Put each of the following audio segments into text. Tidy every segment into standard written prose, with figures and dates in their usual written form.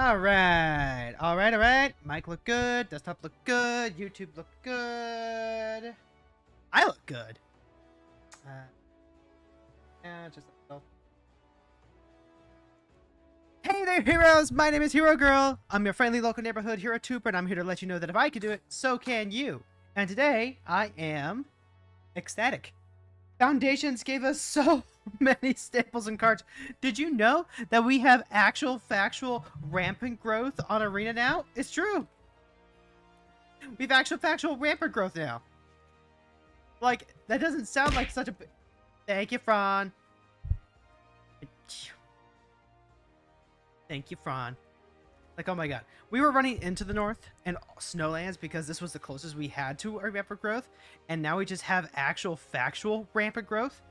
All right. Mic look good. Desktop look good. YouTube look good. I look good. Yeah, just a little. Hey there, heroes! My name is Hero Girl. I'm your friendly local neighborhood hero tuber, and I'm here to let you know that if I can do it, so can you. And today, I am ecstatic. Foundations gave us so many staples and cards. Did you know that we have actual factual rampant growth on Arena now? It's true. We have actual factual rampant growth now. Like, that doesn't sound like such a... Thank you, Fran. Thank you, Fran. Like, oh my god. We were running into the north and snowlands because this was the closest we had to our rampant growth. And now we just have actual factual rampant growth.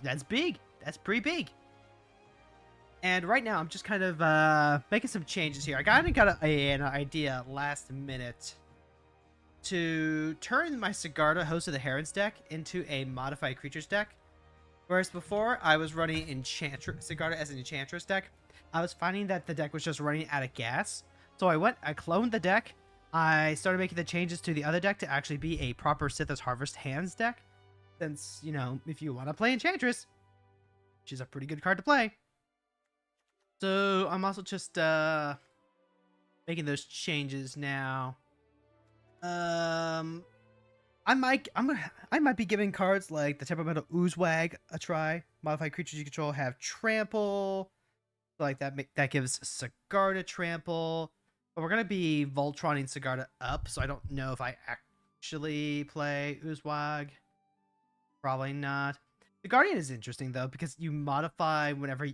That's big. That's pretty big. And right now, I'm just kind of making some changes here. I got an idea last minute to turn my Sigarda Host of the Herons deck into a modified creatures deck. Whereas before, I was running Sigarda as an Enchantress deck. I was finding that the deck was just running out of gas. So I cloned the deck. I started making the changes to the other deck to actually be a proper Sithis Harvest Hands deck. Since, you know, if you want to play Enchantress, which is a pretty good card to play. So I'm also just making those changes now. I might be giving cards like the Temperamental Oozewag a try. Modified creatures you control have Trample. So like that gives Sigarda Trample. But we're gonna be Voltroning Sigarda up, so I don't know if I actually play Oozewag. Probably not. The Guardian is interesting though because you modify whenever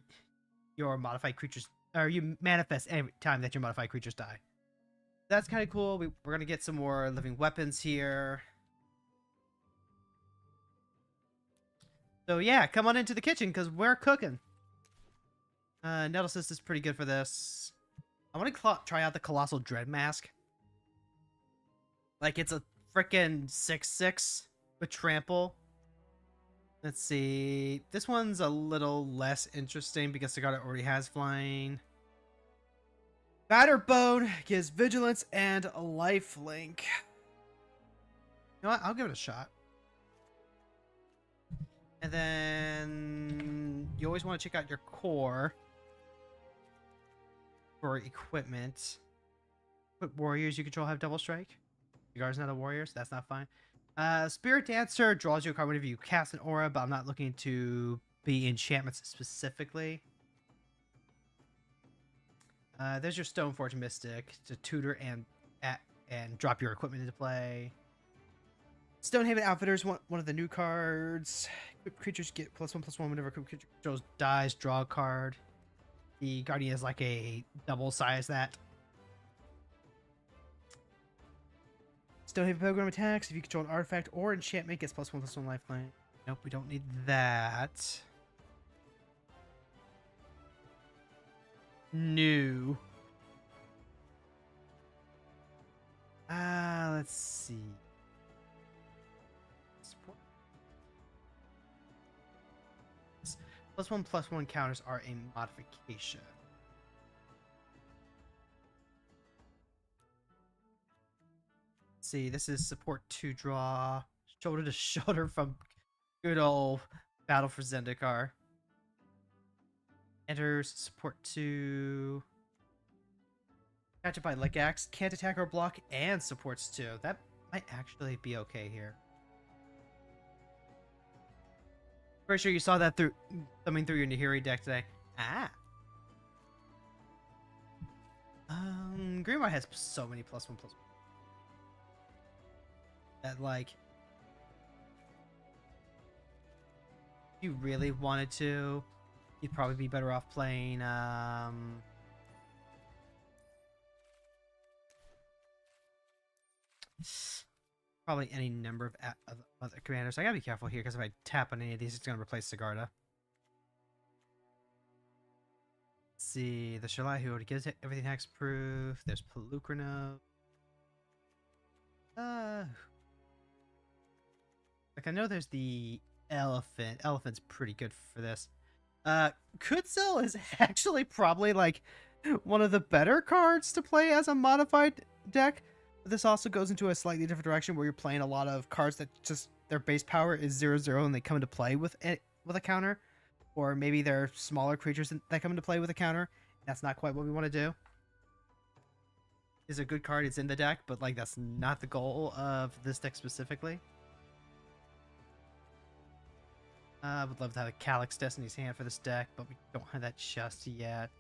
your modified creatures, or you manifest every time that your modified creatures die. That's kind of cool. We're gonna get some more living weapons here. So yeah, come on into the kitchen because we're cooking. Nettlecyst is pretty good for this. I want to try out the Colossal Dread Mask. Like, it's a frickin' 6/6 with Trample. Let's see. This one's a little less interesting because Sigarda already has flying. Batterbone gives Vigilance and a Lifelink. You know what? I'll give it a shot. And then you always want to check out your core for equipment. But warriors you control have double strike. Sigarda's not a warrior, so that's not fine. Spirit Dancer draws you a card whenever you cast an aura, but I'm not looking to be enchantments specifically. There's your Stoneforge Mystic to tutor and drop your equipment into play. Stonehaven Outfitters, one of the new cards. Equipped creatures get +1/+1 whenever equipped creature controls dies, draw a card. The Guardian is like a double size that. Stonehaven Pilgrim attacks if you control an artifact or enchantment gets +1/+1 lifeline. Nope, we don't need that. New. Let's see. +1/+1 counters are a modification. Let's see, this is support 2 draw. Shoulder to shoulder from good old Battle for Zendikar. Enters support 2. Catch it by Legax, can't attack or block, and supports 2. That might actually be okay here. Pretty sure you saw that coming through your Nahiri deck today. Ah. Greenwhite has so many +1/+1. That, like, if you really wanted to, you'd probably be better off playing, probably any number of other commanders. I gotta be careful here because if I tap on any of these, it's gonna replace Sigarda. Let's see, the Shalai who already gives everything hexproof. There's Pelucrano. Like, I know there's the Elephant. Elephant's pretty good for this. Kutzel is actually probably, like, one of the better cards to play as a modified deck. But this also goes into a slightly different direction where you're playing a lot of cards that just their base power is 0/0 and they come into play with a counter, or maybe they're smaller creatures that come into play with a counter. That's not quite what we want to do. Is a good card, it's in the deck, but like that's not the goal of this deck specifically. I would love to have a Calyx Destiny's Hand for this deck, but we don't have that just yet.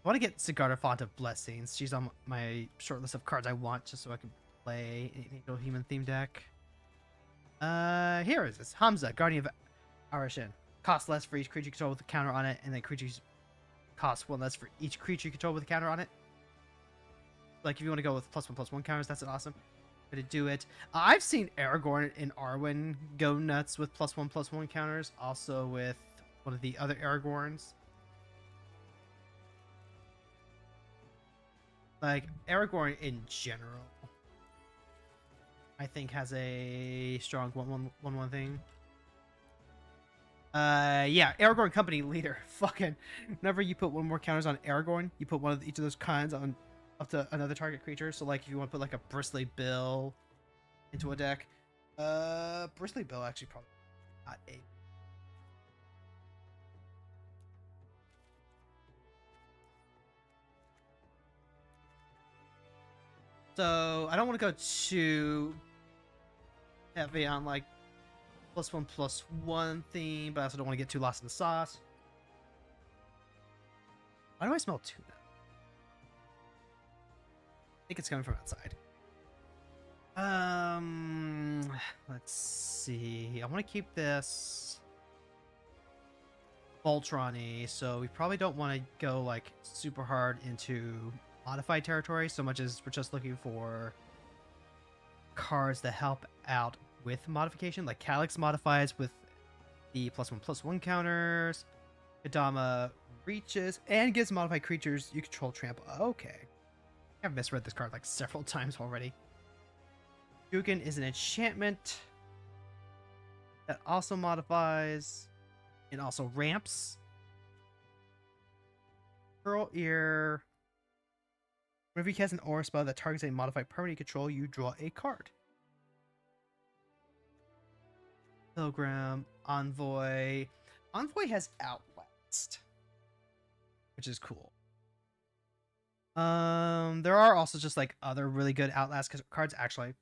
I want to get Sigarda Font of Blessings. She's on my short list of cards I want just so I can play an Angel Human theme deck. Here is this. Hamza, Guardian of Arishin. Cost less for each creature you control with a counter on it, and then creatures cost 1 less for each creature you control with a counter on it. Like if you want to go with +1/+1 counters, that's an awesome way to do it. I've seen Aragorn and Arwen go nuts with +1/+1 counters, also with one of the other Aragorns. Like Aragorn in general, I think has a strong 1/1 thing. Yeah, Aragorn Company Leader. Fucking, whenever you put 1 more counters on Aragorn, you put one of each of those kinds on up to another target creature. So like if you want to put like a Bristly Bill into a deck, Bristly Bill actually probably not a. So I don't want to go too heavy on like +1/+1 theme, but I also don't want to get too lost in the sauce. Why do I smell tuna? I think it's coming from outside. Let's see. I want to keep this Voltron-y, so we probably don't want to go like super hard into modified territory so much as we're just looking for cards that help out with modification. Like Calyx modifies with the +1/+1 counters. Kadama reaches and gives modified creatures you control trample. Okay. I've misread this card like several times already. Dugan is an enchantment that also modifies and also ramps. Pearl Ear. Whenever you cast an aura spell that targets a modified permanent you control, you draw a card. Pilgrim, Envoy. Envoy has Outlast, which is cool. There are also just like other really good Outlast cards. Actually,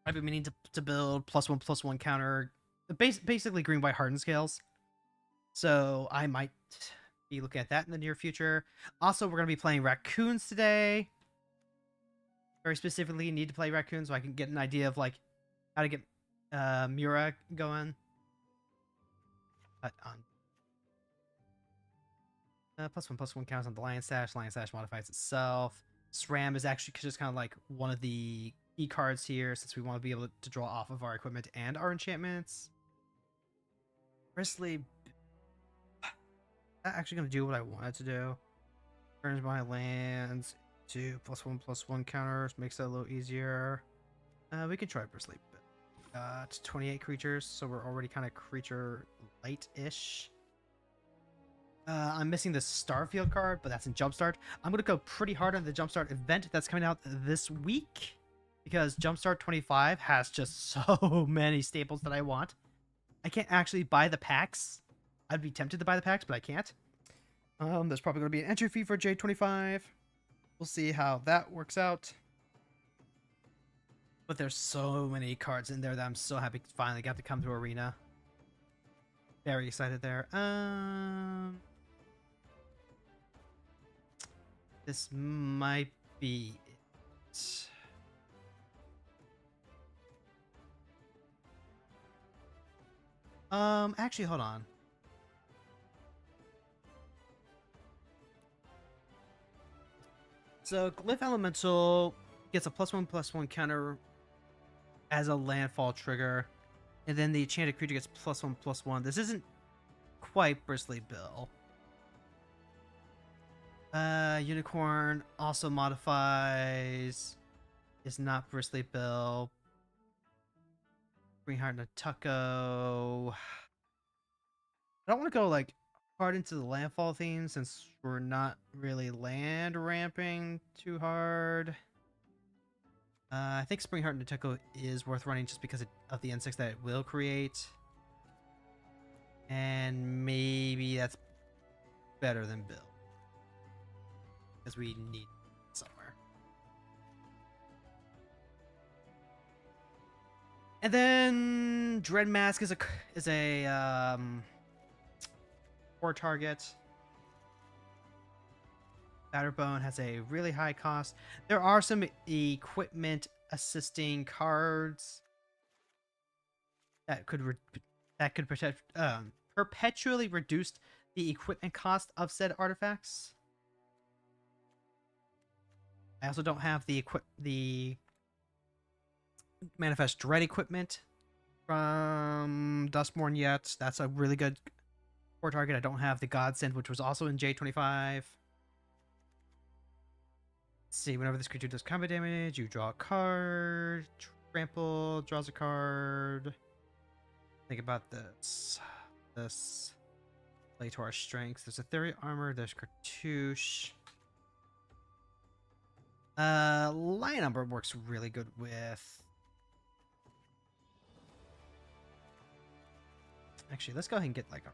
I've been meaning to build +1/+1 counter, basically green white hardened scales. So I might be looking at that in the near future. Also, we're gonna be playing raccoons today. Very specifically, need to play raccoons so I can get an idea of like how to get Mura going. But on +1/+1 counts on the Lion Sash. Lion Sash modifies itself. SRAM is actually just kind of like one of the key cards here since we want to be able to draw off of our equipment and our enchantments. Bristly, actually going to do what I wanted to do. Turns my lands to +1/+1 counters, makes it a little easier. We can try Bristly. Got 28 creatures, so we're already kind of creature light-ish. I'm missing the Starfield card, but that's in Jumpstart. I'm going to go pretty hard on the Jumpstart event that's coming out this week, because Jumpstart 25 has just so many staples that I want. I can't actually buy the packs. I'd be tempted to buy the packs, but I can't. There's probably going to be an entry fee for J25. We'll see how that works out. But there's so many cards in there that I'm so happy finally got to come to Arena. Very excited there. This might be it. Actually, hold on. So, Glyph Elemental gets a +1/+1 counter as a landfall trigger, and then the enchanted creature gets +1/+1. This isn't quite Bristly Bill. Unicorn also modifies. Is not Bristly Bill. Greenheart Natucko. I don't want to go like hard into the landfall theme since we're not really land ramping too hard. I think Spring Heart Nintendo is worth running just because of the insects that it will create. And maybe that's better than Bill. Because we need it somewhere. And then Dread Mask is a core target. Batterbone has a really high cost. There are some equipment assisting cards that could perpetually reduce the equipment cost of said artifacts. I also don't have the Manifest Dread equipment from Dustborn yet. That's a really good core target. I don't have the Godsend, which was also in J25. Let's see, whenever this creature does combat damage, you draw a card. Trample draws a card. Think about this. Play to our strengths. There's Ethereal Armor. There's Cartouche. Lion Umber works really good with... Actually, let's go ahead and get like a...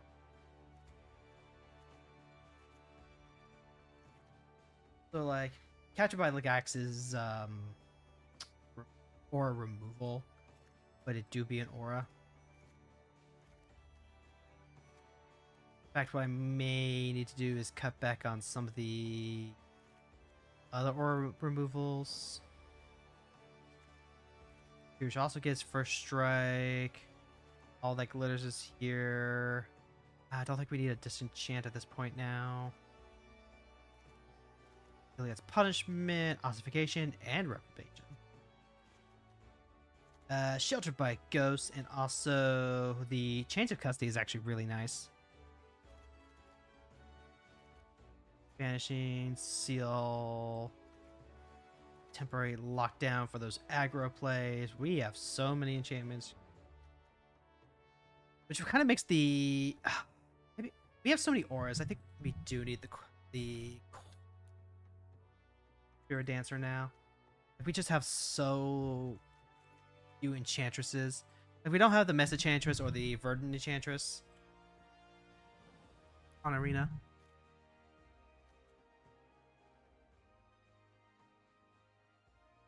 So like, Captured by Legax is aura removal, but it do be an aura. In fact, what I may need to do is cut back on some of the other aura removals. Which also gets First Strike. All that glitters is here. I don't think we need a disenchant at this point now. Really, that's punishment, ossification, and reprobation. Sheltered by ghosts, and also the change of custody is actually really nice. Vanishing, seal, temporary lockdown for those aggro plays. We have so many enchantments, which kind of makes the maybe we have so many auras. I think we do need the Spirit Dancer now. If we just have so few enchantresses, if we don't have the Mess Enchantress or the Verdant Enchantress on Arena.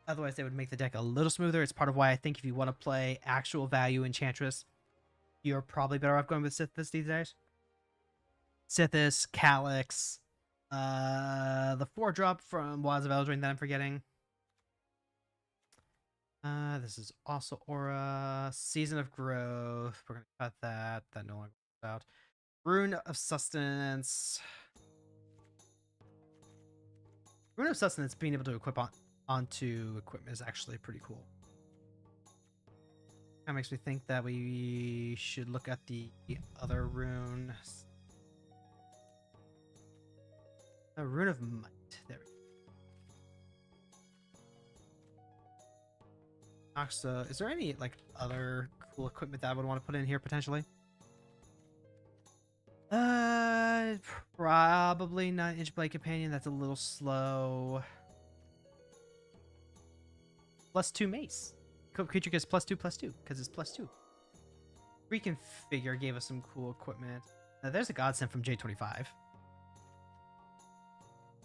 Otherwise, they would make the deck a little smoother. It's part of why I think if you want to play actual value Enchantress, you're probably better off going with Sithis these days. Sithis, Calyx, the 4-drop from Wands of Eldraine that I'm forgetting. This is also Aura. Season of Growth. We're going to cut that. That no longer works out. Rune of Sustenance. Rune of Sustenance being able to equip onto equipment is actually pretty cool. That makes me think that we should look at the other rune. The Rune of Might. There we go. So, is there any like other cool equipment that I would want to put in here potentially? Probably not Inchblade Companion. That's a little slow. +2 mace. Creature gets +2/+2 because it's +2. Reconfigure gave us some cool equipment. Now there's a Godsend from J25.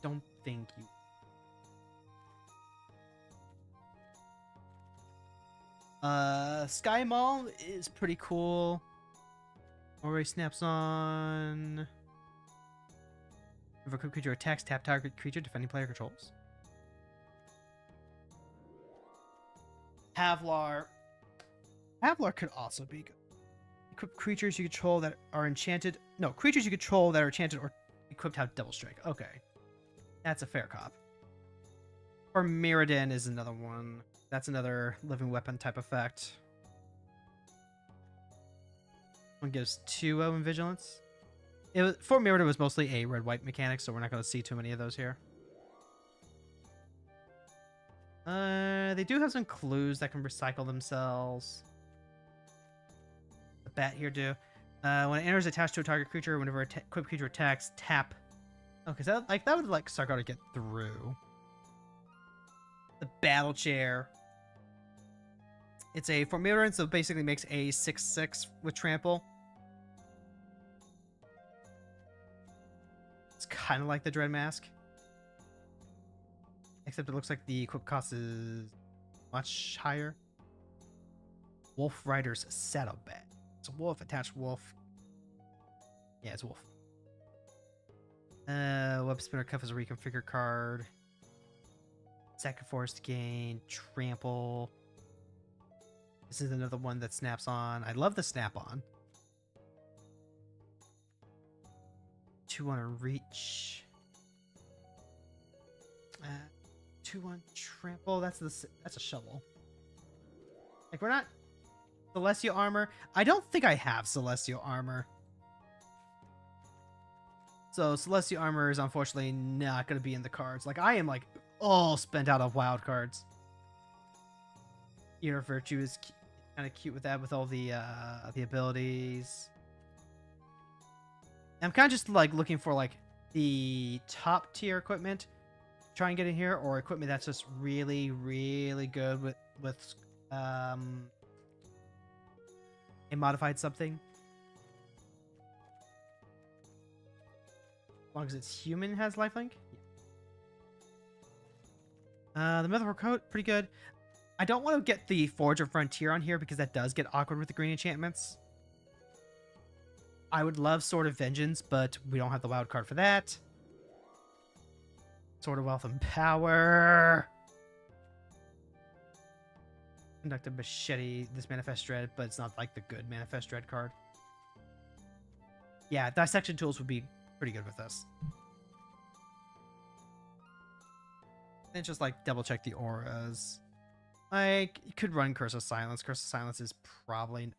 Don't think you. Sky Maul is pretty cool. Already snaps on. If a creature attacks, tap target creature defending player controls. Havlar. Havlar could also be good. Equip creatures you control that are enchanted. No, creatures you control that are enchanted or equipped have double strike. Okay. That's a fair cop. Or Mirrodin is another one. That's another living weapon type effect. One gives 2/0 in vigilance. For Mirrodin, it was mostly a red-white mechanic, so we're not going to see too many of those here. They do have some clues that can recycle themselves. The bat here do. When it enters attached to a target creature, whenever equipped creature attacks, tap. Okay, so that would like start out to get through. The battle chair. It's a Formidable, so basically makes a 6/6 with trample. It's kind of like the Dread Mask. Except it looks like the equip cost is much higher. Wolf Rider's Saddlebag. It's a wolf, attached wolf. Yeah, it's a wolf. Web Spinner Cuff is a reconfigure card. Second Forest Gain, Trample. This is another one that snaps on. I love the snap on. 2 on a reach. 2 on trample. That's a shovel. Like we're not Celestial Armor. I don't think I have Celestial Armor. So Celestial Armor is unfortunately not going to be in the cards. Like I am like all spent out of wild cards. Ear of Virtue is kind of cute with that, with all the abilities. I'm kind of just like looking for like the top tier equipment. Try and get in here, or equipment that's just really, really good with a modified something. As long as it's human has lifelink. The Mythical Coat, pretty good. I don't want to get the Forge of Frontier on here because that does get awkward with the green enchantments. I would love Sword of Vengeance, but we don't have the wild card for that. Sword of Wealth and Power. Conducted Machete, this Manifest Dread, but it's not like the good Manifest Dread card. Yeah, Dissection Tools would be pretty good with this. And just like double check the auras. Like, you could run Curse of Silence. Curse of Silence is probably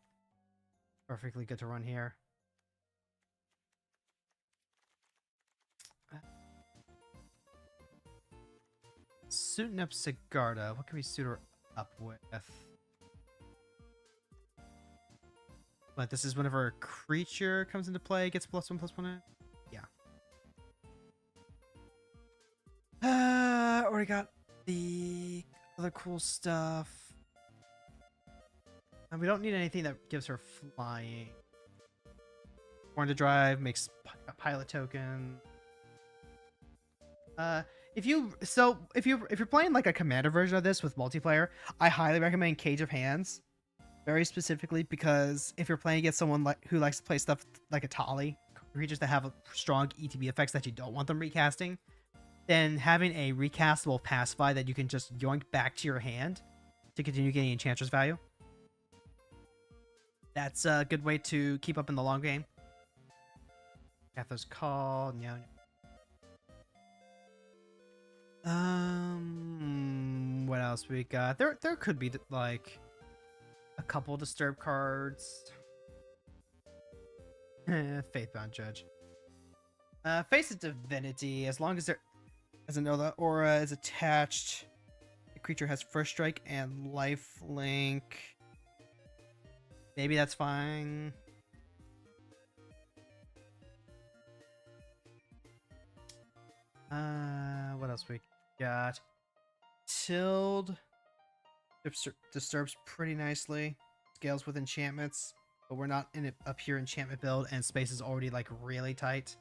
perfectly good to run here. Suiting up Sigarda. What can we suit her up with? But this is whenever a creature comes into play, gets +1/+1. Yeah. Already got the other cool stuff. And we don't need anything that gives her flying. Born to Drive makes a pilot token. If you're playing like a commander version of this with multiplayer, I highly recommend Cage of Hands, very specifically because if you're playing against someone who likes to play stuff like a Tali, creatures that have strong ETB effects that you don't want them recasting, then having a recastable pacify that you can just yoink back to your hand to continue getting Enchantress value. That's a good way to keep up in the long game. Cathar's Call, what else we got? There could be like a couple Disturb cards. Faithbound Judge. Face of Divinity. As long as there doesn't know the aura is attached, the creature has First Strike and Life Link. Maybe that's fine. What else we got? Tilled disturbs pretty nicely. Scales with enchantments, but we're not in a pure enchantment build, and space is already like really tight.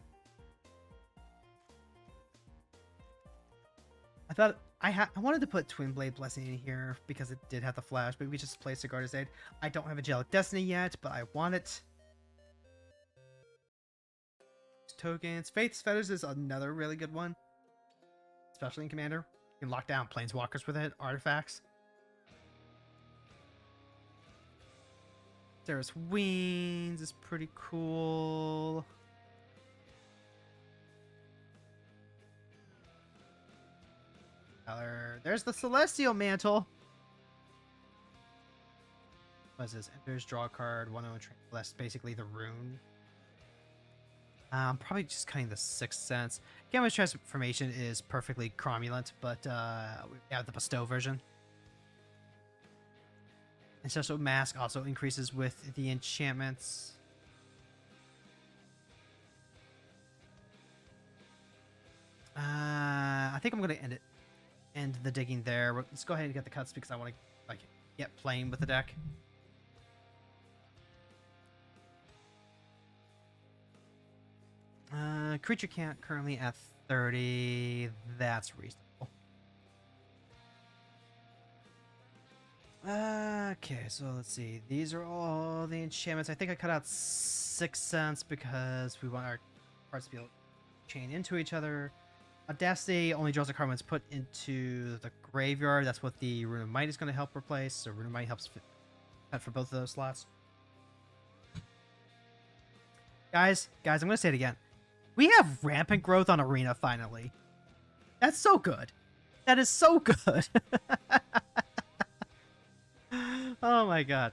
I thought I wanted to put Twin Blade Blessing in here because it did have the flash, but we just play Sigarda's Aid. I don't have Angelic Destiny yet, but I want it. Tokens. Faith's Fetters is another really good one, especially in Commander. You can lock down Planeswalkers with it, artifacts. Sarah's Wings is pretty cool. There's the Celestial Mantle. What is this? Enters, draw a card, 1/0 trample. That's basically the rune. I'm probably just cutting the Sixth Sense. Gamma's Transformation is perfectly cromulent, but we have the Bestow version. Ancestral Mask also increases with the enchantments. think I'm gonna end the digging there. Let's go ahead and get the cuts because I want to like get playing with the deck. Creature count currently at 30. That's reasonable. Okay, so let's see. These are all the enchantments. I think I cut out 6 cents because we want our cards to be able to chain into each other. Audacity only draws a card when it's put into the graveyard. That's what the Rune of Might is going to help replace. So Rune of Might helps cut for both of those slots. Guys, I'm going to say it again. We have rampant growth on Arena finally. That's so good. That is so good. Oh my god.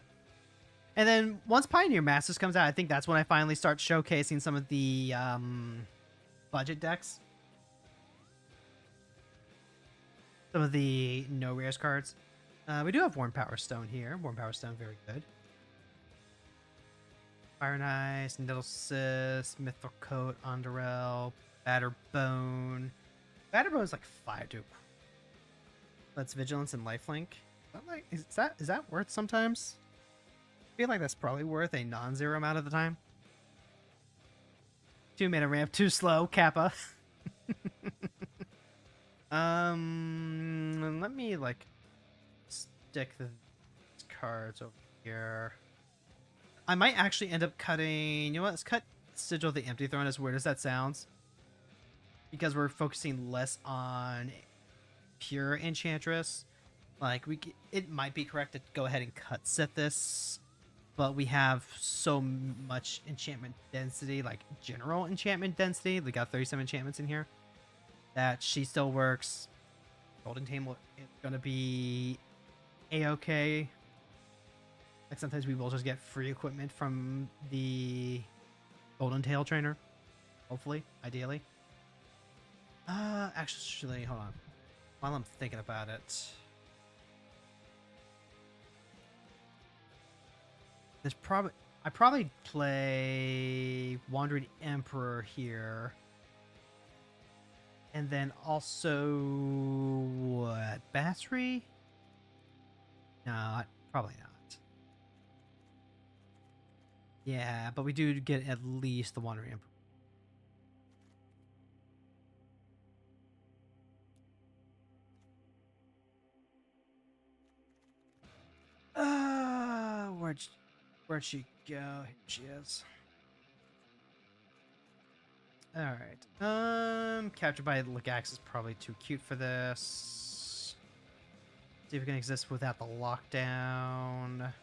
And then once Pioneer Masters comes out, I think that's when I finally start showcasing some of the budget decks. Some of the no rares cards. We do have Worn Power Stone here. Worn Power Stone, very good. Fire and Ice, Needlecyst, Mythril Coat, Underel, Batterbone. Batterbone is like 5 to. That's Vigilance and Lifelink. Is that worth sometimes? I feel like that's probably worth a non-zero amount of the time. 2 mana ramp, too slow, Kappa. Let me like stick the cards over here. I might actually end up cutting. You know what? Let's cut Sigil of the Empty Throne. As weird as that sounds, because we're focusing less on pure Enchantress. Like it might be correct to go ahead and cut set this, but we have so much enchantment density, like general enchantment density. We got 37 enchantments in here. That she still works. Golden Tame is gonna be a-okay. Like sometimes we will just get free equipment from the Golden Tail trainer. Hopefully, ideally. Actually, hold on. While I'm thinking about it, I probably play Wandering Emperor here. And then also, what? Basri? No, probably not. Yeah, but we do get at least the Wandering Emperor. Where'd she go? Here she is. Alright. Captured by Legax is probably too cute for this. See if we can exist without the lockdown.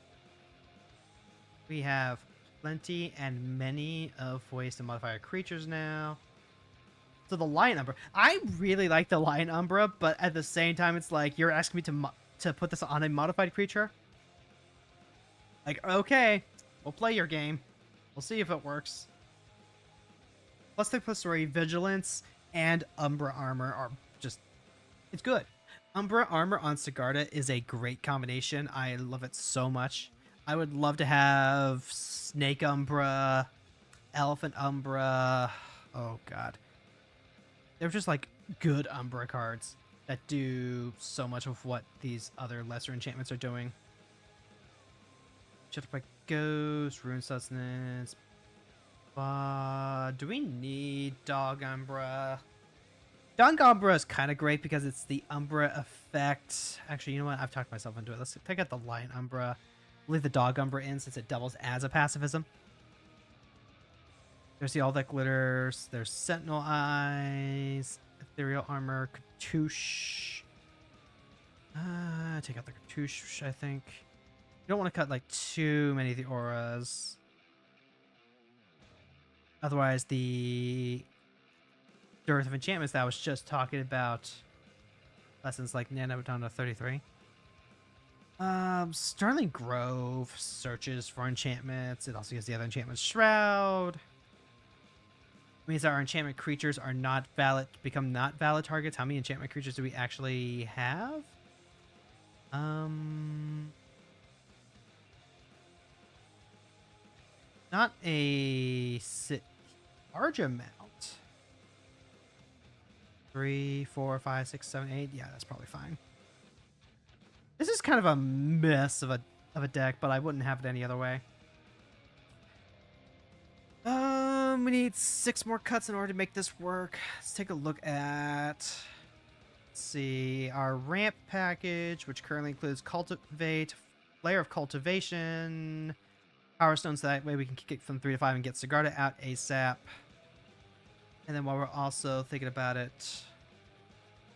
We have plenty and many of ways to modify our creatures now. So the Lion Umbra. I really like the Lion Umbra, but at the same time, it's like, you're asking me to put this on a modified creature? Like, okay, we'll play your game. We'll see if it works. Plus 3/3 Vigilance and Umbra Armor are just... It's good. Umbra Armor on Sigarda is a great combination. I love it so much. I would love to have Snake Umbra, Elephant Umbra. Oh, God. They're just, like, good Umbra cards that do so much of what these other lesser enchantments are doing. Shelter by Ghost, Rune Sustenance. Do we need Dog Umbra? Dog Umbra is kind of great because it's the Umbra effect. Actually, you know what? I've talked myself into it. Let's take out the Lion Umbra. Leave the Dog Umbra in since it doubles as a pacifism. There's the All That Glitters. There's Sentinel Eyes. Ethereal Armor. Cartouche. Take out the Cartouche, I think. You don't want to cut like too many of the auras. Otherwise, the dearth of enchantments that I was just talking about lessons like Nano down to 33. Sterling Grove searches for enchantments. It also gives the other enchantments Shroud. It means that our enchantment creatures are not valid, become not valid targets. How many enchantment creatures do we actually have? Not a large amount. 3, 4, 5, 6, 7, 8. Yeah, that's probably fine. This is kind of a mess of a deck, but I wouldn't have it any other way. We need 6 more cuts in order to make this work. Let's take a look at, let's see, our ramp package, which currently includes cultivate, layer of cultivation, power stones. That way we can kick it from 3 to 5 and get Sigarda out ASAP. And then while we're also thinking about it,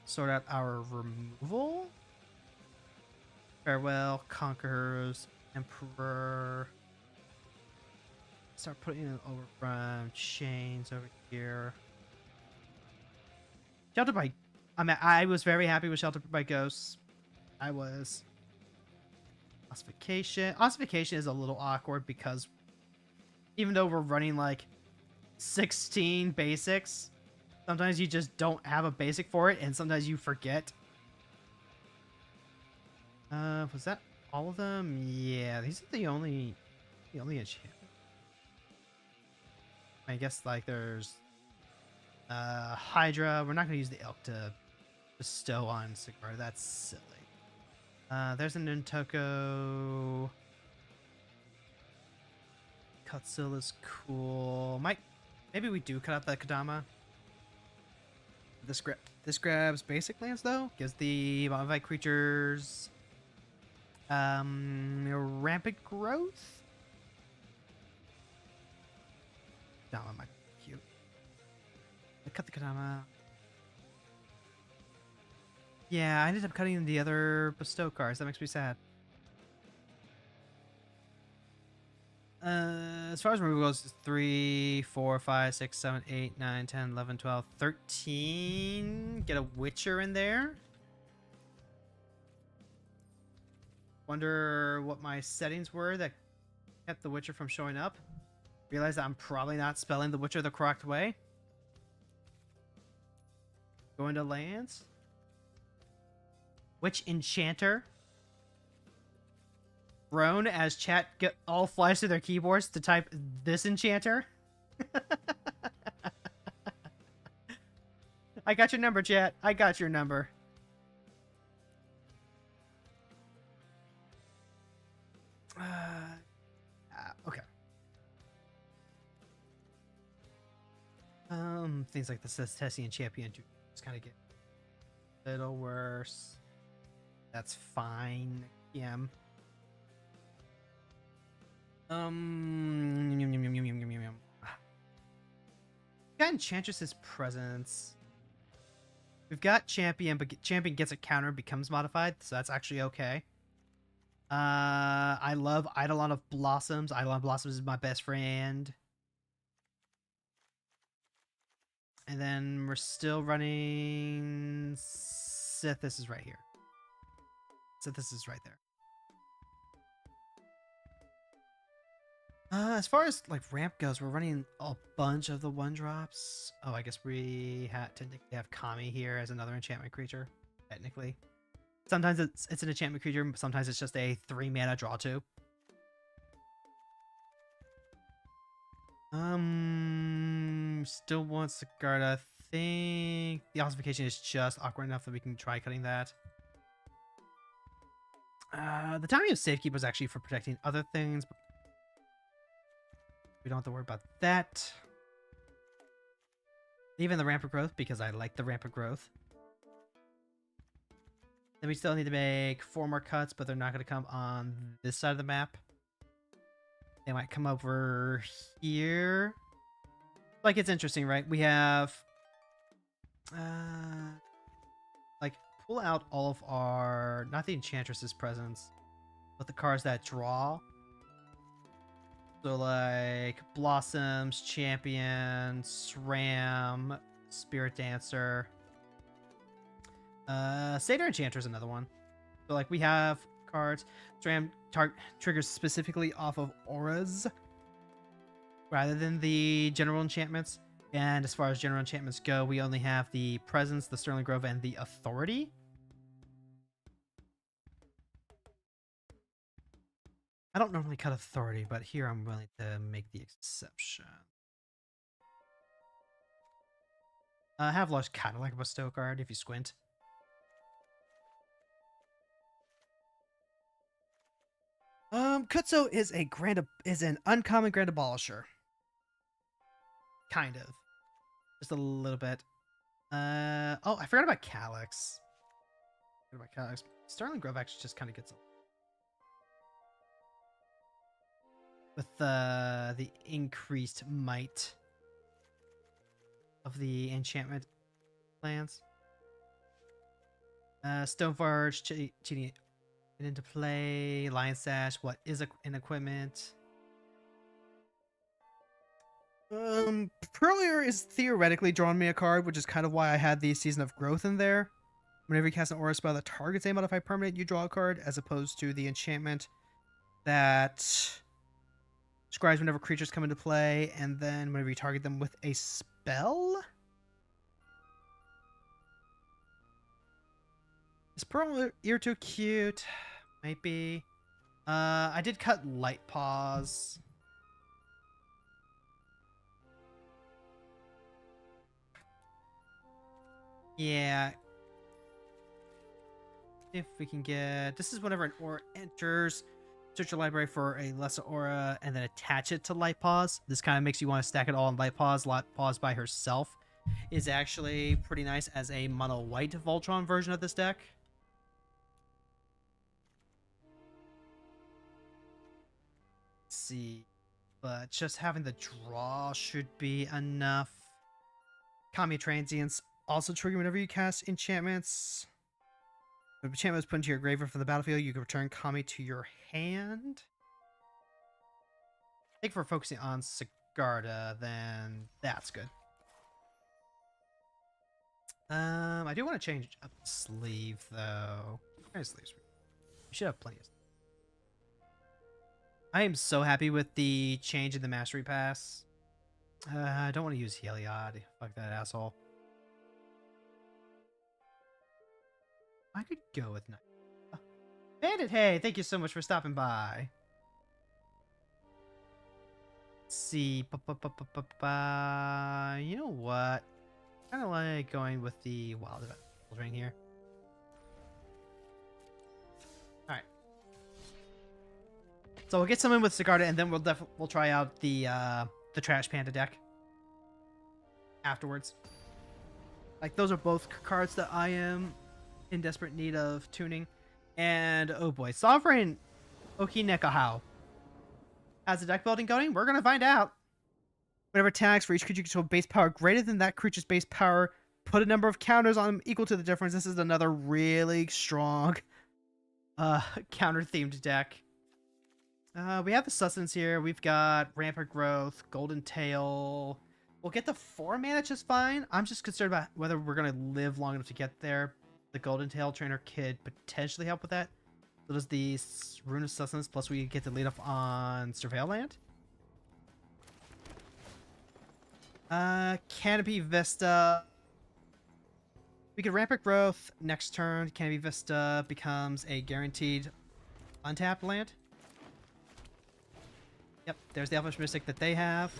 sort out our removal. Farewell, Conquerors, Emperor. Start putting it over from chains over here. Sheltered by, I was very happy with Sheltered by Ghosts. I was. Ossification. Ossification is a little awkward because even though we're running like 16 basics, sometimes you just don't have a basic for it, and sometimes you forget. Was that all of them? Yeah, these are the only enchantments. I guess like there's Hydra. We're not gonna use the elk to bestow on Sigar. That's silly. There's an Nintoko. Cutsilla's cool. Maybe we do cut out the Kadama. This grabs basic lands though. Gives the modified creatures rampant growth. Kadama might be cute. I cut the Kadama. Yeah, I ended up cutting the other bestow cards. That makes me sad. As far as removal goes, 3, 4, 5, 6, 7, 8, 9, 10, 11, 12, 13. Get a Witcher in there. Wonder what my settings were that kept the Witcher from showing up. Realize that I'm probably not spelling the Witcher the correct way. Go into lands. Witch Enchanter. Groan as chat all flies to their keyboards to type this enchanter. I got your number, chat. I got your number. Okay. Things like the Cestesian Champion do just kind of get a little worse. That's fine. Yeah. Got Enchantress's Presence. We've got Champion, but Champion gets a counter and becomes modified, so that's actually okay. I love Eidolon of Blossoms. Eidolon of Blossoms is my best friend. And then we're still running Sithis is right here. Sithis is right there. As far as like ramp goes, we're running a bunch of the 1-drops. Oh, I guess we technically have Kami here as another enchantment creature. Technically, sometimes it's an enchantment creature. Sometimes it's just a 3-mana draw 2. Still wants to guard. I think the ossification is just awkward enough that we can try cutting that. The timing of Safekeep was actually for protecting other things. But we don't have to worry about that. Even the rampant growth, because I like the rampant growth. Then we still need to make 4 more cuts, but they're not going to come on this side of the map. They might come over here. Like, it's interesting, right? We have... like, pull out all of our... Not the Enchantress's Presence, but the cards that draw. So, like, Blossoms, Champion, SRAM, Spirit Dancer. Satyr Enchanter is another one. So, like, we have cards. SRAM triggers specifically off of auras rather than the general enchantments. And as far as general enchantments go, we only have the Presence, the Sterling Grove, and the Authority. I don't normally cut Authority, but here I'm willing to make the exception. Havelock's kind of like a bestow card if you squint. Kutso is an uncommon Grand Abolisher. Kind of. Just a little bit. Oh, I forgot about Calyx. Sterling Grove actually just kind of gets with the increased might of the enchantment lands. Stoneforge cheating it into play. Lion Sash. What is an equipment? Pearlier is theoretically drawing me a card, which is kind of why I had the Season of Growth in there. Whenever you cast an aura spell that targets a modified permanent, you draw a card, as opposed to the enchantment that scries whenever creatures come into play, and then whenever you target them with a spell. Is Pearlier too cute? Might be. I did cut Light Paws. Yeah. If we can get... This is whenever an aura enters, search your library for a lesser aura, and then attach it to Light Paws. This kind of makes you want to stack it all in Light Paws. Light Paws by herself is actually pretty nice as a mono-white Voltron version of this deck. Let's see. But just having the draw should be enough. Kami Transients also trigger whenever you cast enchantments. If an enchantment is put into your graveyard from the battlefield, you can return Kami to your hand. I think if we're focusing on Sigarda, then that's good. I do want to change up the sleeve, though. What kind of sleeves? We should have plenty of. I am so happy with the change in the Mastery Pass. I don't want to use Heliod. Fuck that asshole. I could go with Night. Bandit, hey, thank you so much for stopping by. Let's see. You know what? Kind of like going with the Wild Event Drain here. Alright. So we'll get someone with Sigarda, and then we'll try out the Trash Panda deck afterwards. Like, those are both cards that I am in desperate need of tuning. And oh boy, Sovereign Okinekahau has the deck building going. We're gonna find out. Whenever attacks for each creature you control base power greater than that creature's base power, put a number of counters on them equal to the difference. This is another really strong counter themed deck. We have the sustenance here. We've got Rampant Growth, Golden Tail. We'll get the 4 mana just fine. I'm just concerned about whether we're gonna live long enough to get there. The Golden Tail Trainer could potentially help with that. So does the Rune of Sustenance, plus we get to lead off on Surveil Land. Canopy Vista. We could Rampant Growth next turn. Canopy Vista becomes a guaranteed untapped land. Yep, there's the Elvish Mystic that they have.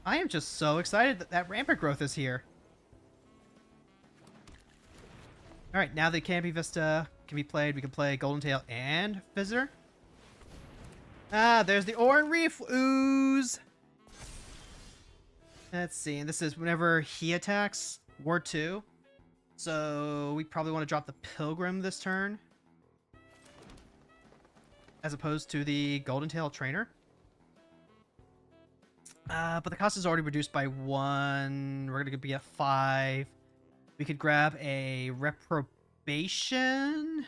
I am just so excited that Rampant Growth is here. Alright, now that Canopy Vista can be played, we can play Golden Tail and Visitor. Ah, there's the Oran Reef Ooze! Let's see, and this is whenever he attacks, Ward 2. So we probably want to drop the Pilgrim this turn, as opposed to the Golden Tail Trainer. But the cost is already reduced by 1. We're going to be at 5. We could grab a Reprobation.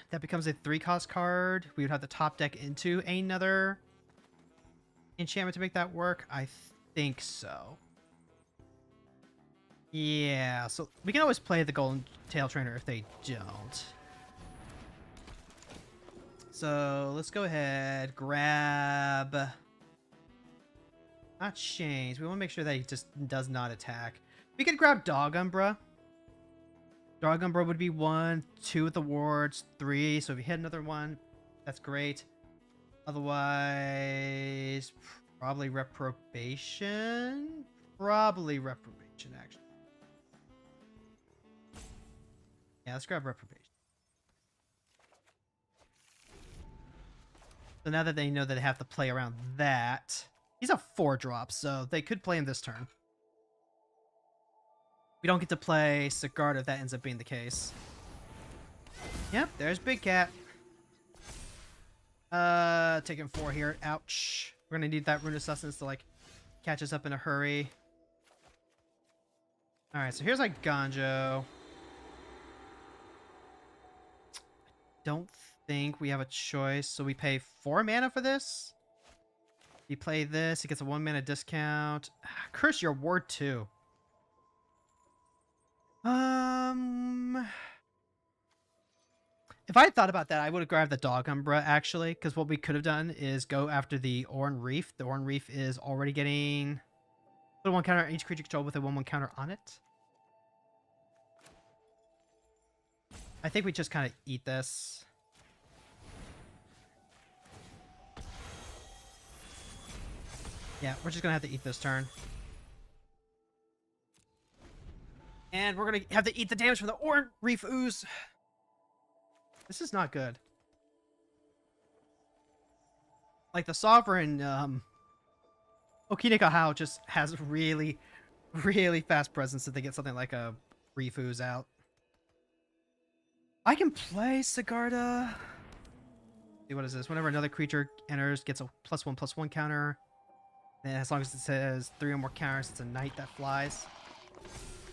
That becomes a 3-cost card. We would have to top deck into another enchantment to make that work. I think so. Yeah, so we can always play the Golden Tail Trainer if they don't. So let's go ahead, grab... Not Chains. We want to make sure that he just does not attack. We could grab Dog Umbra. Dog Umbra would be 1, 2 with the wards, 3. So if you hit another one, that's great. Otherwise, probably Reprobation. Probably Reprobation. Action. Yeah, let's grab reprobation. So now that they know that they have to play around that, he's a 4-drop, so they could play him this turn. We don't get to play Sigarda if that ends up being the case. Yep, there's Big Cat. Taking 4 here. Ouch. We're gonna need that Rune of Sustenance to, like, catch us up in a hurry. Alright, so here's, like, Ganjo. Don't think we have a choice, so we pay 4 mana for this. You play this, he gets a 1 mana discount. Curse your ward too. If I had thought about that, I would have grabbed the Dog Umbra, actually, because what we could have done is go after the Oran Reef. The Oran Reef is already getting put 1 counter on each creature controlled with a 1/1 counter on it. I think we just kind of eat this. Yeah, we're just going to have to eat this turn. And we're going to have to eat the damage from the Oran Reef Ooze. This is not good. Like, the Sovereign, Okinika Hao just has really, really fast presence if they get something like a Reef Ooze out. I can play Sigarda. See, what is this? Whenever another creature enters, gets a +1/+1 counter. And as long as it says 3 or more counters, it's a knight that flies.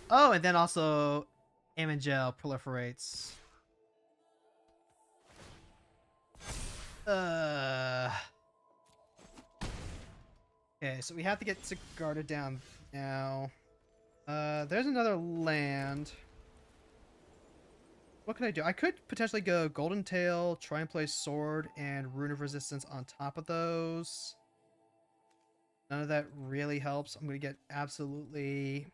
Oh, and then also Amangel proliferates. Okay, so we have to get Sigarda down now. There's another land. What could I do? I could potentially go Golden Tail, try and play Sword, and Rune of Resistance on top of those. None of that really helps. I'm going to get absolutely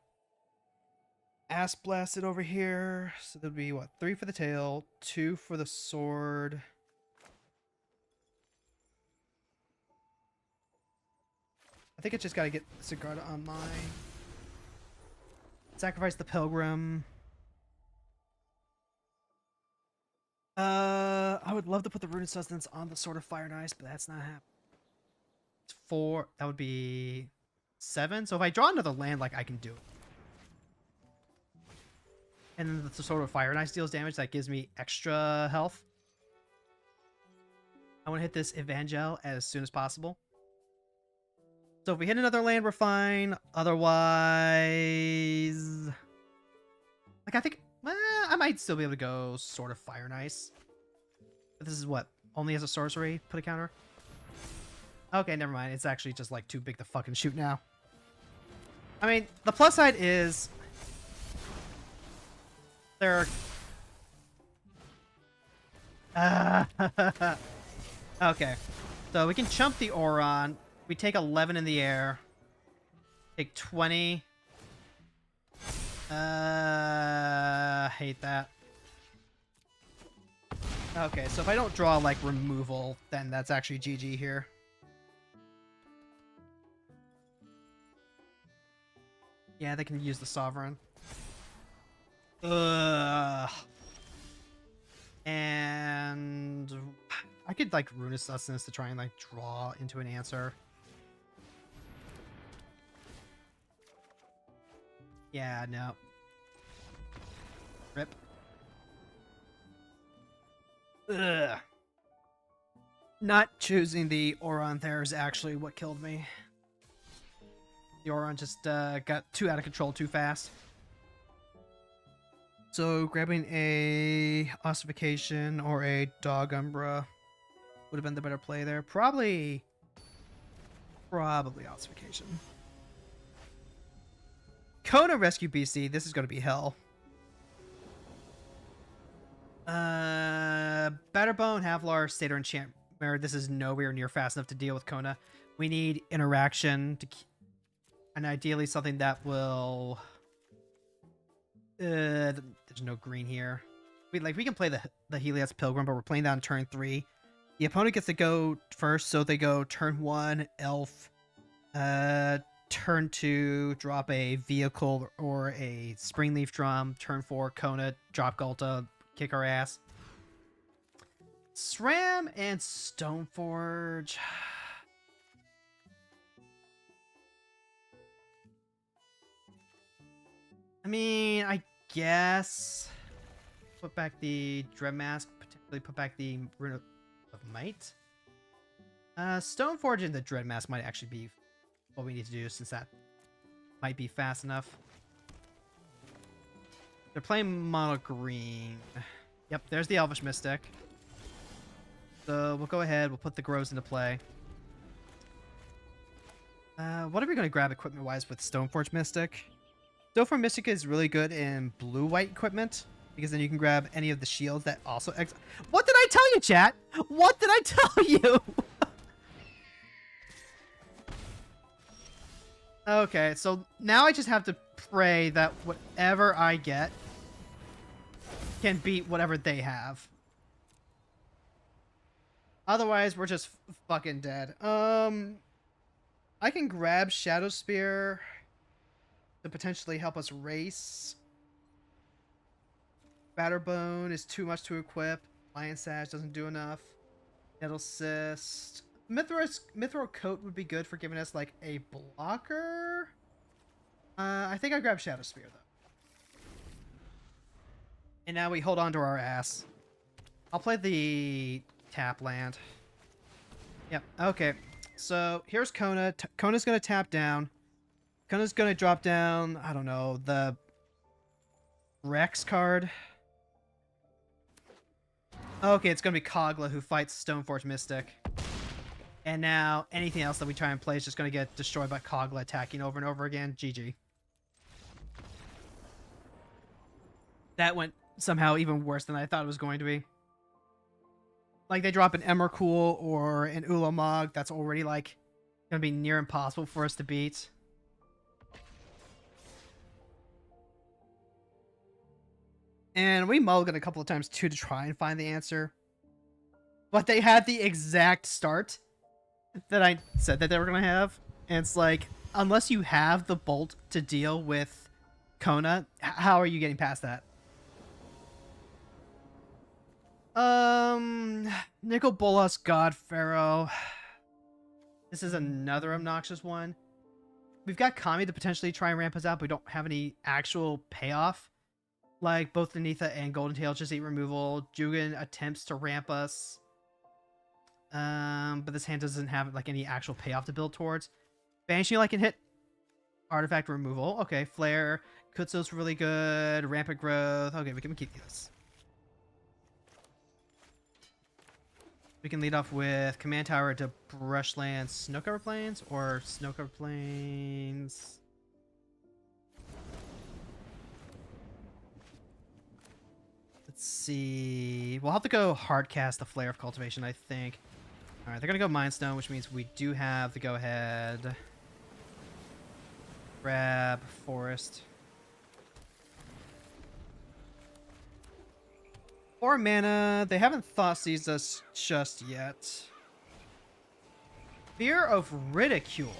ass blasted over here. So there'll be, what, 3 for the tail, 2 for the sword. I think I just got to get Sigarda online. Sacrifice the Pilgrim. I would love to put the Rune of Sustenance on the Sword of Fire and Ice, but that's not happening. It's 4. That would be 7. So if I draw another land, like, I can do it. And then the Sword of Fire and Ice deals damage. That gives me extra health. I want to hit this Evangel as soon as possible. So if we hit another land, we're fine. Otherwise... like, I think... I might still be able to go Sword of Fire and Ice. But this is what? Only as a sorcery? Put a counter? Okay, never mind. It's actually just, like, too big to fucking shoot now. I mean, the plus side is... there are... okay. So we can chump the Oran. We take 11 in the air. Take 20. Hate that. Okay, so if I don't draw, like, removal, then that's actually GG here. Yeah, they can use the Sovereign. And I could, like, Rune of Sustenance to try and, like, draw into an answer. Yeah, no. Rip. Ugh. Not choosing the Oran there is actually what killed me. The Oran just got too out of control too fast. So grabbing a Ossification or a Dog Umbra would have been the better play there. Probably Ossification. Kona Rescue BC. This is going to be hell. Batterbone, Havlar, Satyr, Enchantment. This is nowhere near fast enough to deal with Kona. We need interaction to, and ideally something that will. There's no green here. We can play the Helios Pilgrim, but we're playing that on turn 3. The opponent gets to go first, so they go turn 1, Elf, turn 2, drop a vehicle or a Springleaf Drum. Turn 4, Kona, drop Gulta, kick our ass. SRAM and Stoneforge. I mean, I guess put back the Dread Mask, particularly put back the Rune of Might. Stoneforge and the Dread Mask might actually be what we need to do, since that might be fast enough. They're playing mono green. Yep, there's the Elvish Mystic. So we'll go ahead, we'll put the Grows into play. What are we going to grab equipment-wise with Stoneforge Mystic? Stoneforge Mystic is really good in blue-white equipment, because then you can grab any of the shields that also... What did I tell you, chat? What did I tell you? Okay, so now I just have to pray that whatever I get can beat whatever they have. Otherwise, we're just fucking dead. I can grab Shadow Spear to potentially help us race. Batterbone is too much to equip. Lion Sash doesn't do enough. Nettle Cyst. Mithril Coat would be good for giving us like a blocker. I think I grabbed Shadow Spear though. And now we hold on to our ass. I'll play the tap land. Yep, okay. So here's Kona. Kona's gonna tap down. Kona's gonna drop down, I don't know, the Rex card. Okay, it's gonna be Kogla who fights Stoneforge Mystic. And now anything else that we try and play is just gonna get destroyed by Kogla attacking over and over again. GG. That went somehow even worse than I thought it was going to be. Like, they drop an Emrakul or an Ulamog that's already, like, gonna be near impossible for us to beat. And we mulliganed a couple of times, too, to try and find the answer. But they had the exact start that I said that they were gonna have. And it's like, unless you have the Bolt to deal with Kona, how are you getting past that? Nicol Bolas, God Pharaoh. This is another obnoxious one. We've got Kami to potentially try and ramp us out, but we don't have any actual payoff. Like, both Anitha and Golden Tail just eat removal. Jugan attempts to ramp us. But this hand doesn't have, like, any actual payoff to build towards. Banshee, like, can hit artifact removal. Okay, Flare. Kutzo's really good. Rampant Growth. Okay, we can keep this. We can lead off with Command Tower to Brushland Snow Cover Plains or Snow Cover Plains. Let's see. We'll have to go hardcast the Flare of Cultivation, I think. Alright, they're going to go Mind Stone, which means we do have the go-ahead. Grab Forest. 4 mana. They haven't Thought Seized us just yet. Fear of Ridicule.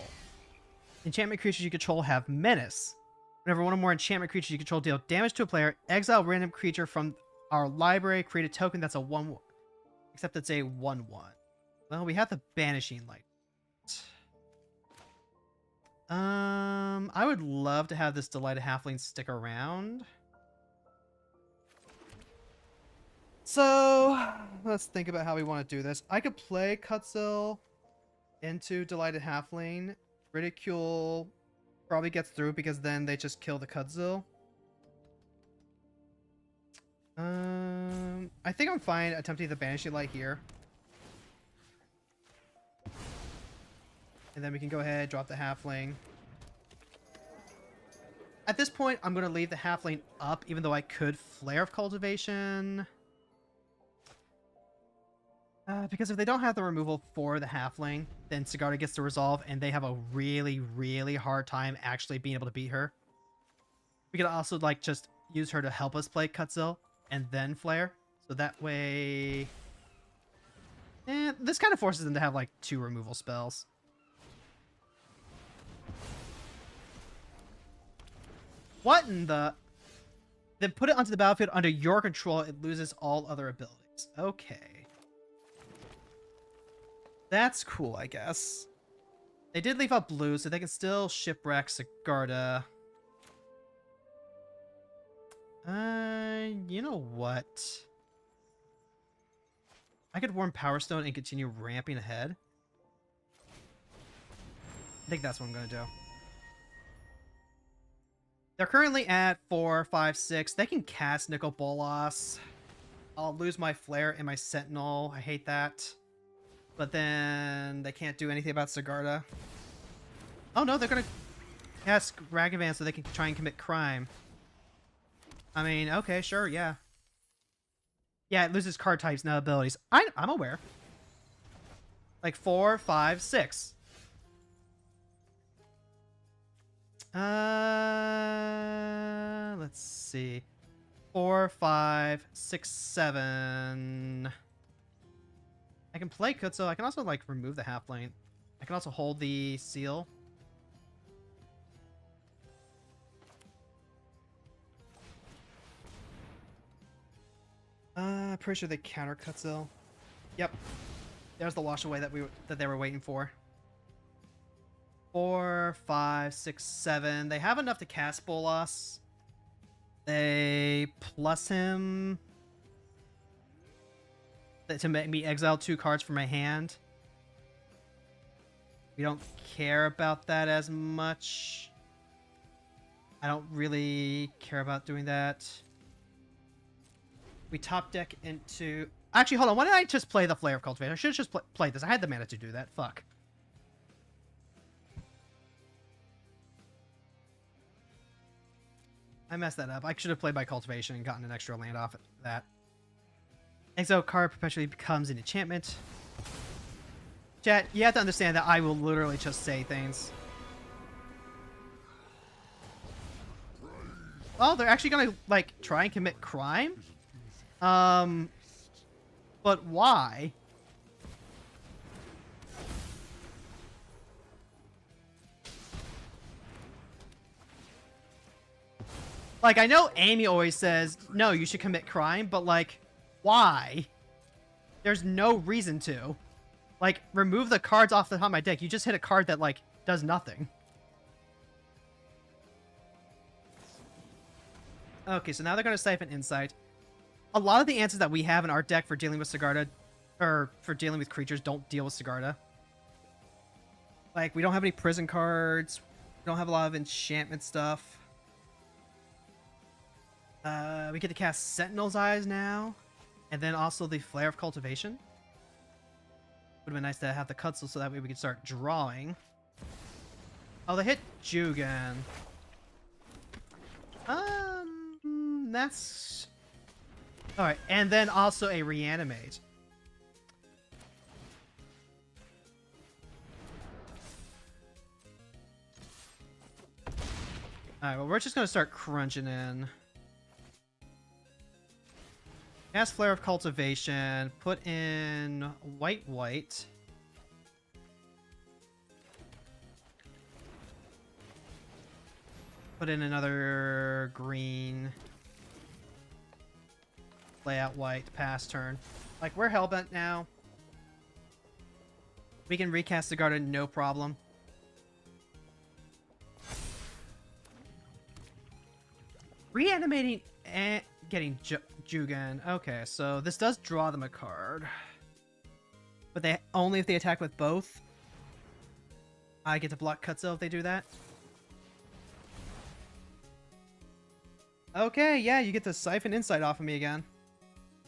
Enchantment creatures you control have Menace. Whenever one or more enchantment creatures you control deal damage to a player, exile a random creature from our library, create a token that's a 1/1. Except it's a 1/1. Well, we have the Banishing Light. I would love to have this Delighted Halfling stick around. So, let's think about how we want to do this. I could play Kutzil into Delighted Halfling. Ridicule probably gets through because then they just kill the Kutzil. I think I'm fine attempting the Banishing Light here. And then we can go ahead, drop the Halfling. At this point, I'm going to leave the Halfling up, even though I could Flare of Cultivation. Because if they don't have the removal for the Halfling, then Sigarda gets to resolve, and they have a really, really hard time actually being able to beat her. We could also, like, just use her to help us play Kutzil, and then Flare. So that way... this kind of forces them to have, like, 2 removal spells. What in the... Then put it onto the battlefield under your control. It loses all other abilities. Okay. That's cool, I guess. They did leave out blue, so they can still shipwreck Sigarda. You know what? I could warm Power Stone and continue ramping ahead. I think that's what I'm going to do. They're currently at 4, 5, 6. They can cast Nicol Bolas. I'll lose my Flare and my Sentinel. I hate that. But then they can't do anything about Sigarda. Oh no, they're going to cast Ragavan so they can try and commit crime. I mean, okay, sure, yeah. Yeah, it loses card types, no abilities. I'm aware. Like 4, 5, 6. Let's see. 4, 5, 6, 7. I can play Kutzo. I can also, like, remove the half lane. I can also hold the seal. Pretty sure they counter Kutzo. Yep. There's the wash away that they were waiting for. 4, 5, 6, 7. They have enough to cast Bolas. They plus him to make me exile 2 cards from my hand. We don't care about that as much. I don't really care about doing that. We top deck into... Actually, hold on. Why didn't I just play the Flare of Cultivation? I should have just played this. I had the mana to do that. Fuck. I messed that up. I should have played my Cultivation and gotten an extra land off of that. Exile card perpetually becomes an enchantment. Chat, you have to understand that I will literally just say things. Oh, they're actually gonna, like, try and commit crime? But why? Like, I know Amy always says, no, you should commit crime, but, like, why? There's no reason to. Like, remove the cards off the top of my deck. You just hit a card that, like, does nothing. Okay, so now they're going to Siphon Insight. A lot of the answers that we have in our deck for dealing with Sigarda, or for dealing with creatures, don't deal with Sigarda. Like, we don't have any prison cards. We don't have a lot of enchantment stuff. We get to cast Sentinel's Eyes now. And then also the Flare of Cultivation. Would have been nice to have the Kutzel so that way we could start drawing. Oh, they hit Jugan. That's... Alright, and then also a Reanimate. Alright, well, we're just going to start crunching in. Cast Flare of Cultivation. Put in white. Put in another green. Play out white. Pass turn. Like, we're hellbent now. We can recast the garden, no problem. Reanimating and getting Jugan. Okay, so this does draw them a card. But they only if they attack with both. I get to block Kutzo if they do that. Okay, yeah, you get to Siphon Insight off of me again.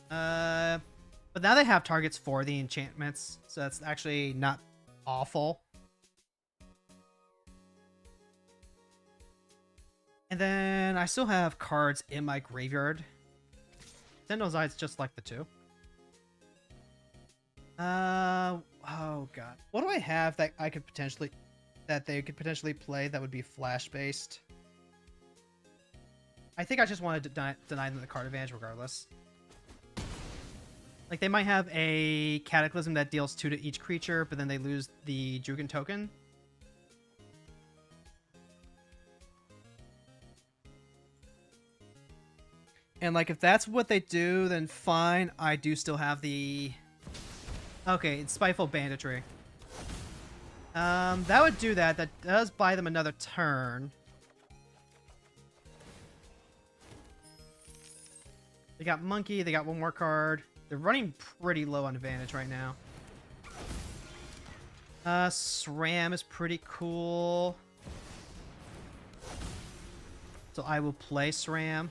But now they have targets for the enchantments, so that's actually not awful. And then I still have cards in my graveyard. Sentinel's Eye's just like the 2. Oh god. What do I have that I could potentially... that they could potentially play that would be flash-based? I think I just want to deny them the card advantage regardless. Like, they might have a Cataclysm that deals 2 to each creature, but then they lose the Jugan token. And like, if that's what they do, then fine. I do still have the... Okay, it's Spiteful Banditry. That would do that. That does buy them another turn. They got Monkey. They got one more card. They're running pretty low on advantage right now. SRAM is pretty cool. So I will play SRAM.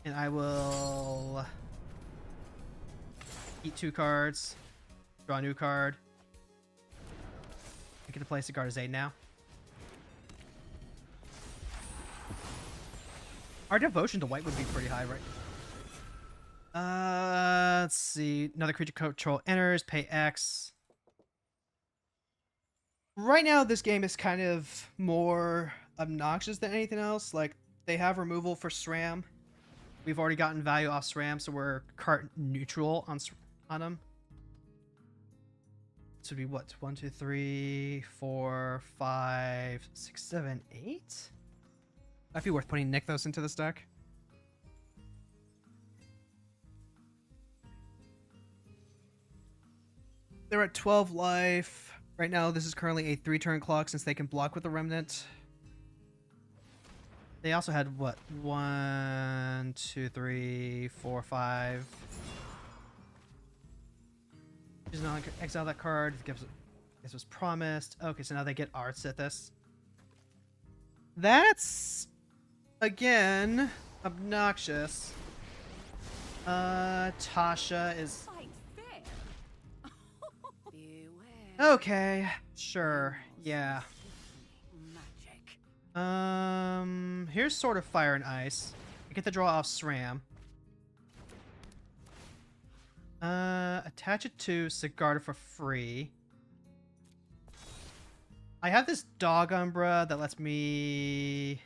And I will eat 2 cards. Draw a new card. I get to play Sigarda's Aid now. Our devotion to white would be pretty high, right? Let's see. Another creature control enters, pay X. Right now, this game is kind of more obnoxious than anything else. Like, they have removal for SRAM. We've already gotten value off SRAM, so we're card neutral on them. This would be what? 1, 2, 3, 4, 5, 6, 7, 8? Might be worth putting Nykthos into this deck. They're at 12 life. Right now, this is currently a 3-turn clock since they can block with the Remnant. They also had, what? 1, 2, 3, 4, 5. Just not exile that card. This was promised. Okay, so now they get Arts at this. That's... Again, obnoxious. Tasha is... Okay, sure, yeah. Here's Sword of Fire and Ice. I get to draw off SRAM. Attach it to Sigarda for free. I have this Dog Umbra that lets me...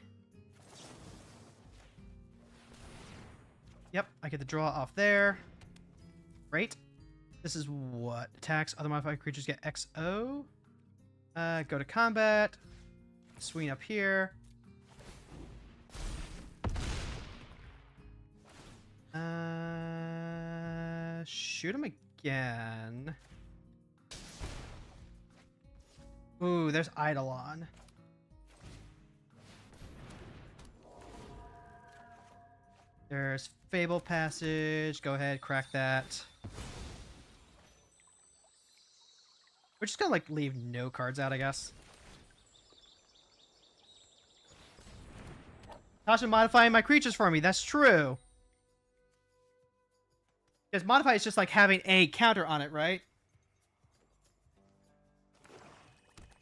Yep, I get the draw off there. Great. This is what? Attacks other modified creatures get XO. Go to combat. Swing up here. Shoot him again. Ooh, there's Eidolon. There's Fable Passage. Go ahead, crack that. We're just gonna, like, leave no cards out, I guess. Tasha modifying my creatures for me. That's true. Because modify is just like having a counter on it, right?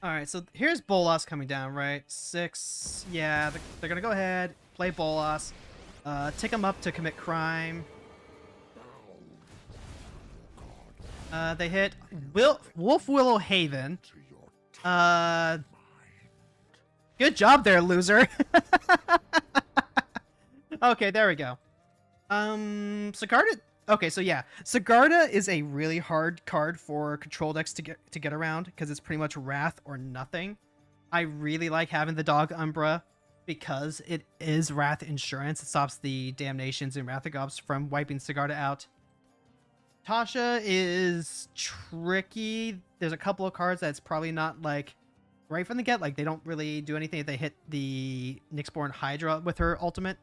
Alright, so here's Bolas coming down, right? 6. Yeah, they're gonna go ahead, play Bolas. Take him up to commit crime. They hit Wolf Willow Haven. Good job there, loser. Okay, there we go. Sigarda. Okay, so yeah, Sigarda is a really hard card for control decks to get around because it's pretty much Wrath or nothing. I really like having the Dog Umbra because it is Wrath insurance. It stops the Damnations and Wrathagobs from wiping Sigarda out. Tasha is tricky. There's a couple of cards that's probably not, like, right from the get. Like, they don't really do anything if they hit the Nyxborn Hydra with her ultimate.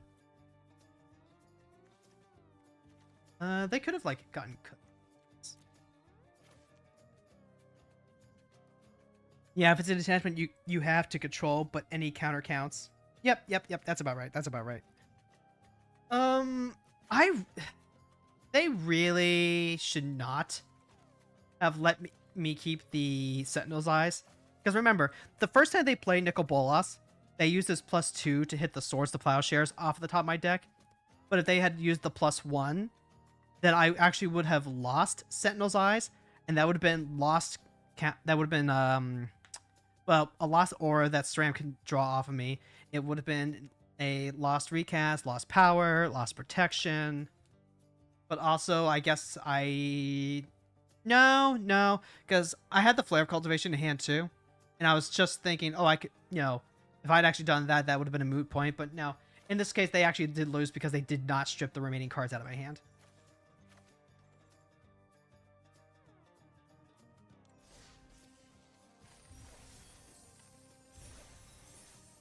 They could have, like, gotten... Yeah, if it's an attachment, you have to control, but any counter counts. Yep. That's about right. They really should not have let me keep the Sentinel's Eyes. Because remember, the first time they played Nicol Bolas, they used this +2 to hit the Swords to Plowshares off the top of my deck. But if they had used the +1, then I actually would have lost Sentinel's Eyes, and that would have been lost. That would have been well, a lost aura that SRAM can draw off of me. It would have been a lost recast, lost power, lost protection. But also, I guess no, because I had the Flare of Cultivation in hand too, and I was just thinking, oh, I could, If I'd actually done that, that would have been a moot point. But no, in this case, they actually did lose because they did not strip the remaining cards out of my hand.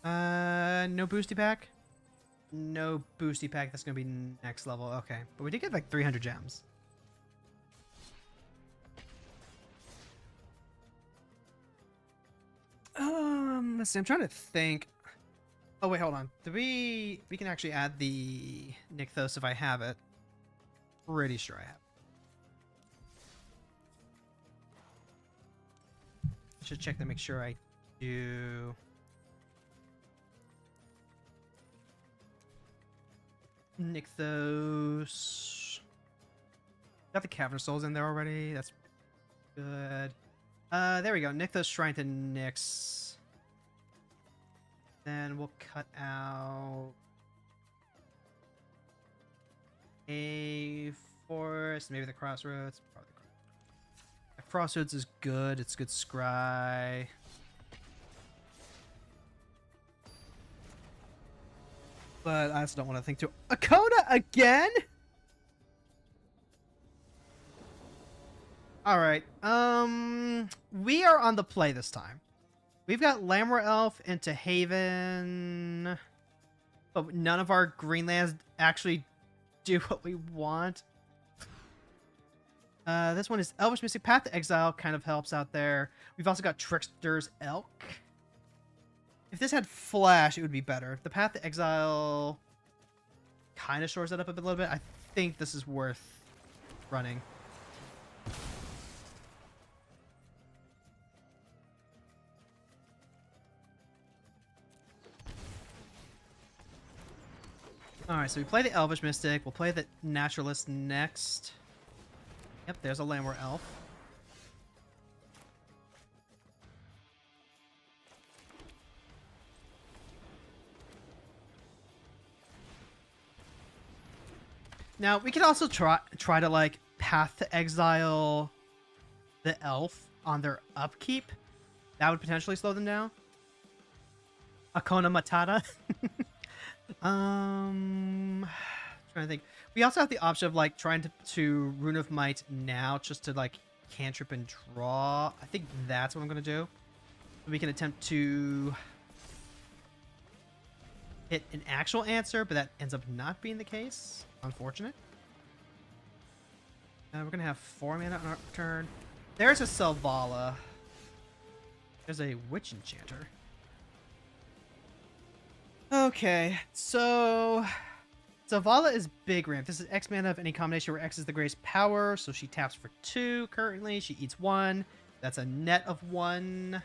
No boosty pack? No boosty pack. That's going to be next level. Okay. But we did get like 300 gems. Let's see. I'm trying to think. Oh, wait, hold on. We can actually add the Nykthos if I have it. Pretty sure I have. I should check to make sure I do. Nykthos. Got the Cavern Souls in there already. That's good. There we go. Nykthos Shrine to Nyx. Then we'll cut out a forest, maybe the Crossroads. Probably the Crossroads is good. It's good scry. But I also don't want to think too. Akona again? Alright. We are on the play this time. We've got Lamra Elf into Haven. But none of our Greenlands actually do what we want. This one is Elvish Mystic. Path to Exile kind of helps out there. We've also got Trickster's Elk. If this had Flash, it would be better. The Path to Exile kind of shores it up a little bit. I think this is worth running. Alright, so we play the Elvish Mystic. We'll play the Naturalist next. Yep, there's a Lamwer Elf. Now, we could also try to, like, Path to Exile the Elf on their upkeep. That would potentially slow them down. Akona Matata. Trying to think. We also have the option of like trying to Rune of Might now just to like cantrip and draw. I think that's what I'm gonna do. We can attempt to hit an actual answer, but that ends up not being the case. Unfortunate. We're gonna have 4 mana on our turn. There's a Selvala. There's a Witch Enchanter. Okay, so Zavala is big ramp. This is X mana of any combination where X is the greatest power, so she taps for 2 currently. She eats 1. That's a net of 1.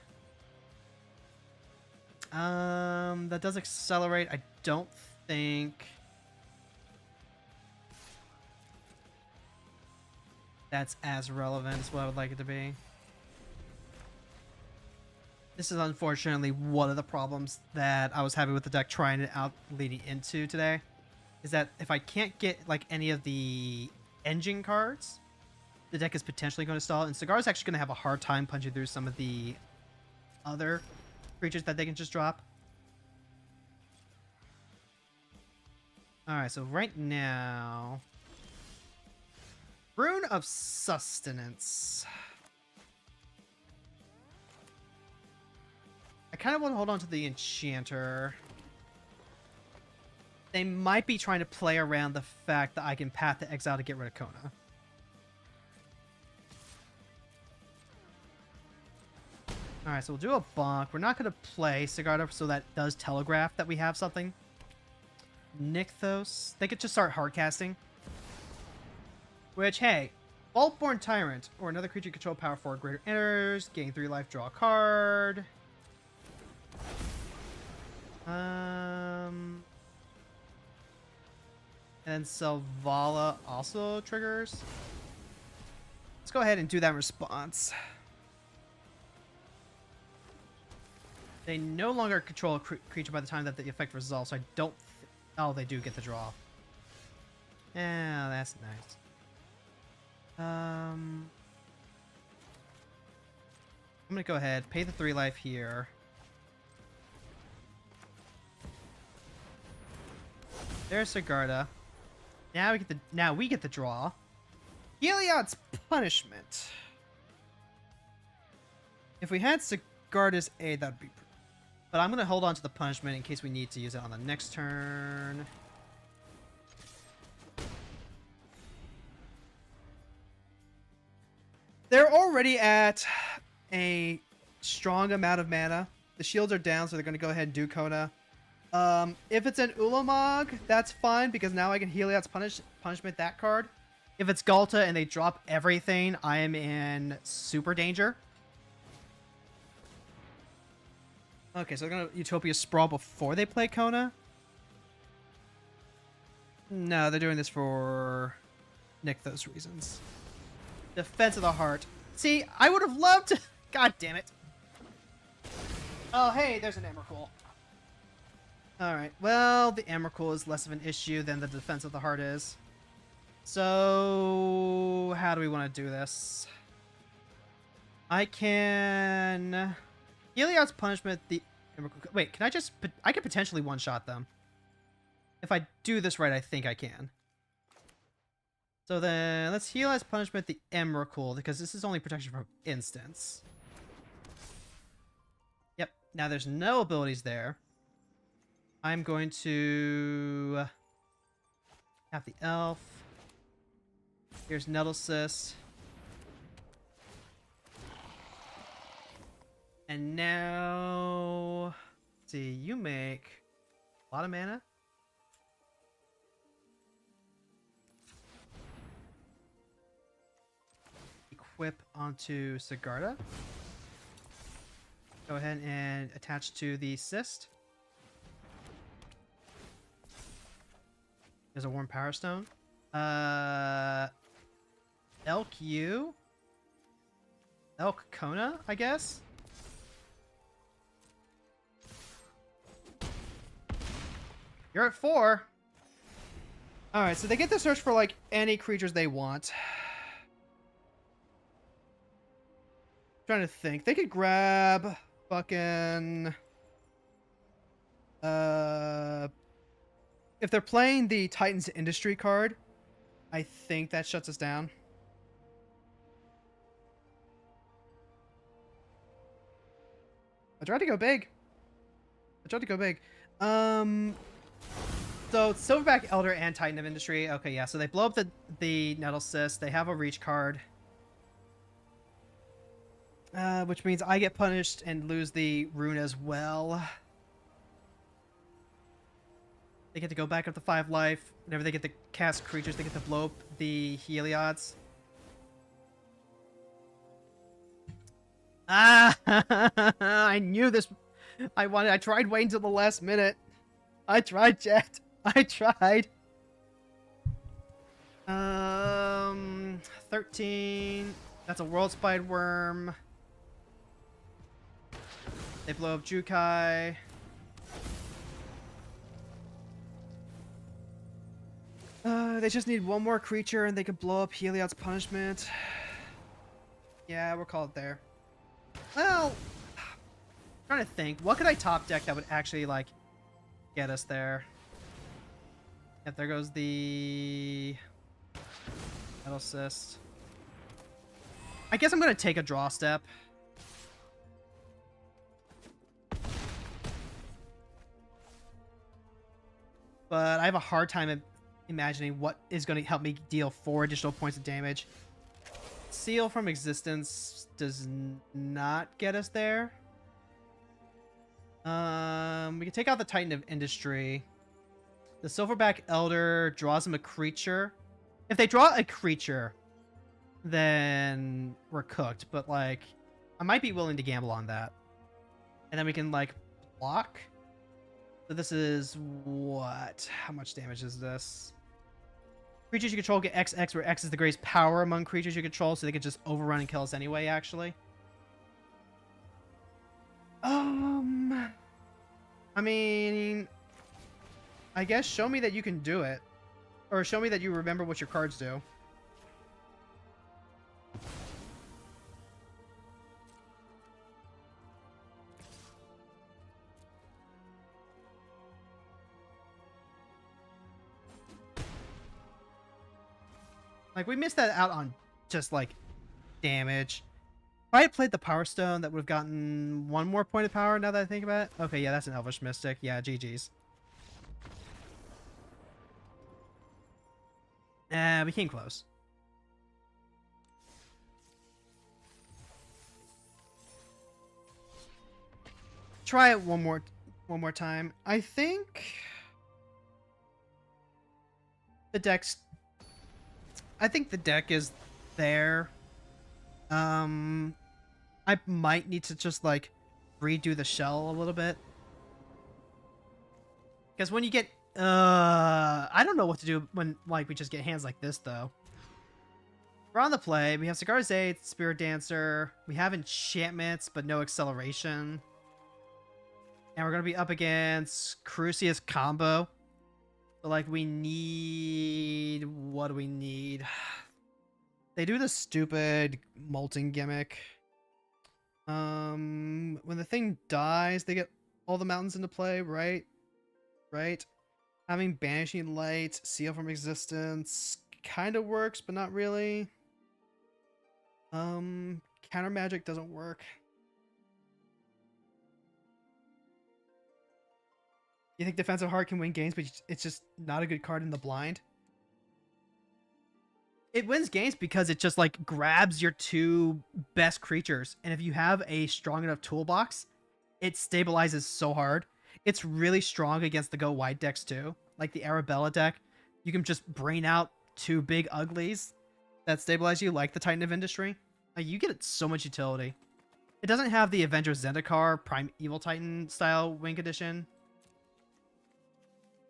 That does accelerate. I don't think that's as relevant as what I would like it to be. This is unfortunately one of the problems that I was having with the deck trying it out leading into today. Is that if I can't get like any of the engine cards, the deck is potentially going to stall. And Cigar is actually going to have a hard time punching through some of the other creatures that they can just drop. Alright, so right now... Rune of Sustenance. I kind of want to hold on to the Enchanter. They might be trying to play around the fact that I can Path to Exile to get rid of Kona. Alright, so we'll do a bonk. We're not going to play Sigarda, so that does telegraph that we have something. Nykthos. They could just start hardcasting. Which, hey, Vaultborn Tyrant, or another creature you control power 4 or greater enters, gain 3 life, draw a card. And then Selvala also triggers. Let's go ahead and do that response. They no longer control a creature by the time that the effect resolves, so I don't... Oh, they do get the draw. Yeah, that's nice. I'm going to go ahead, pay the 3 life here. There's Sigarda. Now we get the draw. Heliod's Punishment. If we had Sigarda's Aid, that'd be pretty. But I'm gonna hold on to the punishment in case we need to use it on the next turn. They're already at a strong amount of mana. The shields are down, so they're gonna go ahead and do Kona. If it's an Ulamog, that's fine because now I can Heliod's Punishment that card. If it's Galta and they drop everything, I am in super danger. Okay, so they're gonna Utopia Sprawl before they play Kona. No, they're doing this for Nykthos reasons. Defense of the Heart. See, I would have loved to... God damn it. Oh, hey, there's an Emrakul. Alright, well, the Emrakul is less of an issue than the Defense of the Heart is. So, how do we want to do this? I can... Heliod's Punishment, the Emrakul... Wait, can I just... I could potentially one-shot them. If I do this right, I think I can. So then, let's Heliod's Punishment, the Emrakul, because this is only protection from instants. Yep, now there's no abilities there. I'm going to... have the Elf. Here's Nettlecyst. And now... Let's see, you make a lot of mana. Equip onto Sigarda. Go ahead and attach to the Cyst. There's a Warm Power Stone. Elk U. Elk Kona, I guess. You're at 4. Alright, so they get to search for, like, any creatures they want. Trying to think. They could grab fucking... if they're playing the Titans Industry card, I think that shuts us down. I tried to go big. So Silverback Elder and Titan of Industry. Okay, yeah. So they blow up the Nettlecyst. They have a reach card, which means I get punished and lose the rune as well. They get to go back up to 5 life. Whenever they get to cast creatures, they get to blow up the Heliods. Ah! I knew this. I tried waiting till the last minute. I tried, chat. I tried. 13. That's a World Spide Worm. They blow up Jukai. They just need one more creature and they could blow up Heliod's Punishment. Yeah, we'll call it there. Well, I'm trying to think. What could I top deck that would actually, like, get us there? Yep, there goes the Nettlecyst. I guess I'm going to take a draw step. But I have a hard time imagining what is going to help me deal 4 additional points of damage. Seal from Existence does not get us there. We can take out the Titan of Industry. The Silverback Elder draws them a creature. If they draw a creature, then we're cooked. But, like, I might be willing to gamble on that. And then we can, like, block. So this is what? How much damage is this? Creatures you control get XX, where X is the greatest power among creatures you control, so they can just overrun and kill us anyway, actually. I mean, I guess show me that you can do it. Or show me that you remember what your cards do. Like, we missed that out on just, like, damage. If I had played the Power Stone, that would have gotten one more point of power now that I think about it. Okay, yeah, that's an Elvish Mystic. Yeah, GG's. We came close. Try it one more time. I think the deck's... I think the deck is there. I might need to just, like, redo the shell a little bit. Because when you get... I don't know what to do when, like, we just get hands like this, though. We're on the play. We have Cigar's Aid, Spirit Dancer. We have enchantments, but no acceleration. And we're going to be up against Crucius combo. So, like, we need... What do we need? They do the stupid molten gimmick. When the thing dies, they get all the mountains into play, right? Right? Having Banishing Light, Seal from Existence, kind of works, but not really. Counter Magic doesn't work. You think Defensive Heart can win games, but it's just not a good card in the blind? It wins games because it just, like, grabs your two best creatures. And if you have a strong enough toolbox, it stabilizes so hard. It's really strong against the go wide decks too. Like the Arabella deck. You can just brain out two big uglies that stabilize you, like the Titan of Industry. Like, you get so much utility. It doesn't have the Avengers Zendikar Prime Evil Titan style win condition.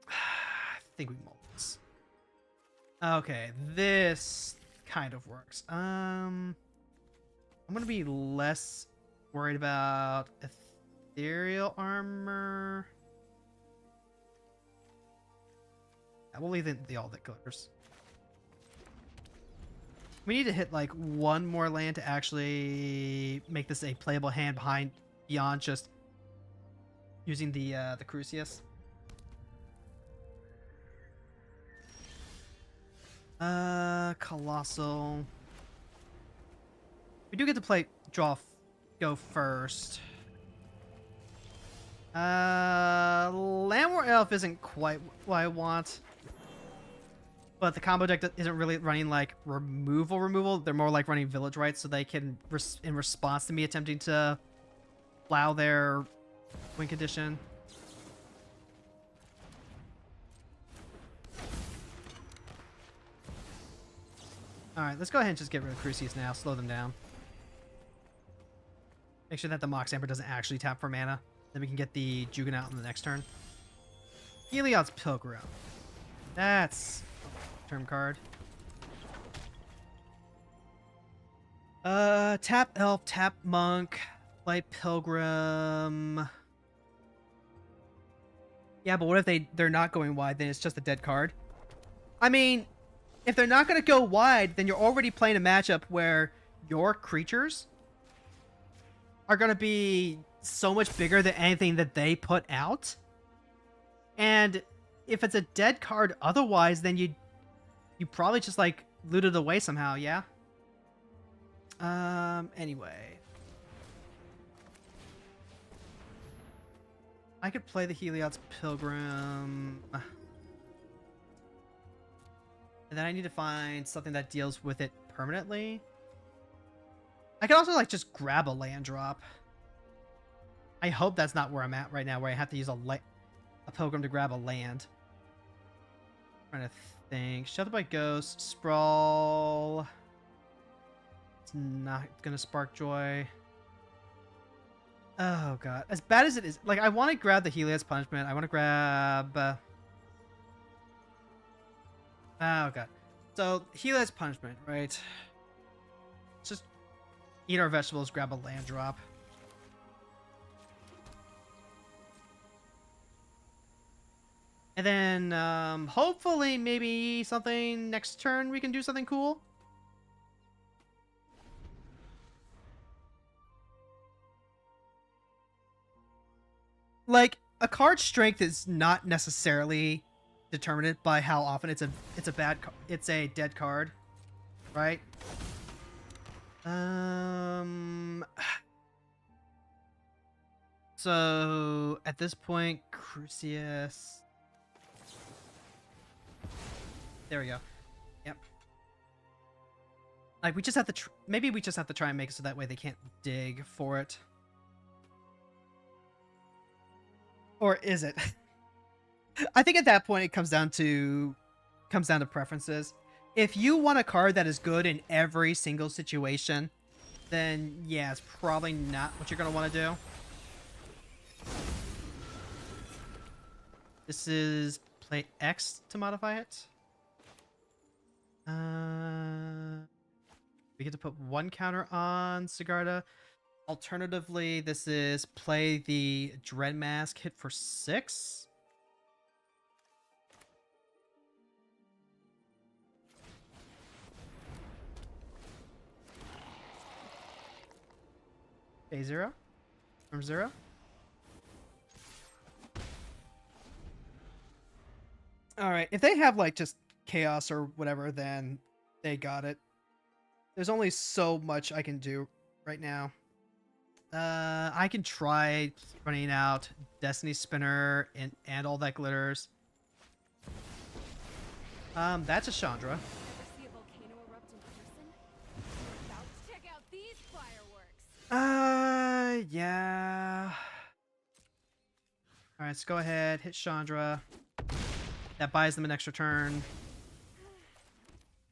I think we mold this. Okay, this kind of works. I'm gonna be less worried about ethereal armor. Yeah, we'll leave the all that glitters. We need to hit like one more land to actually make this a playable hand beyond just using the Crucius. Colossal. We do get to go first. Landwar Elf isn't quite what I want. But the combo deck isn't really running like removal. They're more like running Village Rites, so they can, in response to me attempting to plow their win condition. Alright, let's go ahead and just get rid of Crucius now. Slow them down. Make sure that the Mox Emperor doesn't actually tap for mana. Then we can get the Juggernaut on the next turn. Heliod's Pilgrim. That's a term card. Tap Elf, tap Monk, Light Pilgrim. Yeah, but what if they're not going wide, then it's just a dead card? I mean, if they're not going to go wide, then you're already playing a matchup where your creatures are going to be so much bigger than anything that they put out. And if it's a dead card otherwise, then you probably just like loot it away somehow, yeah? Anyway. I could play the Heliod's Pilgrim. And then I need to find something that deals with it permanently. I could also like just grab a land drop. I hope that's not where I'm at right now, where I have to use a Pilgrim to grab a land. I'm trying to think. Sheltered by Ghost, Sprawl. It's not gonna spark joy. Oh god. As bad as it is, like, I want to grab the Heliod's Punishment. I want to grab... Oh god. So, Heliod's Punishment, right? Let's just eat our vegetables, grab a land drop. And then, hopefully, maybe something next turn we can do something cool. Like, a card's strength is not necessarily determined by how often it's a dead card. right? So at this point, Crucius. There we go. Yep. Like we just have to. Maybe we just have to try and make it so that way they can't dig for it. Or is it? I think at that point it comes down to preferences. If you want a card that is good in every single situation, then yeah, it's probably not what you're gonna want to do. This is play X to modify it. We get to put one counter on Sigarda. Alternatively, this is play the Dread Mask, hit for 6. Pay 0 from 0. All right, if they have like just chaos or whatever, then they got it. There's only so much I can do right now. I can try running out Destiny Spinner and all that glitters. That's a Chandra. Yeah. All right, let's go ahead, hit Chandra. That buys them an extra turn.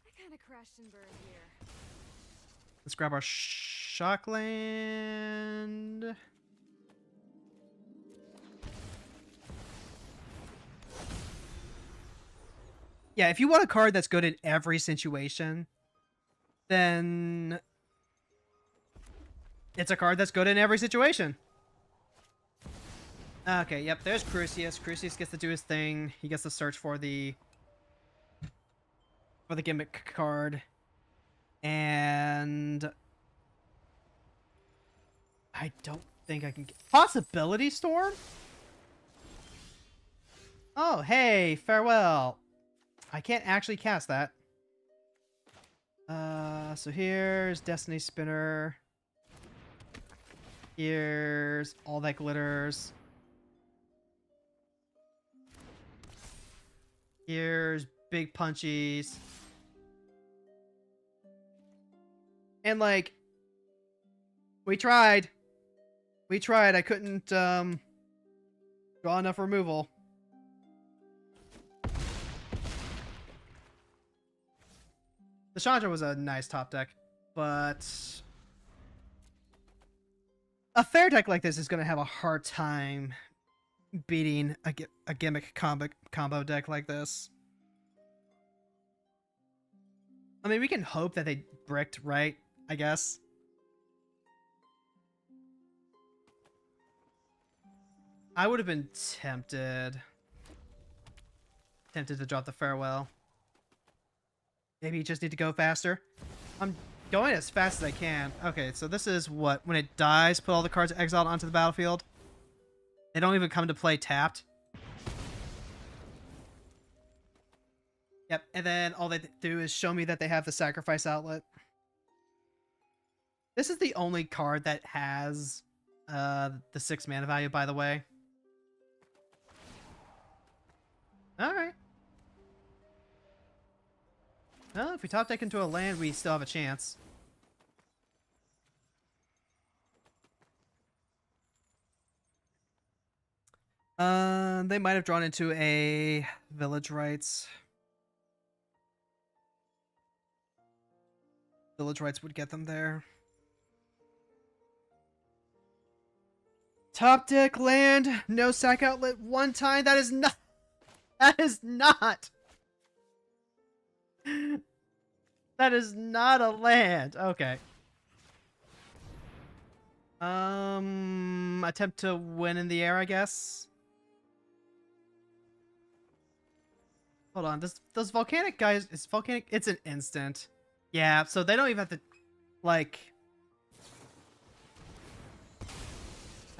I kind of crashed and burned here. Let's grab our Shockland. Yeah, if you want a card that's good in every situation, then it's a card that's good in every situation. Okay, yep, there's Crucius. Crucius gets to do his thing. He gets to search for the gimmick card. And I don't think I can get Possibility Storm? Oh, hey, farewell. I can't actually cast that. So here's Destiny Spinner. Here's all that glitters. Here's big punchies. And like, we tried. I couldn't draw enough removal. The Chandra was a nice top deck, but a fair deck like this is going to have a hard time beating a gimmick combo deck like this. I mean, we can hope that they bricked right, I guess. I would have been tempted to drop the farewell. Maybe you just need to go faster. I'm going as fast as I can. Okay, so this is what, when it dies, put all the cards exiled onto the battlefield. They don't even come to play tapped. Yep, and then all they do is show me that they have the sacrifice outlet. This is the only card that has the 6 mana value, by the way. Alright. Well, if we top deck into a land, we still have a chance. They might have drawn into a Village Rites. Village Rites would get them there. Top deck land, no sack outlet one time. That is not. That is not. That is not a land. Okay. Attempt to win in the air, I guess. Hold on. Those volcanic guys, it's volcanic. It's an instant. Yeah, so they don't even have to, like.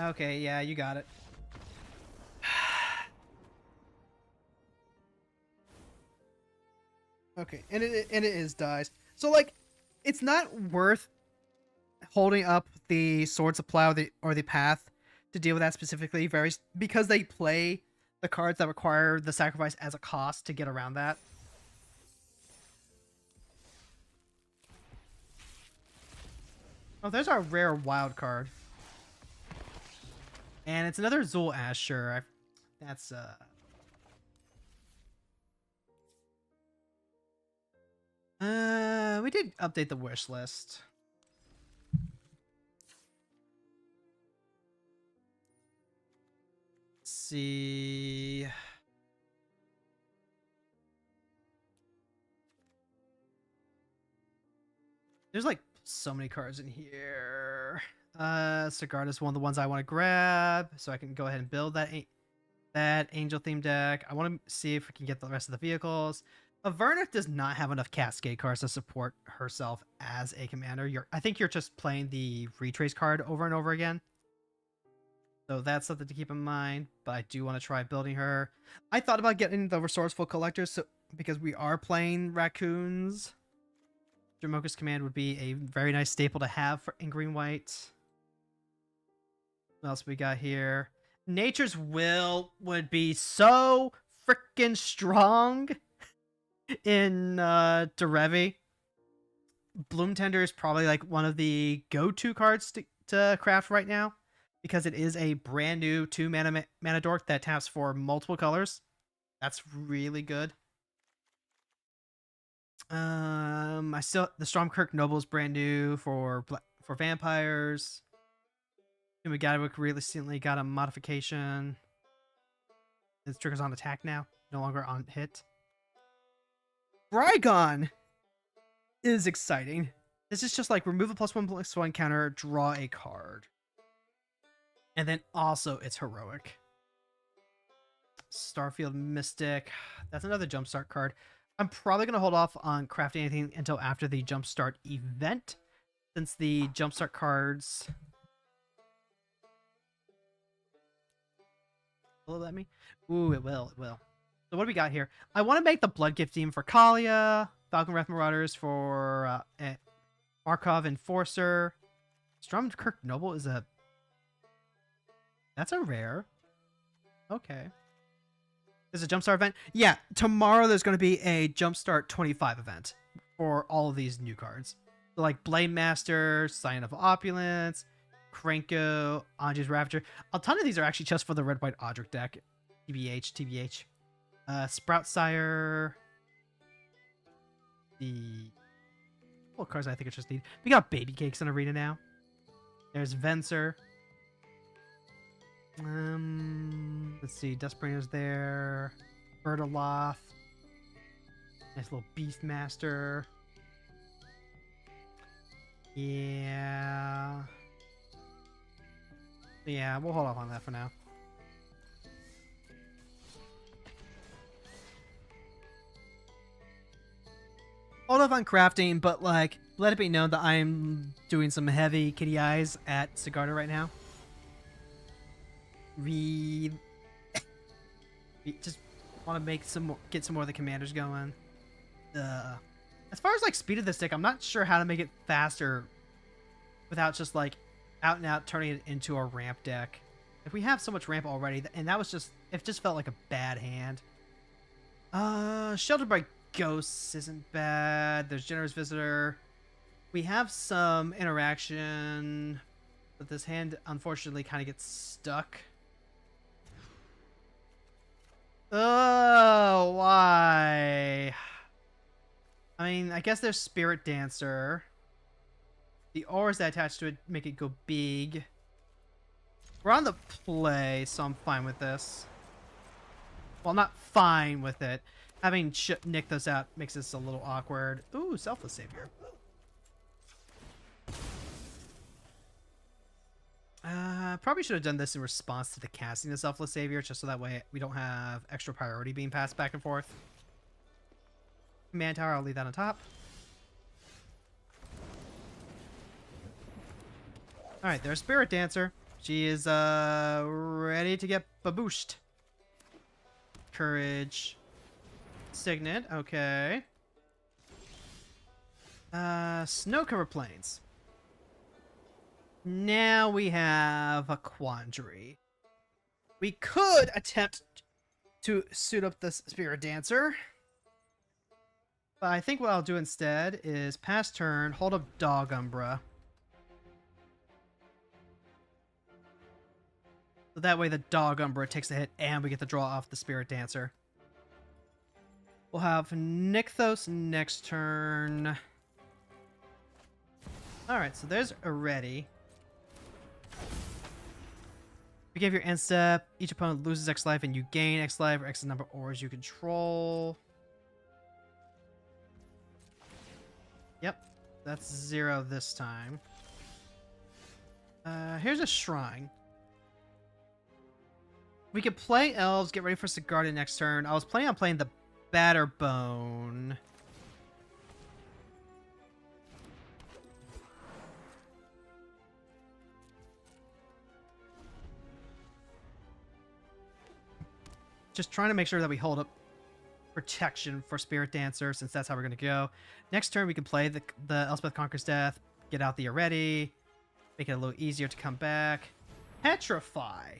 Okay, yeah, you got it. Okay, and it is dies. So like, it's not worth holding up the Swords of Plow or the Path to deal with that specifically, because they play the cards that require the sacrifice as a cost to get around that. Oh, there's our rare wild card. And it's another Zul Asher. That's we did update the wish list. Let's see. There's like so many cards in here. Sigarda is one of the ones I want to grab, so I can go ahead and build that angel theme deck. I want to see if we can get the rest of the vehicles. Averna does not have enough Cascade cards to support herself as a commander. I think you're just playing the retrace card over and over again. So that's something to keep in mind, but I do want to try building her. I thought about getting the Resourceful Collectors because we are playing raccoons. Jamoka's Command would be a very nice staple to have in green-white. What else we got here? Nature's Will would be so freaking strong in Derevi. Bloom Tender is probably like one of the go-to cards to craft right now, because it is a brand new 2 mana dork that taps for multiple colors. That's really good. The Stormkirk Noble is brand new for vampires. Gadwick recently got a modification. It triggers on attack now, no longer on hit. Brygon is exciting. This is just like remove a +1/+1 counter, draw a card. And then also it's heroic. Starfield Mystic. That's another jumpstart card. I'm probably going to hold off on crafting anything until after the jumpstart event, since the jumpstart cards... Will it let me? Ooh, it will. It will. So what do we got here? I want to make the Blood Gift team for Kalia, Falcon Wrath Marauders for Markov Enforcer. Stormkirk Noble is a... That's a rare. Okay. There's a Jumpstart event? Yeah, tomorrow there's going to be a Jumpstart 25 event for all of these new cards. So like Blade Master, Scion of Opulence, Krenko, Anji's Ravager. A ton of these are actually just for the Red-White Odric deck. TBH. Sprout Sire. What cards I think I just need? We got Baby Cakes in Arena now. There's Venser. Let's see. Dustbringer's there. Bertoloth. Nice little Beastmaster. Yeah. Yeah, we'll hold off on that for now. Hold off on crafting, but like, let it be known that I'm doing some heavy kitty eyes at Sigarda right now. We just want to make get some more of the commanders going. As far as like speed of this deck, I'm not sure how to make it faster without just like out and out turning it into a ramp deck. If we have so much ramp already, and that was just, it just felt like a bad hand. Sheltered by Ghosts isn't bad. There's Generous Visitor. We have some interaction, but this hand unfortunately kind of gets stuck. Oh, why? I mean, I guess there's Spirit Dancer. The auras that attach to it make it go big. We're on the play, so I'm fine with this. Well, not fine with it. Having Nick those out makes this a little awkward. Ooh, Selfless Savior. Probably should have done this in response to the casting of Selfless Savior, just so that way we don't have extra priority being passed back and forth. Command Tower, I'll leave that on top. Alright, there's Spirit Dancer. She is ready to get babooshed. Courage. Signet, okay. Snow-covered plains. Now we have a quandary. We could attempt to suit up the Spirit Dancer. But I think what I'll do instead is pass turn, hold up Dog Umbra. So that way the Dog Umbra takes a hit and we get to draw off the Spirit Dancer. We'll have Nykthos next turn. Alright, so there's a ready. You give your end step, each opponent loses X life and you gain X life or X number of ores you control. Yep, that's 0 this time. Here's a shrine. We could play elves, get ready for Sigarda next turn. I was planning on playing the Batterbone. Just trying to make sure that we hold up protection for Spirit Dancer, since that's how we're going to go. Next turn, we can play the Elspeth Conquers Death, get out the Already, make it a little easier to come back. Petrify.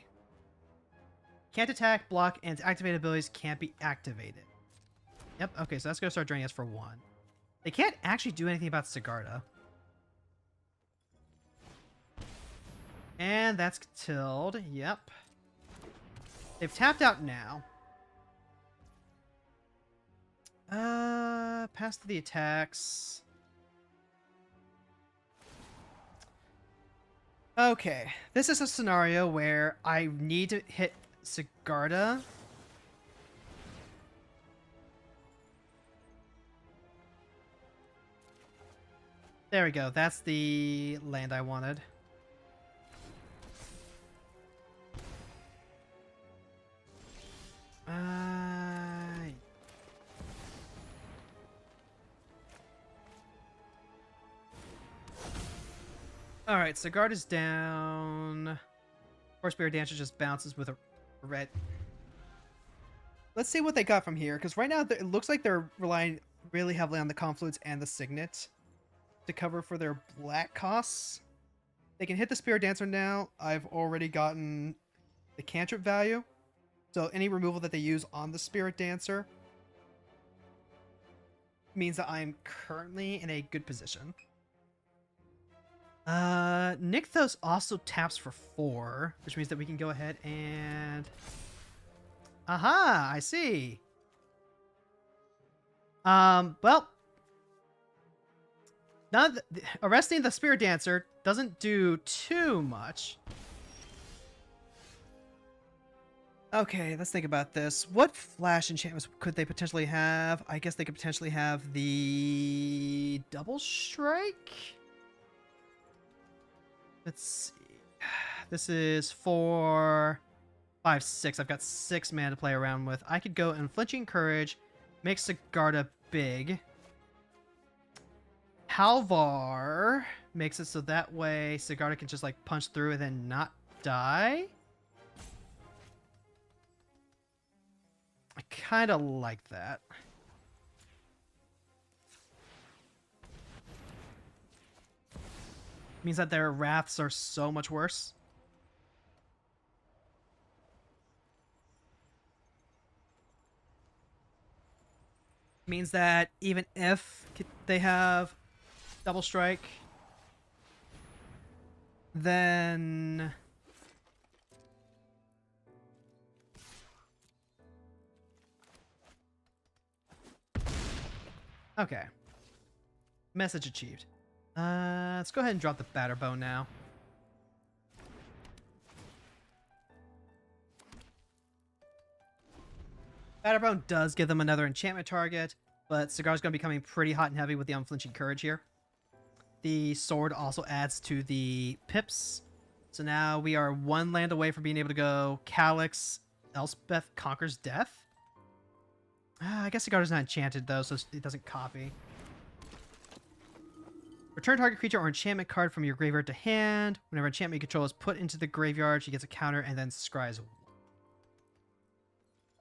Can't attack, block, and activated abilities can't be activated. Yep, okay, so that's going to start draining us for 1. They can't actually do anything about Sigarda. And that's tilled, yep. They've tapped out now. Pass to the attacks. Okay, this is a scenario where I need to hit Sigarda. There we go. That's the land I wanted. Alright, Sigarda's down. Horse Spirit Dancer just bounces with a red. Let's see what they got from here, because right now it looks like they're relying really heavily on the Confluence and the Signet to cover for their black costs. They can hit the Spirit Dancer now. I've already gotten the cantrip value. So any removal that they use on the Spirit Dancer means that I'm currently in a good position. Nykthos also taps for 4, which means that we can go ahead and... Aha! I see! Well... arresting the Spirit Dancer doesn't do too much. Okay, let's think about this. What flash enchantments could they potentially have? I guess they could potentially have the Double Strike? Let's see. This is 4, 5, 6. I've got 6 mana to play around with. I could go Unflinching Courage, make Sigarda big. Halvar makes it so that way Sigarda can just like punch through and then not die. I kind of like that. Means that their wraths are so much worse. Means that even if they have Double Strike, then... Okay. Message achieved. Let's go ahead and drop the Batterbone now. Batterbone does give them another enchantment target, but Sigarda's going to be coming pretty hot and heavy with the Unflinching Courage here. The sword also adds to the pips. So now we are 1 land away from being able to go Calyx, Elspeth Conquers Death. I guess Sigarda's not enchanted though, so it doesn't copy. Return target creature or enchantment card from your graveyard to hand. Whenever enchantment you control is put into the graveyard, she gets a counter and then scries 1.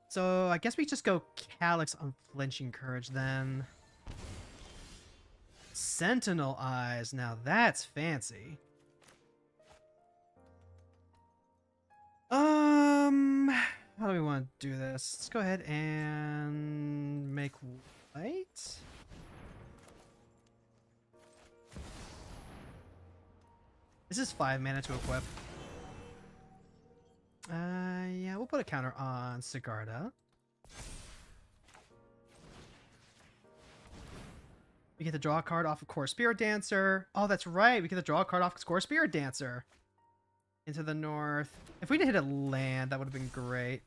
So I guess we just go Calyx Unflinching Courage then. Sentinel eyes. Now that's fancy. How do we want to do this? Let's go ahead and make white. This is 5 mana to equip. Yeah, we'll put a counter on Sigarda. We get to draw a card off of Core Spirit Dancer. Oh, that's right. We get to draw a card off of Core Spirit Dancer. Into the north. If we did hit a land, that would have been great.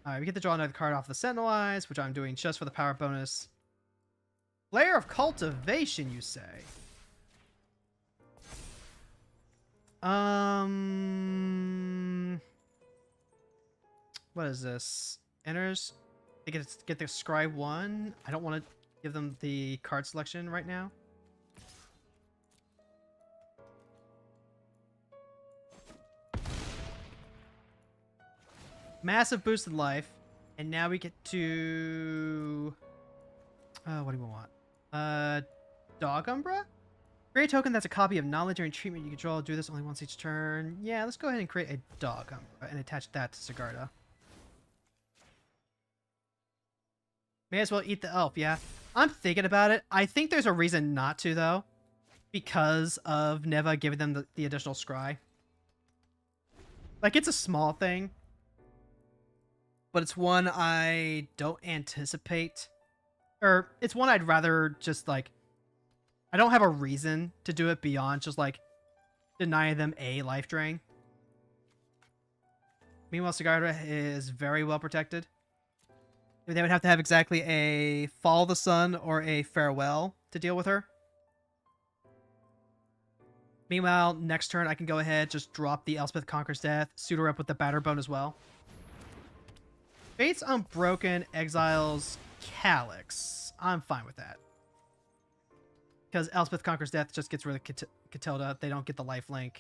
Alright, we get to draw another card off the Sentinel Eyes, which I'm doing just for the power bonus. Layer of Cultivation, you say? What is this? Enters. They get the Scry 1. I don't want to give them the card selection right now. Massive boosted life. And now we get to... what do we want? Dog Umbra? Create a token that's a copy of non-legendary treatment you control. Do this only once each turn. Yeah, let's go ahead and create a Dog Umbra and attach that to Sigarda. May as well eat the elf, yeah. I'm thinking about it. I think there's a reason not to, though. Because of Neva giving them the additional scry. Like, it's a small thing. But it's one I don't anticipate. Or, it's one I'd rather just, like... I don't have a reason to do it beyond just, like, denying them a life drain. Meanwhile, Sigarda is very well protected. They would have to have exactly a Fall of the Sun or a Farewell to deal with her. Meanwhile, next turn I can go ahead, just drop the Elspeth Conquers Death, suit her up with the Batterbone as well. Fates Unbroken exiles Calyx. I'm fine with that. Because Elspeth Conquers Death just gets rid of Catilda. They don't get the lifelink.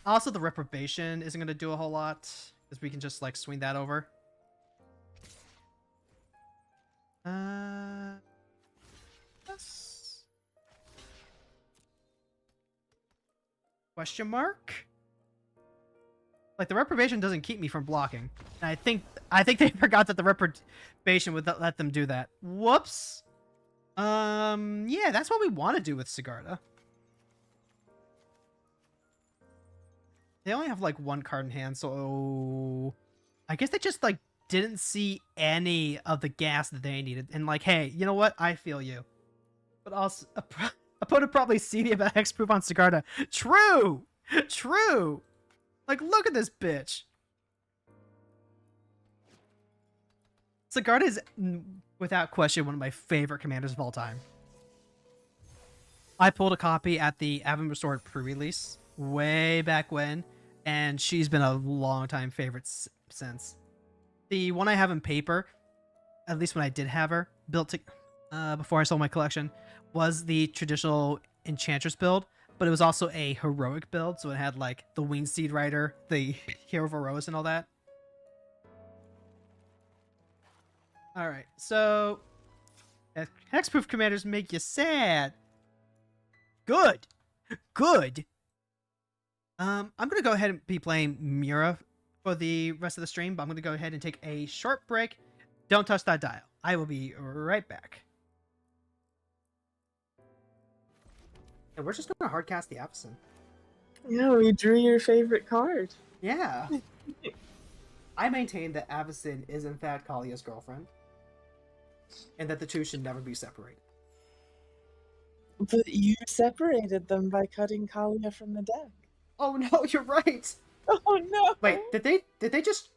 Also, the Reprobation isn't going to do a whole lot. Because we can just, like, swing that over. Yes. Question mark? Like, the Reprobation doesn't keep me from blocking. And I think they forgot that the Reprobation would let them do that. Whoops. Yeah, that's what we want to do with Sigarda. They only have, like, one card in hand, so... I guess they just, like, didn't see any of the gas that they needed. And, like, hey, you know what? I feel you. But also, opponent probably CD about hexproof on Sigarda. True! True! Like, look at this bitch. Sigarda is, without question, one of my favorite commanders of all time. I pulled a copy at the Avon Restored pre-release way back when, and she's been a long-time favorite since. The one I have in paper, at least when I did have her, built to, before I sold my collection, was the traditional Enchantress build, but it was also a heroic build, so it had, like, the Winged Seed Rider, the Hero of Eros, and all that. Alright, so... hexproof commanders make you sad. Good! Good! I'm gonna go ahead and be playing Mira for the rest of the stream, but I'm gonna go ahead and take a short break. Don't touch that dial. I will be right back. And we're just gonna hardcast the Avacyn. Yeah, we drew your favorite card. Yeah. I maintain that Avacyn is in fact Kalia's girlfriend. And that the two should never be separated. But you separated them by cutting Kalia from the deck. Oh no, you're right. Oh no! Wait, did they just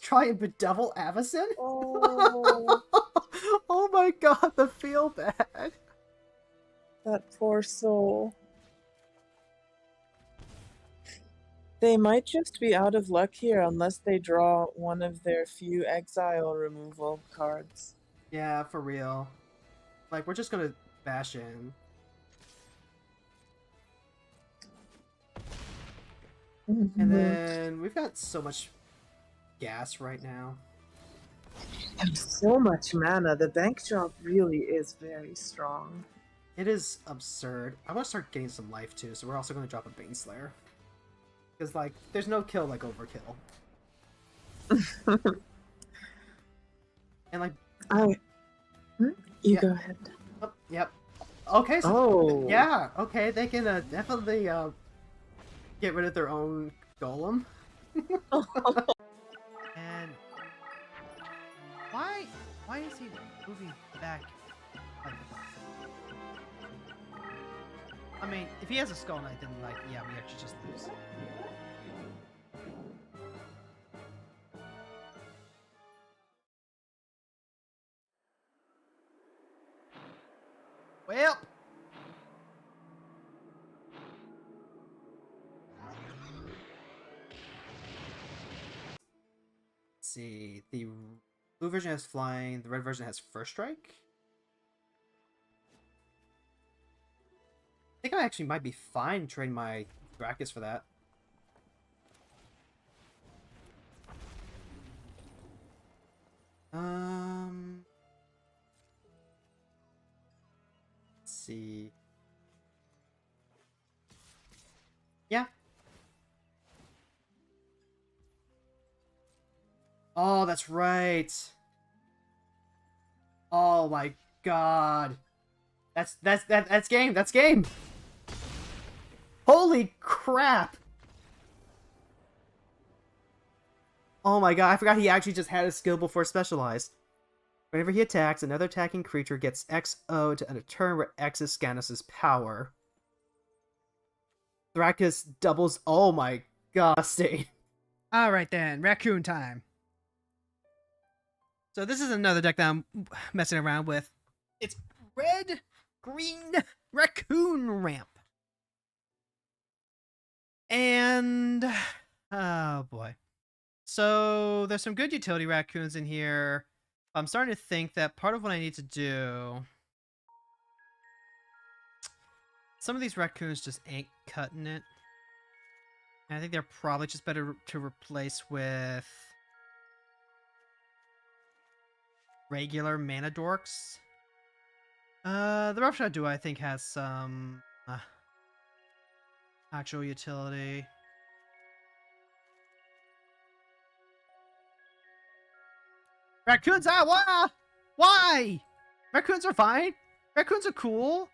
try and bedevil Avacyn? Oh, Oh my god, the feel bad. that poor soul. They might just be out of luck here unless they draw one of their few exile removal cards. Yeah, for real. Like, we're just gonna bash in. And Mhm. then we've got so much gas right now. And so much mana. The bank job really is very strong. It is absurd. I want to start getting some life too, so we're also going to drop a Bane Slayer. Because, like, there's no kill like overkill. And, like... I... You yeah. go ahead. Oh, yep. Okay, so... Oh. Yeah, okay, they can definitely get rid of their own golem. And... Why is he moving back? Like, I mean, if he has a Skull Knight, then, like, yeah, we actually just lose. Well... Let's see, the blue version has flying, the red version has first strike. I think I actually might be fine trading my Brackus for that. Let's see. Yeah. Oh, that's right. Oh my god. That's game. That's game. Holy crap. Oh my god, I forgot he actually just had a skill before specialized. Whenever he attacks, another attacking creature gets XO to end a turn where X is Scanus' power. Thrakus doubles. Oh my god. Alright then, raccoon time. So this is another deck that I'm messing around with. It's red, green, raccoon ramp. And... oh boy. So there's some good utility raccoons in here. I'm starting to think that part of what I need to do... some of these raccoons just ain't cutting it. And I think they're probably just better to replace with... regular mana dorks. The Roughshot Duo I think has some actual utility. Raccoons, why? Raccoons are fine. Raccoons are cool.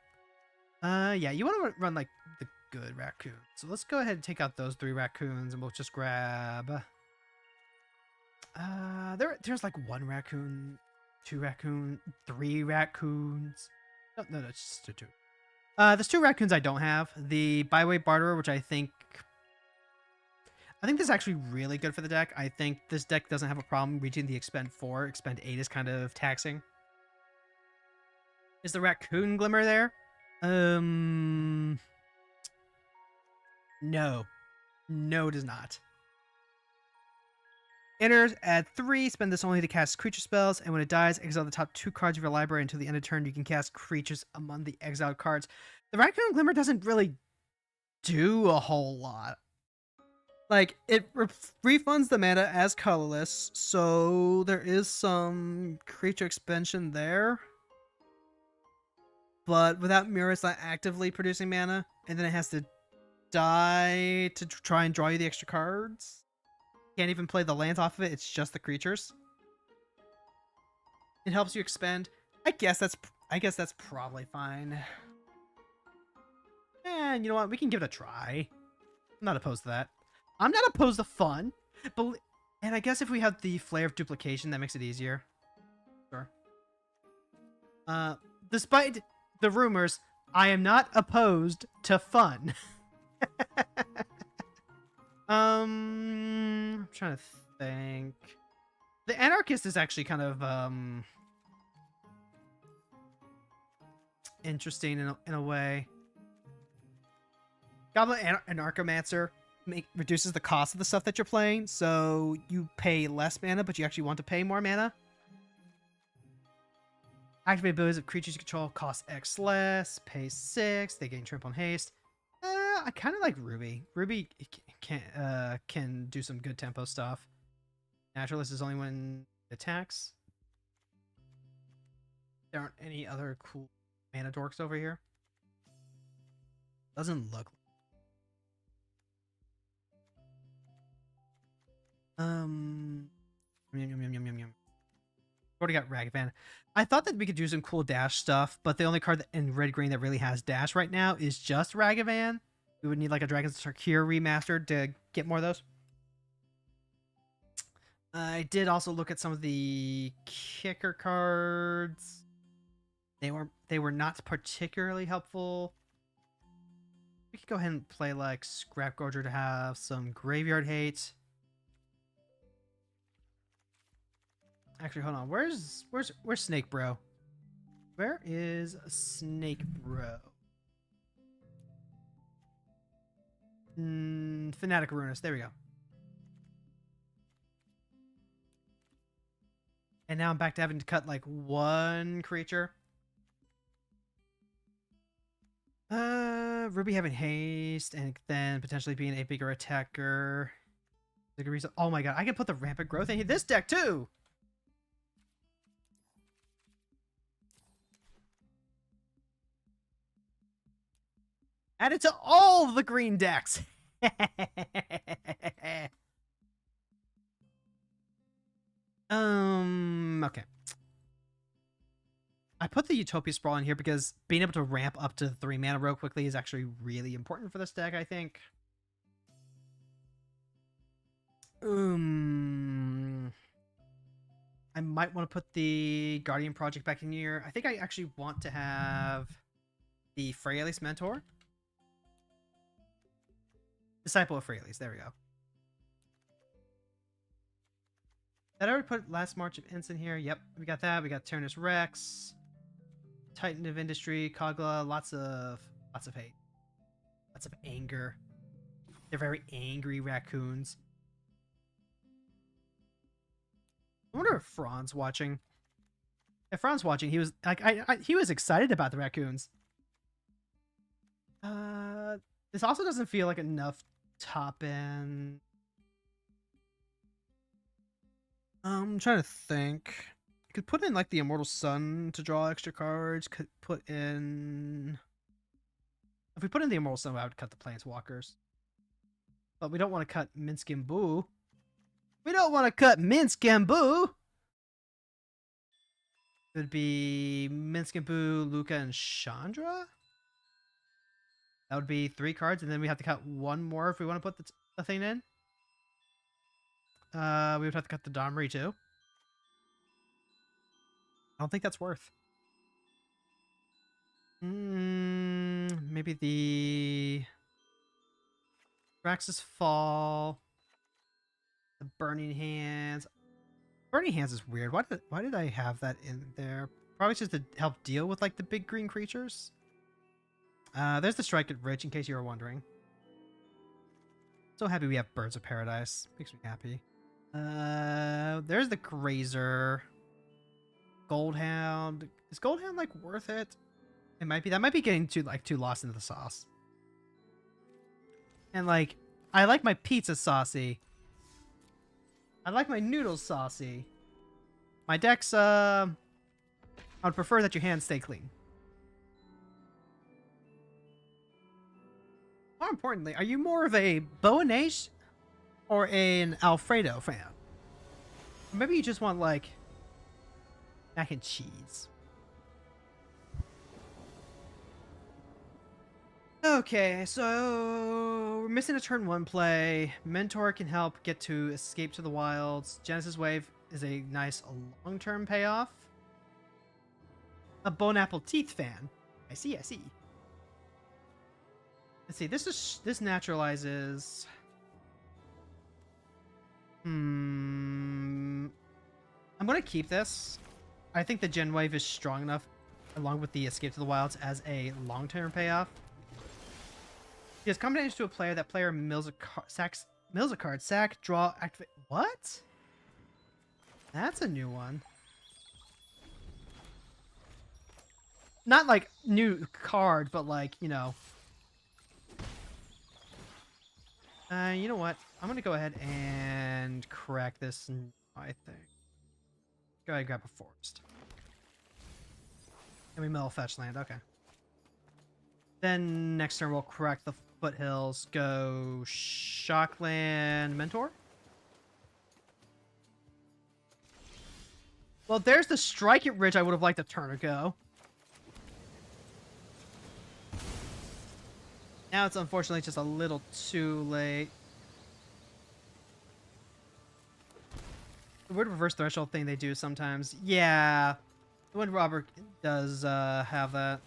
Yeah, you want to run like the good raccoon. So let's go ahead and take out those 3 raccoons, and we'll just grab. There's like 1 raccoon, 2 raccoon, 3 raccoons. No, it's just 2. There's 2 raccoons I don't have. The Byway Barterer, which I think this is actually really good for the deck. I think this deck doesn't have a problem reaching the Expend 4. Expend 8 is kind of taxing. Is the Raccoon Glimmer there? No. No, it is not. Enters, add 3, spend this only to cast creature spells, and when it dies, exile the top 2 cards of your library until the end of turn. You can cast creatures among the exiled cards. The Raccoon Glimmer doesn't really do a whole lot. Like, it refunds the mana as colorless, so there is some creature expansion there. But without Mirror, it's not actively producing mana, and then it has to die to try and draw you the extra cards. Can't even play the lands off of it, it's just the creatures. It helps you expend. I guess that's probably fine. And you know what? We can give it a try. I'm not opposed to that. I'm not opposed to fun. But, and I guess if we have the Flare of Duplication, that makes it easier. Sure. Despite the rumors, I am not opposed to fun. I'm trying to think. The Anarchist is actually kind of interesting in a way. Goblin Anarchomancer reduces the cost of the stuff that you're playing, so you pay less mana, but you actually want to pay more mana. Activate abilities of creatures you control cost X less, pay 6, they gain trample and haste. I kind of like Ruby. Ruby can do some good tempo stuff. Naturalist is only when it attacks. There aren't any other cool mana dorks over here. Doesn't look. Yum, yum, yum, yum, yum, yum. Already got Ragavan. I thought that we could do some cool dash stuff, but the only card in red green that really has dash right now is just Ragavan. We would need like a Dragon's Here remastered to get more of those. I did also look at some of the kicker cards. They were not particularly helpful. We could go ahead and play like Scrap Gorger to have some graveyard hate. Actually, hold on. Where's Snake Bro? Where is Snake Bro? Fanatic Ruinous. There we go. And now I'm back to having to cut like one creature. Ruby having haste and then potentially being a bigger attacker. Oh my god, I can put the rampant growth in this deck too. Add it to all the green decks. Okay. I put the Utopia Sprawl in here because being able to ramp up to 3 mana real quickly is actually really important for this deck, I think. I might want to put the Guardian Project back in here. I think I actually want to have the Freyalise Mentor. Disciple of Freyalise, there we go. Did I already put Last March of Inns in here? Yep, we got that. We got Tyrannus Rex, Titan of Industry, Kogla, lots of hate. Lots of anger. They're very angry raccoons. I wonder if Fran's watching. If Fran's watching, he was like he was excited about the raccoons. This also doesn't feel like enough top end. I'm trying to think. You could put in like the Immortal Sun to draw extra cards. Could put in. If we put in the Immortal Sun, I would cut the Planeswalkers. But we don't want to cut Minsc and Boo. We don't want to cut Minsc and Boo. It would be Minsc and Boo, Luca, and Chandra. That would be 3 cards, and then we have to cut 1 more if we want to put the thing in. We would have to cut the Domri too. I don't think that's worth. Maybe the Praxis Fall, the Burning Hands. Burning Hands is weird. Why did I have that in there? Probably just to help deal with like the big green creatures. There's the Strike at Rich, in case you were wondering. So happy we have Birds of Paradise. Makes me happy. There's the Grazer. Goldhound. Is Goldhound like worth it? It might be. That might be getting too lost into the sauce. And like, I like my pizza saucy. I like my noodles saucy. My decks, I would prefer that your hands stay clean. More importantly, are you more of a Bolognese or an Alfredo fan? Or maybe you just want like mac and cheese. Okay, so we're missing a turn 1 play. Mentor can help get to Escape to the Wilds. Genesis Wave is a nice long-term payoff. A Bone Apple Teeth fan. I see. Let's see. This naturalizes. I'm gonna keep this. I think the Gen Wave is strong enough, along with the Escape to the Wilds, as a long-term payoff. He has combination to a player. That player mills a card. Sack, draw, activate. What? That's a new one. Not like new card, but like, you know. You know what? I'm gonna go ahead and crack this. I think. Go ahead and grab a forest. And we mill fetch land. Okay. Then next turn we'll crack the foothills. Go Shockland Mentor. Well, there's the Strike It Ridge I would have liked a turn ago. Now it's unfortunately just a little too late. The weird reverse threshold thing they do sometimes. Yeah. The Wind Robber does have that.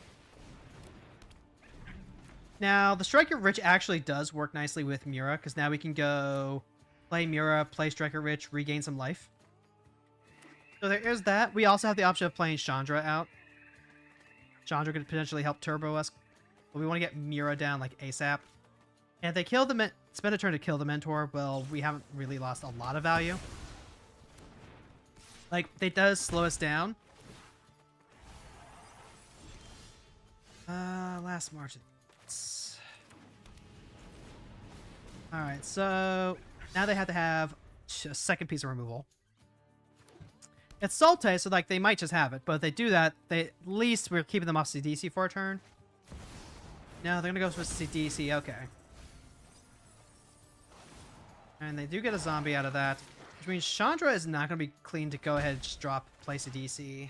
Now, the Striker Rich actually does work nicely with Mira, because now we can go play Mira, play Striker Rich, regain some life. So there is that. We also have the option of playing Chandra out. Chandra could potentially help turbo us, but we want to get Mira down like ASAP. And if they kill the spend a turn to kill the Mentor, well, we haven't really lost a lot of value. Like, it does slow us down. Last March. Alright, so now they have to have a second piece of removal. It's Salte, so like they might just have it, but if they do that, at least we're keeping them off CDC for a turn. No, they're gonna go with CDC, okay. And they do get a zombie out of that, which means Chandra is not gonna be clean to go ahead and just drop place a DC.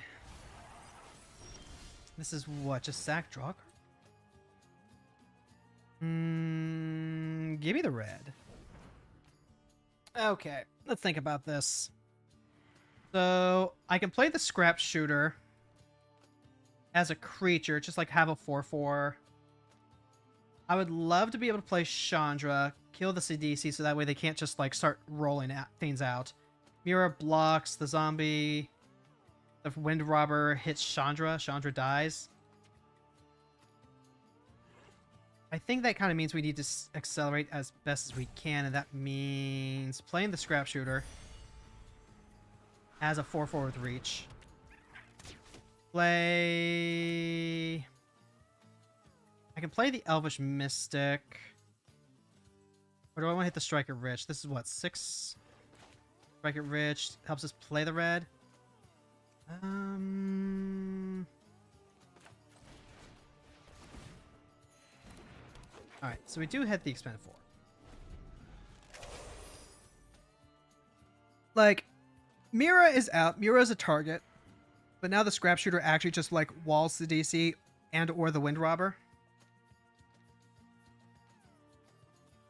This is what, just sack draw card? Give me the red. Okay, let's think about this. So, I can play the Scrap Shooter as a creature, just like have a 4/4. I would love to be able to play Chandra, kill the CDC, so that way they can't just like start rolling things out. Mira blocks the zombie. The Wind Robber hits Chandra. Chandra dies. I think that kind of means we need to accelerate as best as we can, and that means playing the Scrap Shooter as a 4/4 with reach. Play... I can play the Elvish Mystic. Or do I want to hit the Striker Rich? This is what, 6? Striker Rich helps us play the red. Alright, so we do hit the Expended 4. Like, Mira is out. Mira is a target. But now the Scrap Shooter actually just, like, walls the DC and or the Wind Robber.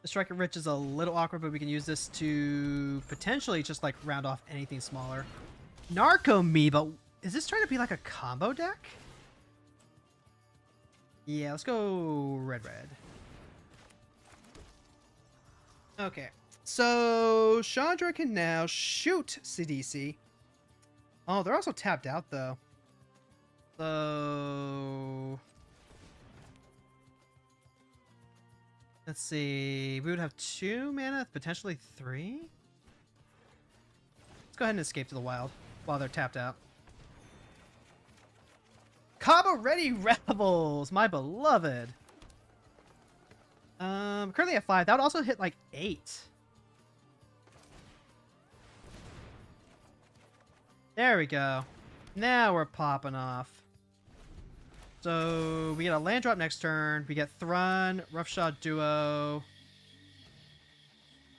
The Striker Rich is a little awkward, but we can use this to potentially just, like, round off anything smaller. Narcomoeba. Is this trying to be, like, a combo deck? Yeah, let's go red. Okay, so Chandra can now shoot CDC. Oh, they're also tapped out, though. So... let's see. We would have 2 mana, potentially 3? Let's go ahead and escape to the wild while they're tapped out. Cabo Ready Rebels, my beloved. Currently at 5. That would also hit like 8. There we go. Now we're popping off. So we get a land drop next turn. We get Thrun, Roughshod Duo.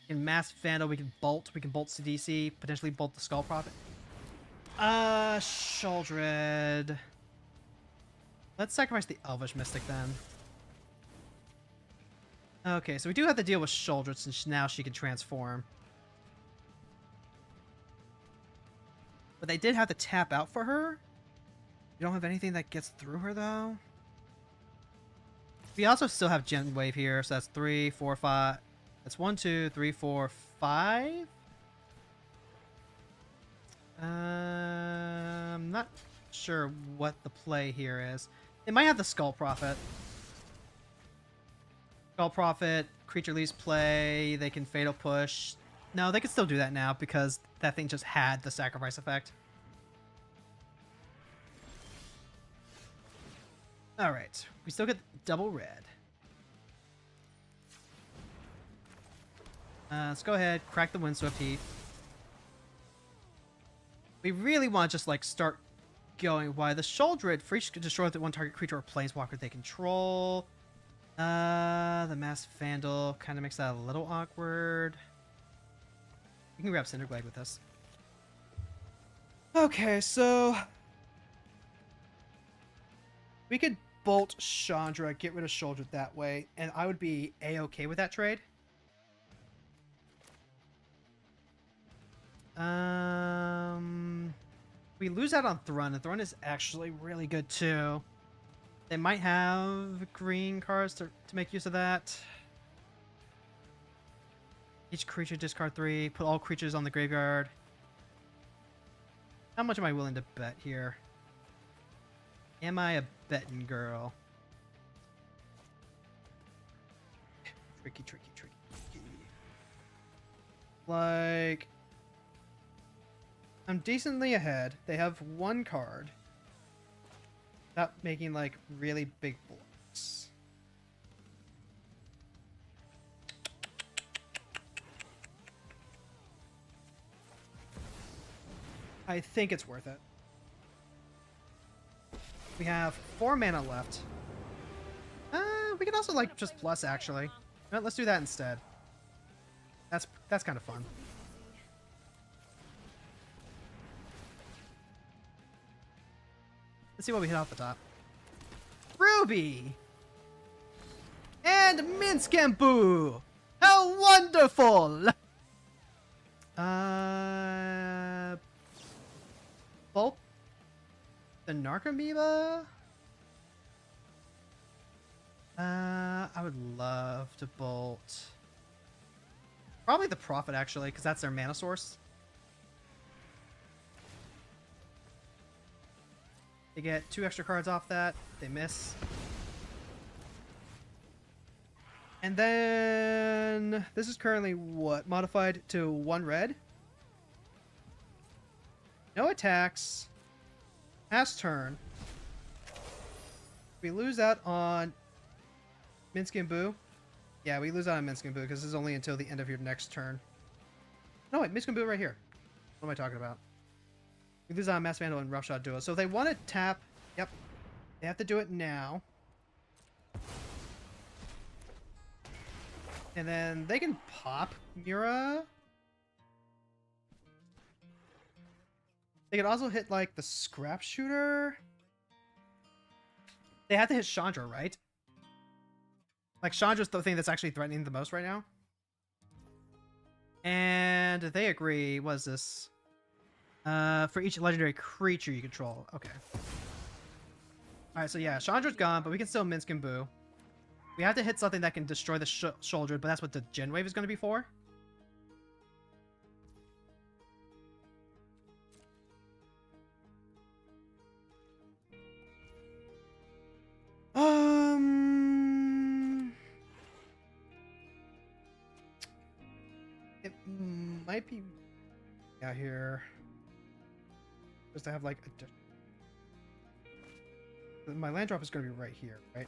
In Mass Vandal, we can bolt. We can bolt CDC, potentially bolt the Skull Prophet. Sheoldred. Let's sacrifice the Elvish Mystic then. Okay, so we do have to deal with Sheoldred since now she can transform. But they did have to tap out for her. We don't have anything that gets through her, though. We also still have Gen Wave here, so that's 3, 4, 5. That's 1, 2, 3, 4, 5. I'm not sure what the play here is. They might have the Skull Prophet. Skull Prophet, creature leaves play, they can Fatal Push. No, they can still do that now because that thing just had the sacrifice effect. Alright, we still get double red. Let's go ahead, crack the Windswift Heat. We really want to just like start going. Why the Sholdred free to destroy the one target creature or planeswalker they control. The Mass Vandal kind of makes that a little awkward. You can grab Cinderglade with this. Okay, so we could bolt Chandra, get rid of Sholdred that way, and I would be a-okay with that trade. We lose out on Thrun, and Thrun is actually really good too. They might have green cards to make use of that. Each creature discard 3, put all creatures on the graveyard. How much am I willing to bet here? Am I a betting girl? Tricky, tricky, tricky, tricky. Like, I'm decently ahead. They have one card. Not making like really big blocks. I think it's worth it. We have 4 mana left. We can also like just plus actually. No, let's do that instead. That's kind of fun. Let's see what we hit off the top. Ruby! And Minskamboo! How wonderful! Bolt the Narcomoeba? I would love to bolt probably the Prophet actually, because that's their mana source. They get 2 extra cards off that. They miss. And then this is currently what? Modified to 1 red. No attacks. Pass turn. We lose out on Minskamboo. Yeah, we lose out on Minskamboo because this is only until the end of your next turn. No, wait, Minskamboo right here. What am I talking about? We lose out on Mass Vandal and Roughshod Duo. So if they want to tap, yep, they have to do it now. And then they can pop Mira. They could also hit, like, the Scrap Shooter. They have to hit Chandra, right? Like, Chandra's the thing that's actually threatening the most right now. And they agree. What is this? For each legendary creature you control. Okay. Alright, so yeah, Chandra's gone, but we can still Minskamboo. We have to hit something that can destroy the Shoulder, but that's what the Gen Wave is going to be for. It might be out here. Just to have like my land drop is going to be right here, right?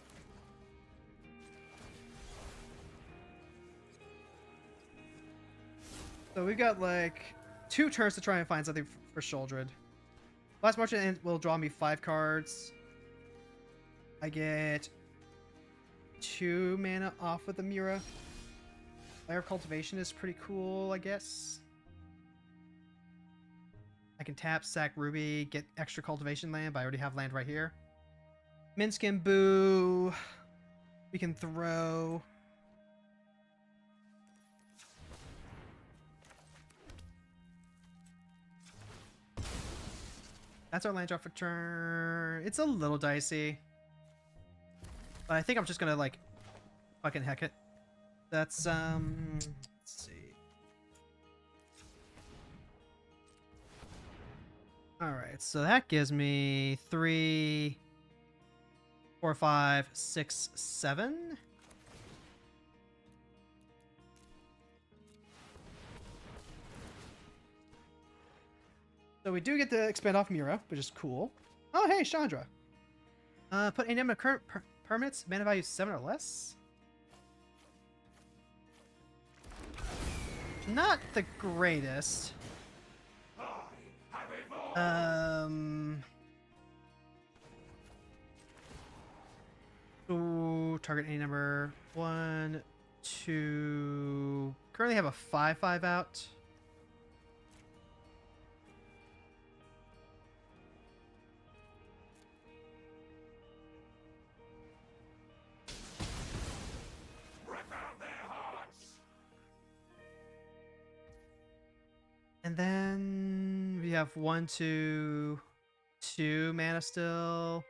So we've got like 2 turns to try and find something for Sholdred. Last Merchant will draw me 5 cards. I get 2 mana off with the Mira. Lair of Cultivation is pretty cool, I guess. I can tap, sack Ruby, get extra cultivation land, but I already have land right here. Minskamboo. We can throw. That's our land drop for turn. It's a little dicey. But I think I'm just gonna, like, fucking heck it. That's, let's see. Alright, so that gives me 3, 4, 5, 6, 7. So we do get to expand off Mira, which is cool. Oh, hey, Chandra. Put any number of current permanents, mana value 7 or less. not the greatest. Ooh, target any number. 1, 2. Currently have a 5/5 out. And then we have 1, 2, 2 mana still.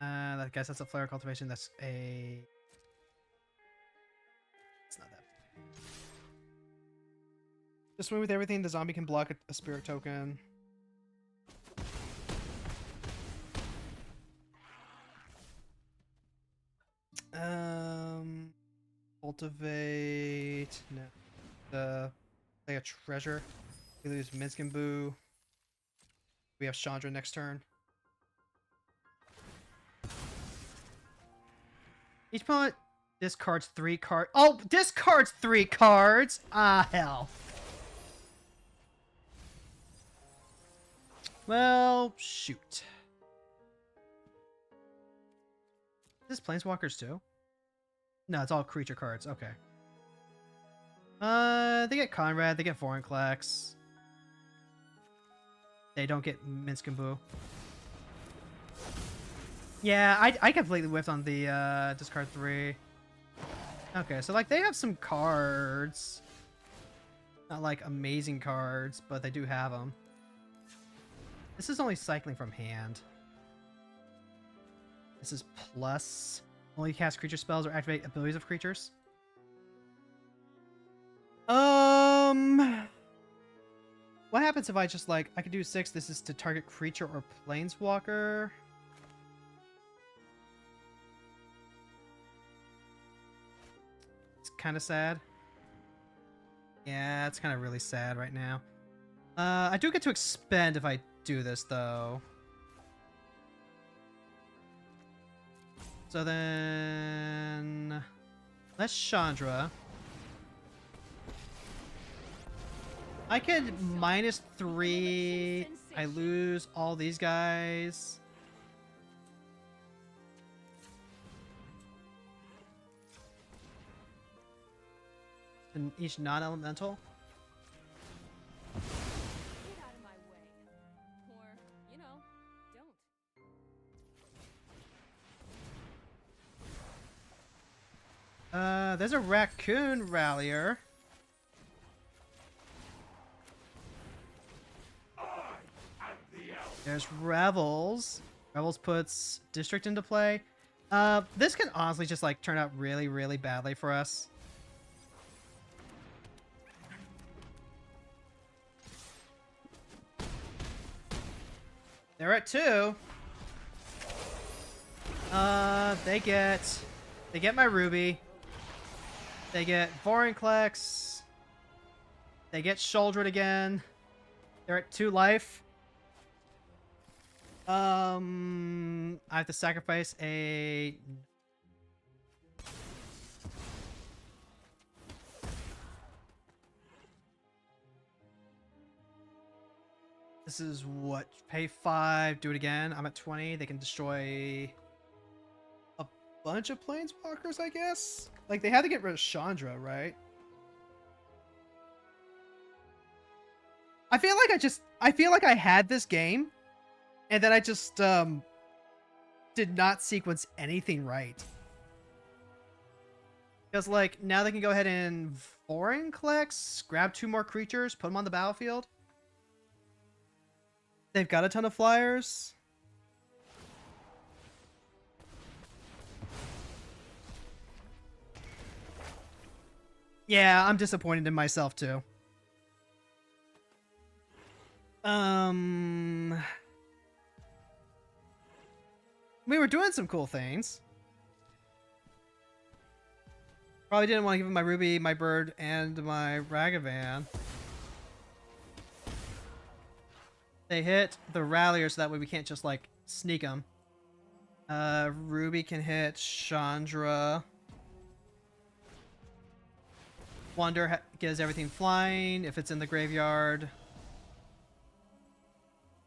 I guess that's a flare cultivation. That's a. It's not that. Just win with everything. The zombie can block a spirit token. Cultivate. No. Play a treasure. We lose Minsk and Boo. We have Chandra next turn. Each opponent discards 3 cards. Oh, discards 3 cards! Ah, hell. Well, shoot. Is this Planeswalkers too? No, it's all creature cards. Okay. They get Conrad, they get Vorinclex. They don't get Minsk and Boo. Yeah, I completely whiffed on the discard 3. Okay, so like they have some cards. Not like amazing cards, but they do have them. This is only cycling from hand. This is plus. Only cast creature spells or activate abilities of creatures. What happens if I just like, I could do 6, this is to target creature or planeswalker. It's kind of sad. Yeah, it's kind of really sad right now. I do get to expend if I do this though. So then, let's Chandra. I could -3. I lose all these guys. And each non-elemental. Get out of my way. Or, you know, don't. There's a raccoon rallier. There's Revels. Revels puts District into play. This can honestly just like turn out really, really badly for us. They're at 2. They get my Ruby. They get Vorinclex. They get Shouldered again. They're at 2 life. I have to sacrifice a... This is what? Pay 5, do it again. I'm at 20. They can destroy a bunch of planeswalkers, I guess? Like, they had to get rid of Chandra, right? I feel like I had this game, and then I just, did not sequence anything right. Because, like, now they can go ahead and Vorinclex, grab 2 more creatures, put them on the battlefield. They've got a ton of flyers. Yeah, I'm disappointed in myself, too. We were doing some cool things. Probably didn't want to give him my Ruby, my Bird, and my Ragavan. They hit the Rallier, so that way we can't just, like, sneak them. Ruby can hit Chandra. Wonder gets everything flying if it's in the graveyard.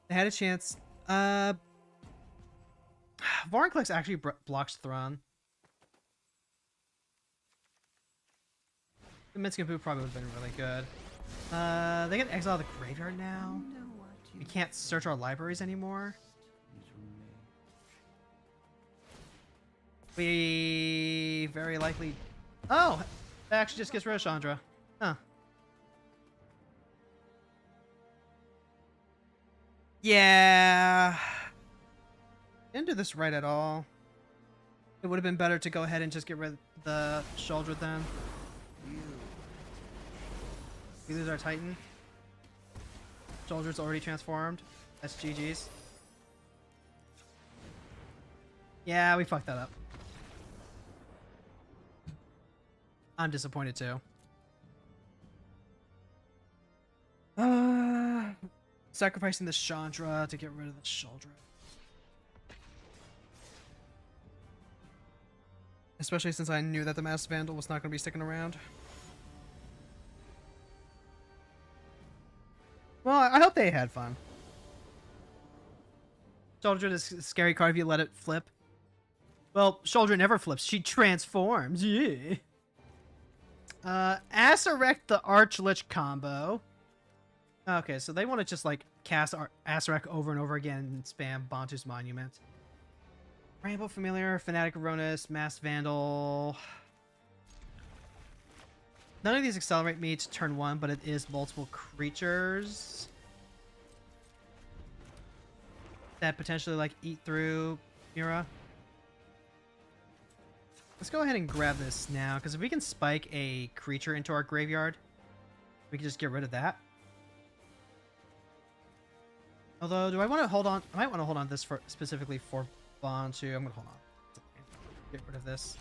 They had a chance. Vorinclex actually blocks Thrawn. The Minskin Boo probably would have been really good. They can exile the graveyard now. We can't search our libraries anymore. We very likely... Oh! That actually just gets rid of Chandra. Huh. Yeah. Didn't do this right at all. It would have been better to go ahead and just get rid of the Shouldred then. We lose our Titan. Shouldred's already transformed. That's GG's. Yeah, we fucked that up. I'm disappointed too. Sacrificing the Chandra to get rid of the Shouldred. Especially since I knew that the Mass Vandal was not going to be sticking around. Well, I hope they had fun. Shouldred is a scary card if you let it flip. Well, Shouldred never flips. She transforms. Yeah. Asurek the Archlich combo. Okay, so they want to just like cast Asurek over and over again and spam Bantu's Monument. Ramble Familiar, Fanatic Aronis, Mass Vandal. None of these accelerate me to turn 1, but it is multiple creatures that potentially like eat through Mira. Let's go ahead and grab this now, because if we can spike a creature into our graveyard, we can just get rid of that. Although, do I want to hold on? I might want to hold on to this for specifically for Bantu. I'm gonna hold on. Get rid of this.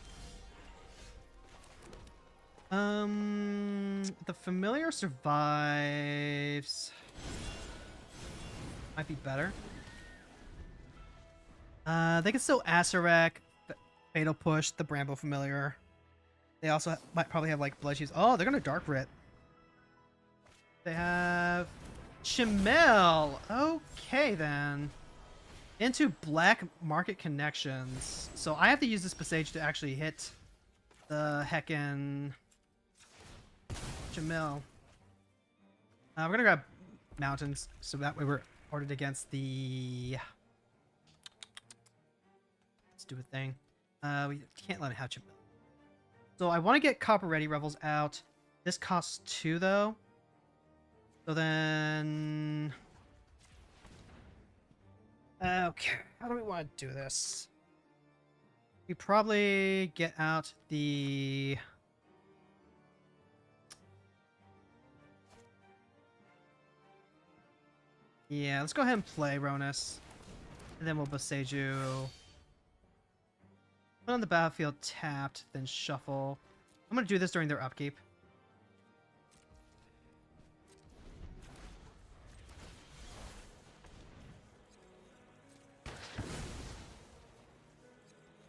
The familiar survives. Might be better. They can still Asurek, Fatal Push, the Bramble Familiar. They also might probably have like Blood Shoes. Oh, they're gonna Dark Writ. They have Chimel. Okay then. Into Black Market Connections. So I have to use this Passage to actually hit the heckin' Chimel. We're gonna grab Mountains, so that way we're ordered against the stupid thing. We can't let it have Chimel. So I want to get Copper Ready Revels out. This costs 2 though. So then... Okay, how do we want to do this? We probably get out the... Yeah, let's go ahead and play Ronus. And then we'll Boseiju. Put on the battlefield tapped, then shuffle. I'm going to do this during their upkeep.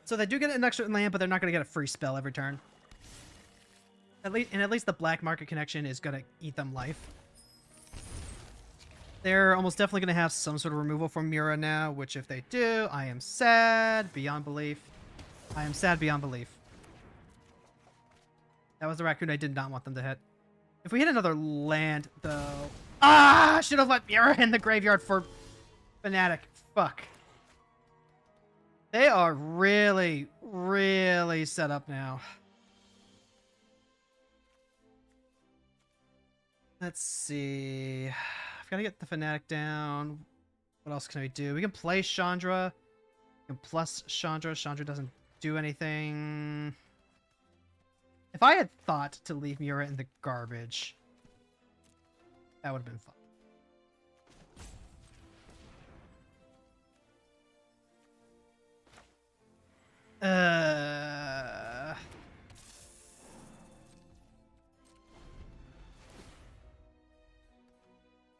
So they do get an extra land, but they're not going to get a free spell every turn. At least the Black Market Connection is going to eat them life. They're almost definitely going to have some sort of removal from Mira now, which if they do, I am sad beyond belief. I am sad beyond belief. That was the raccoon I did not want them to hit. If we hit another land, though... Ah! I should have let Mira in the graveyard for Fanatic. Fuck. They are really, really set up now. Let's see. I've got to get the Fanatic down. What else can we do? We can play Chandra. We can plus Chandra. Chandra doesn't do anything. If I had thought to leave Mira in the garbage, that would have been fun.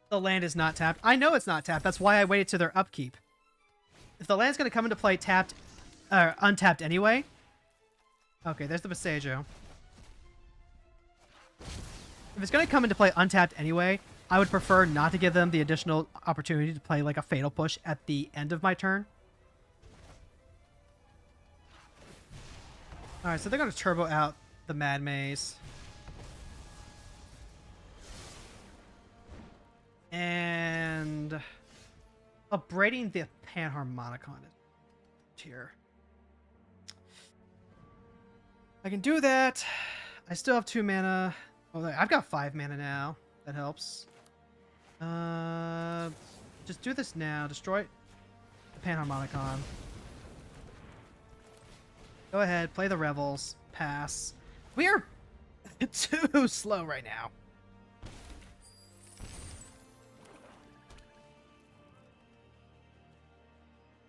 The land is not tapped. I know it's not tapped. That's why I waited to their upkeep. If the land's going to come into play tapped, untapped anyway. Okay, there's the Boseiju. If it's going to come into play untapped anyway, I would prefer not to give them the additional opportunity to play like a fatal push at the end of my turn. Alright, so they're going to turbo out the Mad Maze. And upgrading the Panharmonicon here. I can do that. I still have 2 mana. Oh, I've got 5 mana now. That helps. Just do this now. Destroy the Panharmonicon. Go ahead, play the Revels. Pass. We are too slow right now.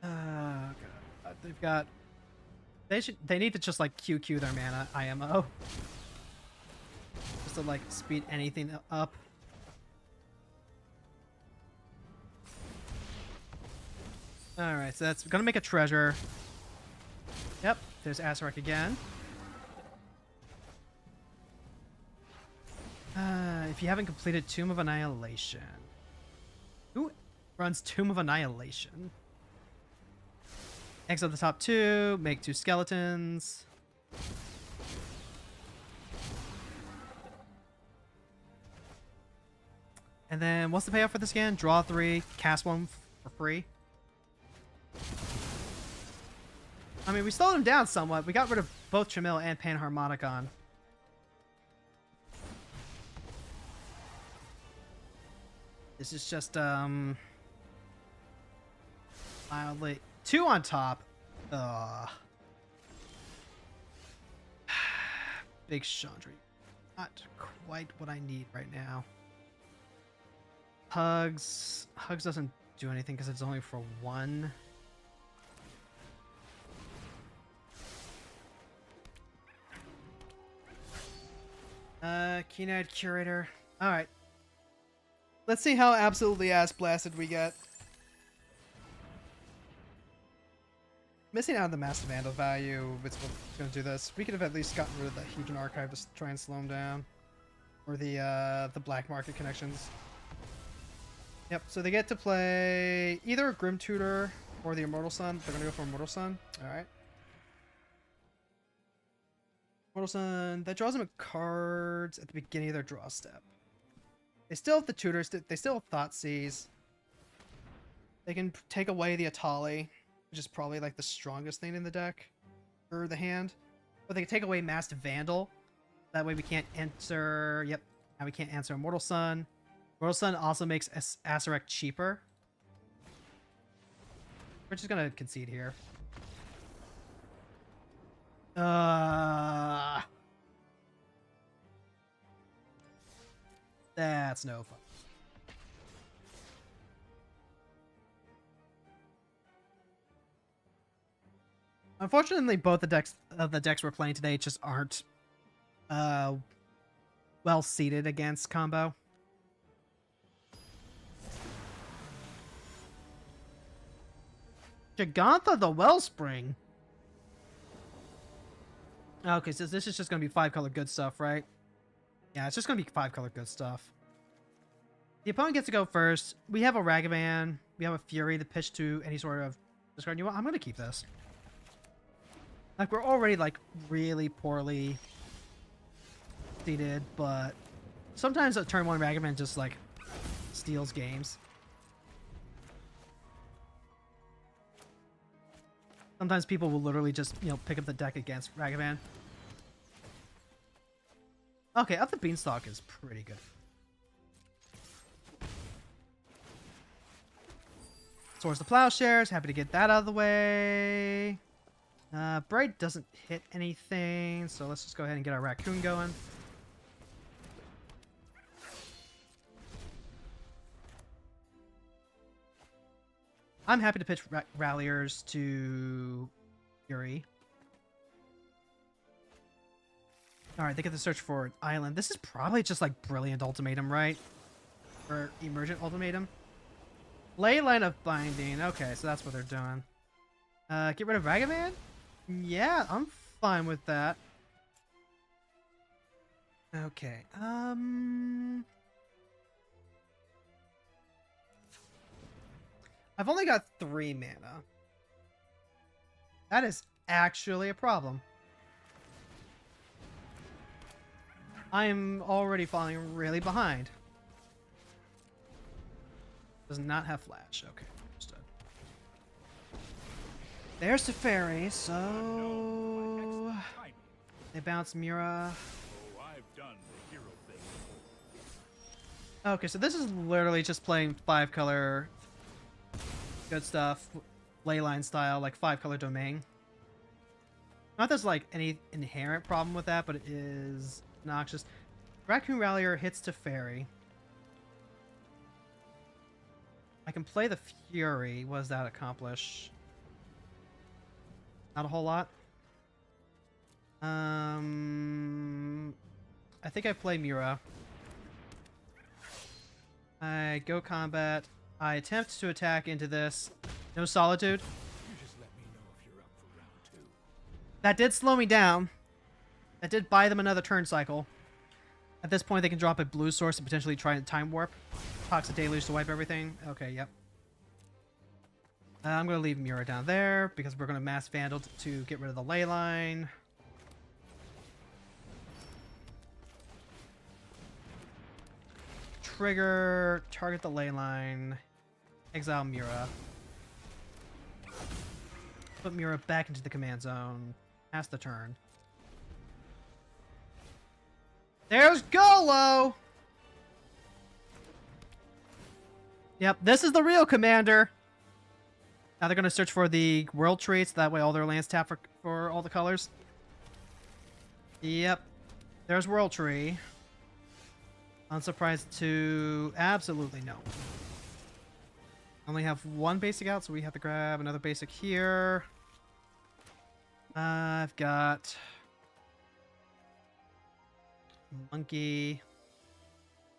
God. They've got. They need to just like QQ their mana IMO. Just to like speed anything up. Alright, so that's gonna make a treasure. Yep, there's Azarek again. If you haven't completed Tomb of Annihilation. Who runs Tomb of Annihilation? Exile the top 2, make 2 skeletons. And then what's the payoff for this again? Draw 3, cast 1 for free. I mean, we slowed him down somewhat. We got rid of both Chamil and Panharmonicon. This is just, mildly... 2 on top. Big Chandra. Not quite what I need right now. Hugs. Hugs doesn't do anything because it's only for 1. Keen-eyed Curator. Alright. Let's see how absolutely ass blasted we get. Missing out on the Master Vandal value, it's what's going to do this. We could have at least gotten rid of the Human Archive to try and slow him down. Or the black market connections. Yep, so they get to play either a Grim Tutor or the Immortal Sun. They're going to go for Immortal Sun. Alright. Immortal Sun, that draws them cards at the beginning of their draw step. They still have the Tutors, they still have Thoughtseize. They can take away the Atali, which is probably like the strongest thing in the deck, or the hand. But they can take away Masked Vandal. That way we can't answer, yep, now we can't answer Immortal Sun. Immortal Sun also makes Azarek cheaper. We're just gonna concede here. That's no fun. Unfortunately, both the decks we're playing today just aren't well seated against combo. Gigantha the Wellspring. Okay, so this is just gonna be 5-color good stuff, right? Yeah, it's just gonna be 5-color good stuff. The opponent gets to go first. We have a Ragavan. We have a Fury to pitch to any sort of discard. You know what? I'm gonna keep this. Like, we're already like really poorly seated, but sometimes a turn 1 Ragavan just like steals games. Sometimes people will literally just, you know, pick up the deck against Ragavan. Okay, Up the Beanstalk is pretty good. Swords to Plowshares, happy to get that out of the way. Bright doesn't hit anything, so let's just go ahead and get our Raccoon going. I'm happy to pitch Ralliers to Fury. Alright, they get to search for an island. This is probably just like Brilliant Ultimatum, right? Or Emergent Ultimatum. Leyline of Binding. Okay, so that's what they're doing. Get rid of Ragavan? Yeah, I'm fine with that. Okay. I've only got 3 mana. That is actually a problem. I am already falling really behind. Does not have flash. Okay, understood. There's the fairy, so they bounce Mira. Oh, I've done the hero thing. Okay, so this is literally just playing 5-color good stuff, leyline style, like 5-color domain. Not that there's like any inherent problem with that, but it is noxious. Raccoon Rallier hits to fairy. I can play the Fury. What does that accomplish? Not a whole lot. I think I play Mira. I go combat. I attempt to attack into this. No solitude. You just let me know if you're up for round 2. That did slow me down. That did buy them another turn cycle. At this point, they can drop a blue source and potentially try and time warp. Toxic Deluge to wipe everything. Okay, yep. I'm going to leave Mira down there because we're going to Mass Vandal to get rid of the ley line. Trigger, target the ley line, exile Mira. Put Mira back into the command zone. Pass the turn. There's Golo! Yep, this is the real commander. Now they're going to search for the world traits. That way all their lands tap for all the colors. Yep. There's World Tree. Unsurprised to absolutely no. Only have 1 basic out, so we have to grab another basic here. I've got Monkey.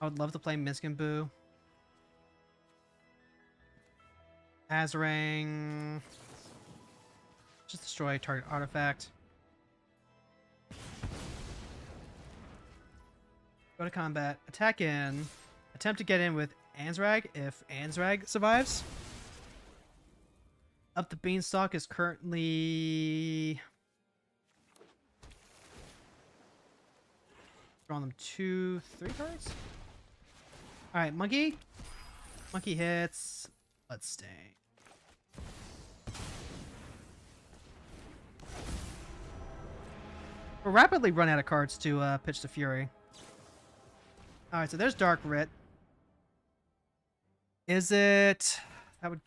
I would love to play Miskin Boo. Azrang. Just destroy target artifact. Go to combat. Attack in. Attempt to get in with Ansrag if Ansrag survives. Up the Beanstalk is currently... drawing them 2, 3 cards? Alright, Monkey. Monkey hits. Let's stay. We'll rapidly run out of cards to pitch to Fury. Alright, so there's Dark Writ. Is it... that would...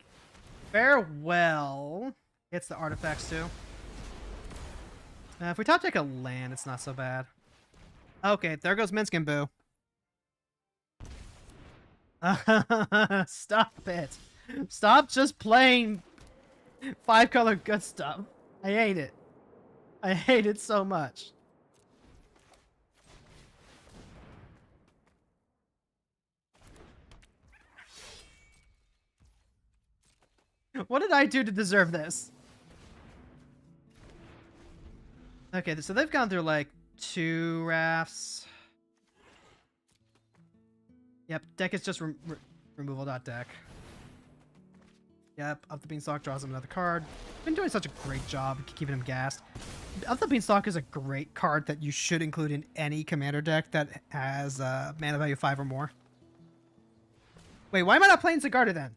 Farewell. Hits the artifacts too. If we top deck a land, it's not so bad. Okay, there goes Minskin Boo. Stop it. Stop just playing 5-color good stuff. I hate it. I hate it so much. What did I do to deserve this? Okay, so they've gone through like 2 rafts. Yep, deck is just removal.deck. Yep, Up the Beanstalk draws him another card. Been doing such a great job keeping him gassed. Up the Beanstalk is a great card that you should include in any commander deck that has mana value 5 or more. Wait, why am I not playing Sigarda then?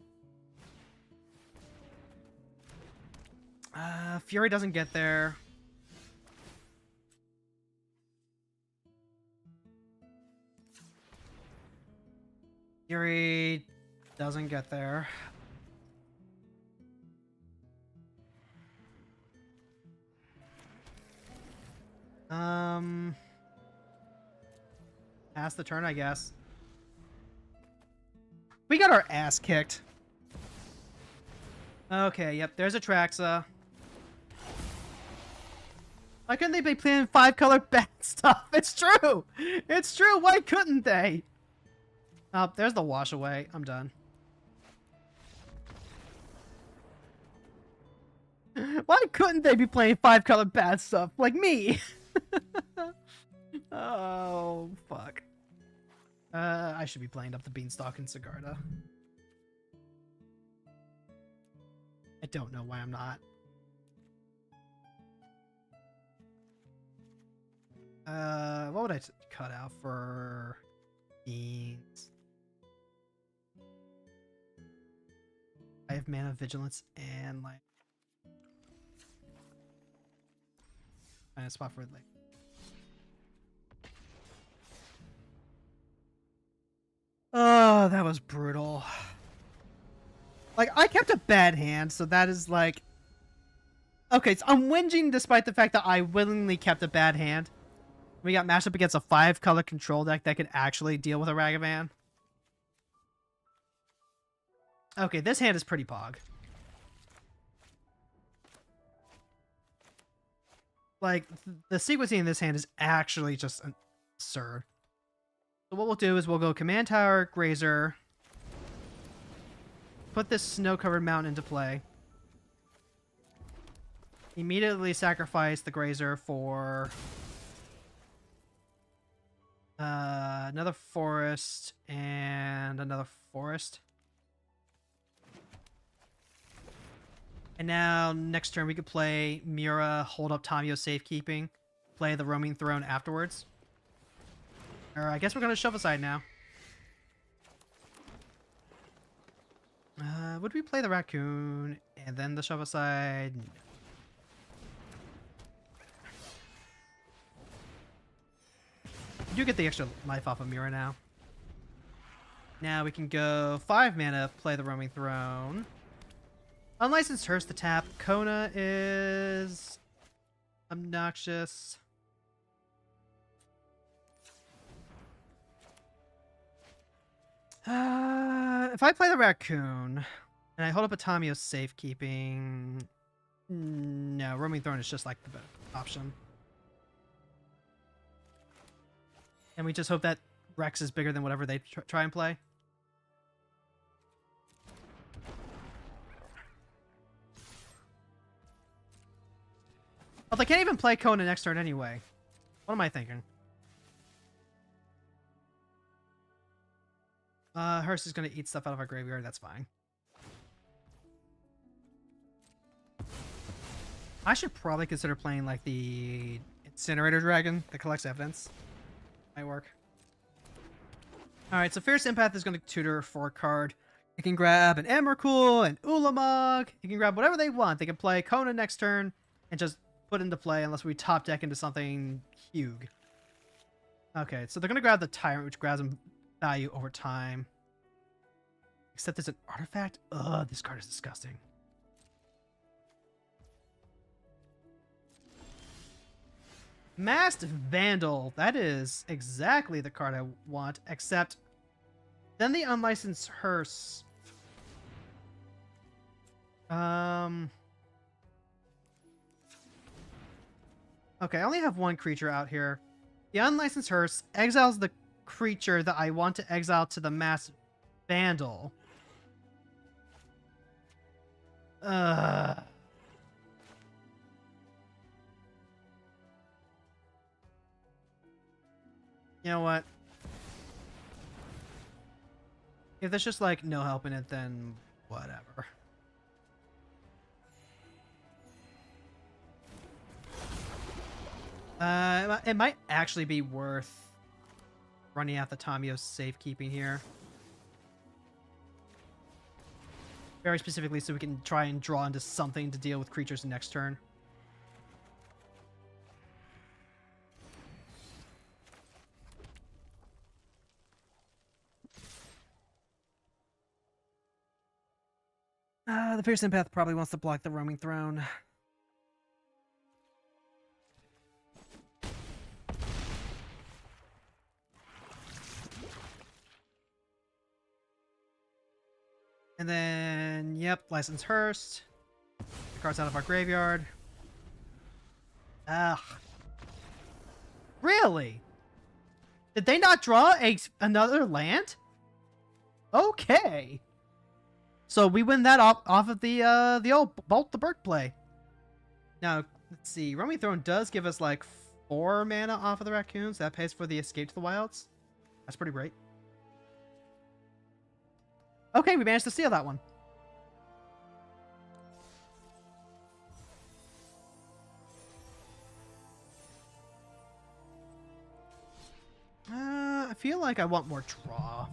Fury doesn't get there. Fury doesn't get there. Pass the turn, I guess. We got our ass kicked. Okay, yep, there's Atraxa. Why couldn't they be playing 5-color bad stuff? It's true! It's true! Why couldn't they? Oh, there's the wash away. I'm done. Why couldn't they be playing 5-color bad stuff like me? Oh, fuck. I should be playing up the Beanstalk and Sigarda. I don't know why I'm not. What would I cut out for beans? I have mana vigilance and like find a spot for like. Oh, that was brutal. Like, I kept a bad hand, so that is like... Okay, so I'm whinging despite the fact that I willingly kept a bad hand. We got matched up against a 5-color control deck that could actually deal with a Ragavan. Okay, this hand is pretty pog. Like, the sequencing in this hand is actually just absurd. So what we'll do is we'll go Command Tower, Grazer, put this snow-covered mountain into play, immediately sacrifice the Grazer for another forest and another forest. And now next turn we could play Mira, hold up Tamio safekeeping, play the Roaming Throne afterwards. Or I guess we're gonna shove aside now. Would we play the Raccoon and then the shove aside? No. We do get the extra life off of Mira now. Now we can go 5 mana, play the Roaming Throne. Unlicensed Hearse to tap. Kona is obnoxious. If I play the Raccoon and I hold up a Tamio safekeeping, no, Roaming Throne is just like the better option. And we just hope that Rex is bigger than whatever they try and play. Well, they can't even play Kona next turn anyway. What am I thinking? Hearse is going to eat stuff out of our graveyard. That's fine. I should probably consider playing like the Incinerator Dragon that collects evidence. Might work. Alright, so Fierce Empath is going to tutor for a card. It can grab an Emrakul, an Ulamog. It can grab whatever they want. They can play Kona next turn and just put into play unless we top deck into something huge. Okay, so they're going to grab the Tyrant, which grabs them value over time. Except it's an artifact. Ugh, this card is disgusting. Masked Vandal. That is exactly the card I want, except then the Unlicensed Hearse. Okay, I only have one creature out here. The Unlicensed Hearse exiles the creature that I want to exile to the Masked Vandal. You know what? If there's just like no help in it, then whatever. It might actually be worth running out the Tamio safekeeping here. Very specifically so we can try and draw into something to deal with creatures next turn. The Fierce Empath probably wants to block the Roaming Throne. And then, yep, License Hearse. The cards out of our graveyard. Ugh. Really? Did they not draw another land? Okay. So we win that off of the old Bolt the Burke play. Now, let's see. Roaming Throne does give us like 4 mana off of the raccoons. That pays for the escape to the wilds. That's pretty great. Okay, we managed to steal that one. I feel like I want more draw.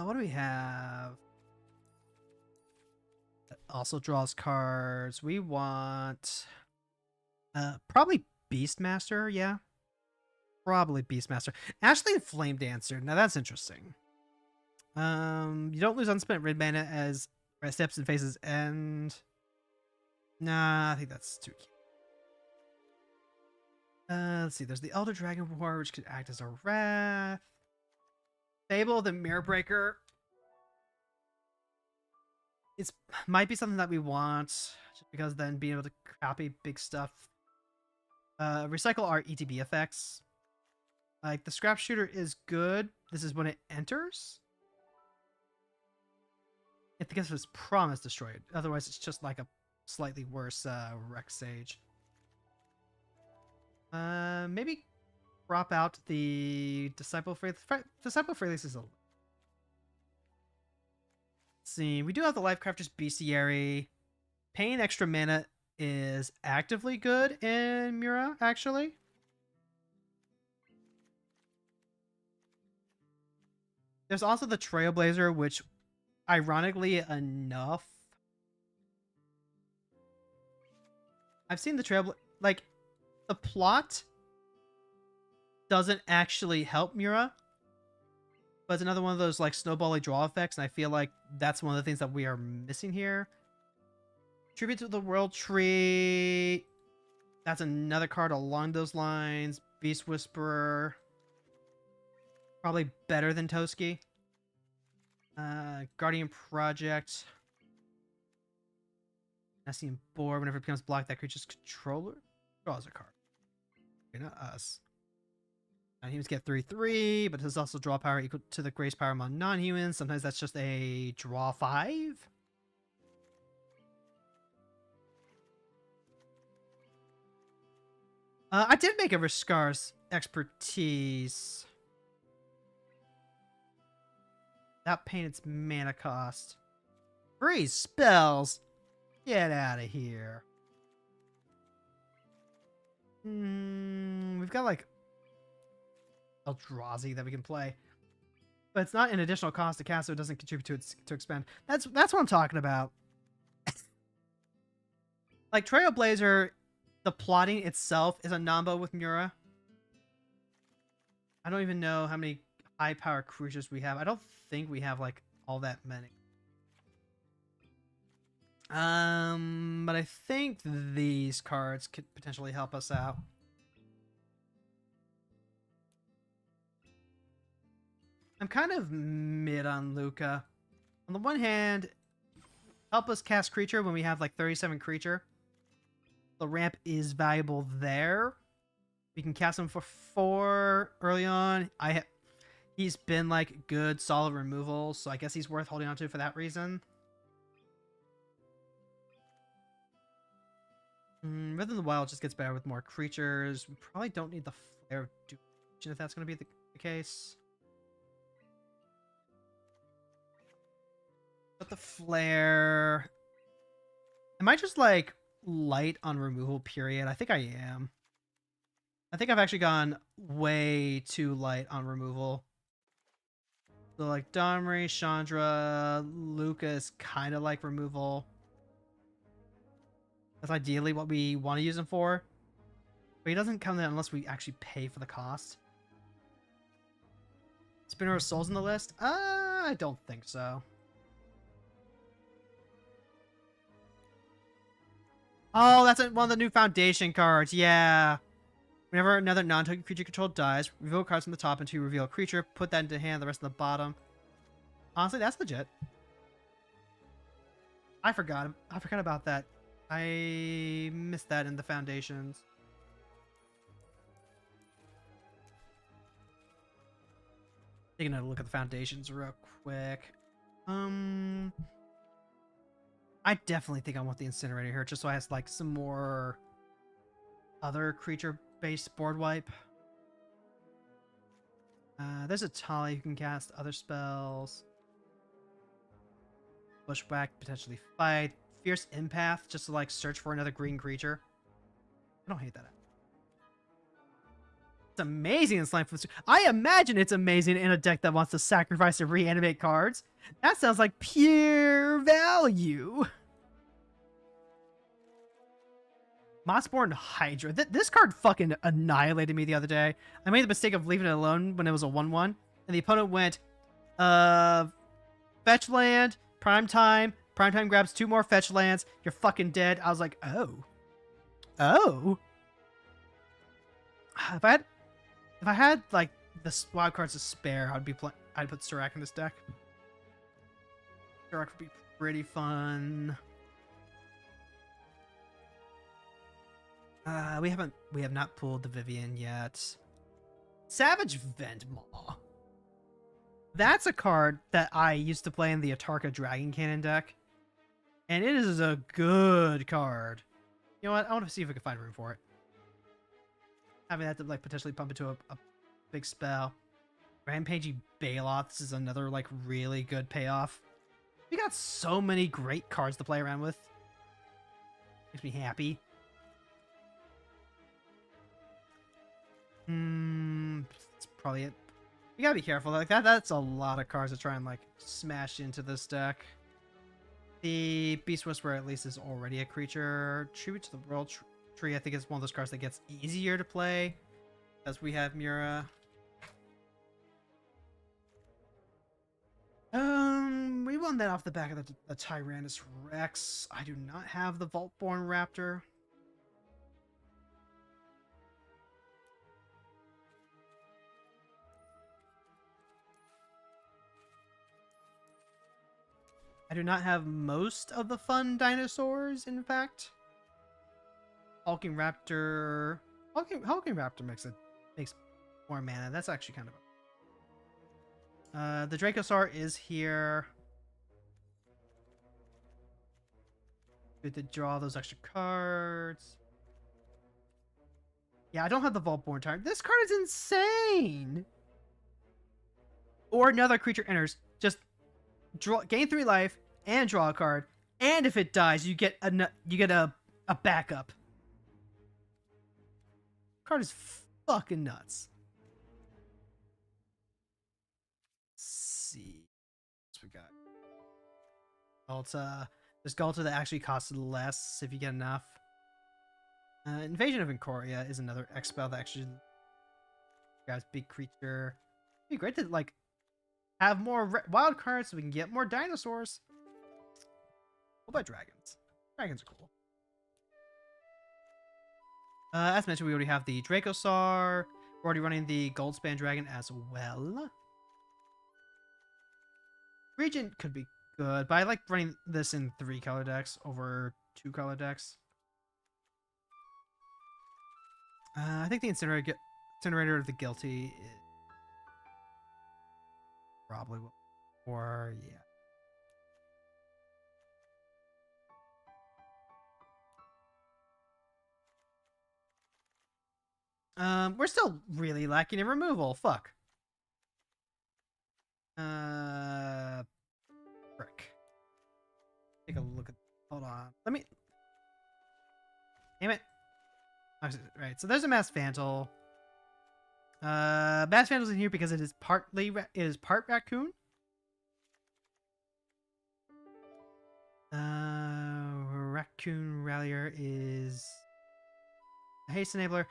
What do we have? That also draws cards. We want probably Beastmaster, yeah. Probably Beastmaster. Ashley and Flame Dancer. Now that's interesting. You don't lose unspent red mana as steps and phases end. Nah, I think that's too cute. Let's see. There's the Elder Dragon War, which could act as a wrath. Fable the Mirror Breaker. It might be something that we want, just because then being able to copy big stuff. Recycle our ETB effects. Like the Scrap Shooter is good. This is when it enters. If the gift was promised destroyed. Otherwise, it's just like a slightly worse Rex Sage. Maybe crop out the Disciple Freelance. Disciple Freelance is a... Let's see. We do have the Lifecrafter's Bestiary. Paying extra mana is actively good in Mura, actually. There's also the Trailblazer, which, ironically enough, I've seen the Trailblazer. Like, the plot doesn't actually help Mura, but it's another one of those like snowbally draw effects, and I feel like that's one of the things that we are missing here. Tribute to the World Tree. That's another card along those lines. Beast Whisperer. Probably better than Toski. Guardian Project. Nessian Boar. Whenever it becomes blocked, that creature's controller draws a card. Okay, not us. Humans get 3/3, but there's also draw power equal to the grace power among non-humans. Sometimes that's just a draw 5. I did make a Riskar's Expertise. Without paying its mana cost. Free spells? Get out of here. We've got like Eldrazi that we can play. But it's not an additional cost to cast, so it doesn't contribute to its to expend. That's what I'm talking about. Like Trailblazer, the plotting itself is a nombo with Mura. I don't even know how many high power creatures we have. I don't think we have like all that many. But I think these cards could potentially help us out. I'm kind of mid on Luca. On the one hand, help us cast creature when we have like 37 creature. The ramp is valuable there. We can cast him for 4 early on. He's been like good, solid removal, so I guess he's worth holding on to for that reason. Within the Wild just gets better with more creatures. We probably don't need the Flare of Duration if that's going to be the case. But the Flare... Am I just like light on removal period? I think I am. I think I've actually gone way too light on removal. So like Domri, Chandra, Luca is kind of like removal. That's ideally what we want to use him for. But he doesn't come in unless we actually pay for the cost. Spinner of Souls in the list? I don't think so. Oh, that's one of the new Foundation cards. Yeah. Whenever another non-token creature controlled dies, reveal cards from the top into reveal creature. Put that into hand, the rest on the bottom. Honestly, that's legit. I forgot about that. I missed that in the Foundations. Taking a look at the Foundations real quick. I definitely think I want the incinerator here, just so I have like some more other creature-based board wipe. There's a Tali who can cast other spells. Bushwhack, potentially fight. Fierce Empath, just to like search for another green creature. I don't hate that. It's amazing in Slime. I imagine it's amazing in a deck that wants to sacrifice to reanimate cards. That sounds like pure value. Mossborn Hydra. This card fucking annihilated me the other day. I made the mistake of leaving it alone when it was a 1-1, and the opponent went, fetch land, prime time grabs 2 more fetch lands, you're fucking dead. I was like, oh. If I had like the wild cards to spare, I'd put Surak in this deck. Surak would be pretty fun. We have not pulled the Vivian yet. Savage Ventmaw. That's a card that I used to play in the Atarka Dragon Cannon deck. And it is a good card. You know what? I want to see if we can find room for it. Having that to like potentially pump into a big spell. Rampaging Baloth. This is another like really good payoff. We got so many great cards to play around with. Makes me happy. That's probably it. You gotta be careful. Like that's a lot of cards to try and like smash into this deck. The Beast Whisperer at least is already a creature. Tribute to the World Tree, I think, is one of those cards that gets easier to play as we have Mura. We won that off the back of the Tyrannus Rex. I do not have the Vaultborn Raptor. I do not have most of the fun dinosaurs, in fact. Hulking Raptor makes more mana. That's actually kind of the Dracosaur is here. Good to draw those extra cards. Yeah, I don't have the Vaultborn Tyrant. This card is insane. Or another creature enters, just gain 3 life and draw a card, and if it dies, you get a backup. Card is fucking nuts. Let's see what we got. Galta. There's Galta that actually costs less if you get enough. Invasion of Encoria is another X spell that actually grabs big creature. It'd be great to like have more wild cards so we can get more dinosaurs. What about dragons? Dragons are cool. As mentioned, we already have the Dracosaur. We're already running the Goldspan Dragon as well. Regent could be good, but I like running this in 3 color decks over 2 color decks. I think the Incinerator of the Guilty is probably what, or yeah. We're still really lacking in removal. Fuck. Frick. Take a look at. Hold on. Let me. Damn it. Right. So there's a Mass Vantal. Mass Vantal's in here because it is part raccoon. Raccoon Rallier is a haste enabler.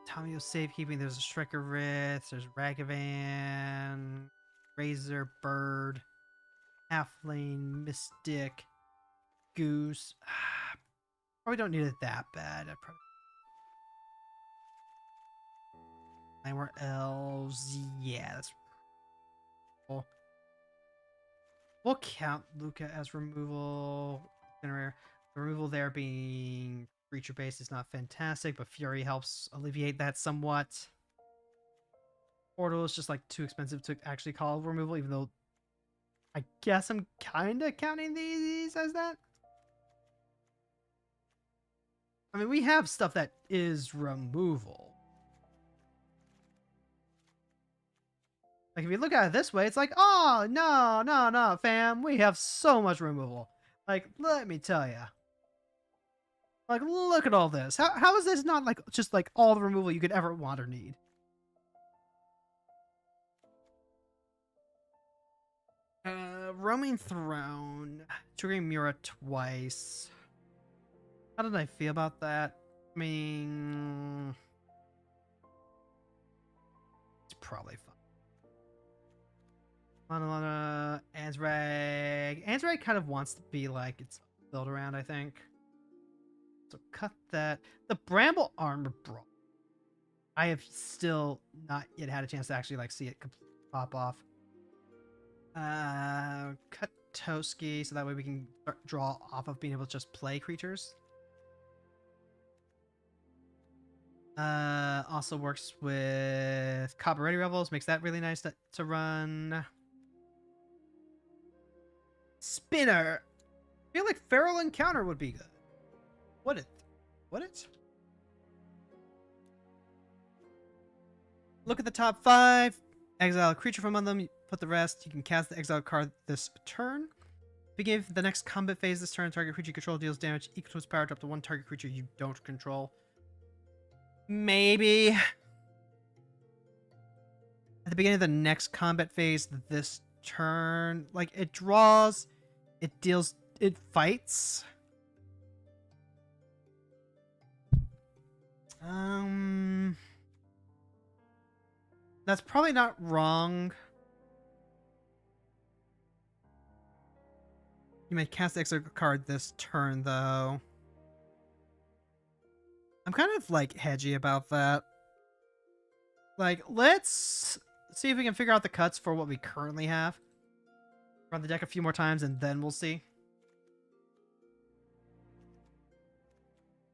Tamio safekeeping. There's a Striker Wraith. There's Ragavan, Razor Bird, Halfling, Mystic, Goose. Probably don't need it that bad. More elves. Yeah, that's cool. We'll count Luca as removal. The removal there being creature based is not fantastic, but Fury helps alleviate that somewhat. Portal is just like too expensive to actually call removal, even though I guess I'm kind of counting these as that. I mean, we have stuff that is removal. Like, if you look at it this way, it's like, oh, no, no, no, fam. We have so much removal. Like, let me tell you. Like, look at all this. How is this not, like, just, like, all the removal you could ever want or need? Roaming Throne. Triggering Mura twice. How did I feel about that? I mean... It's probably fun. Lana, Ansrag. Ansrag kind of wants to be like it's built around, I think. So cut that. The Bramble Armor Brawl. I have still not yet had a chance to actually like see it pop off. Cut Toski so that way we can draw off of being able to just play creatures. Also works with Copper Ready Rebels, makes that really nice to run. Spinner. I feel like Feral Encounter would be good. Would it? Would it? Look at the top 5. Exile a creature from among them. Put the rest. You can cast the exile card this turn. Begin the next combat phase this turn. Target creature you control deals damage equal to its power to up to one target creature you don't control. Maybe. At the beginning of the next combat phase this turn, like it draws, it deals, it fights. That's probably not wrong. You may cast the extra card this turn, though. I'm kind of, like, hedgy about that. Like, let's see if we can figure out the cuts for what we currently have. Run the deck a few more times, and then we'll see.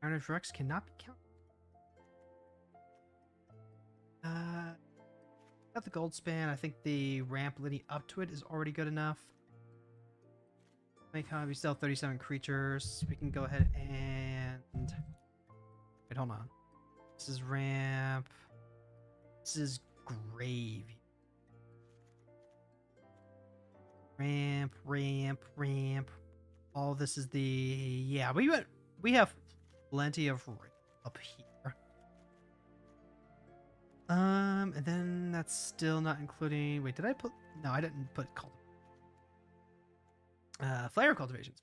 Iron Rex cannot be counted. Got the gold span. I think the ramp leading up to it is already good enough. Make we still have 37 creatures. We can go ahead and wait, hold on. This is ramp. This is grave. Ramp, ramp, ramp. All this is the we have plenty of ramp up here. And then that's still not including. Wait, did I put? No, I didn't put Flare Cultivations.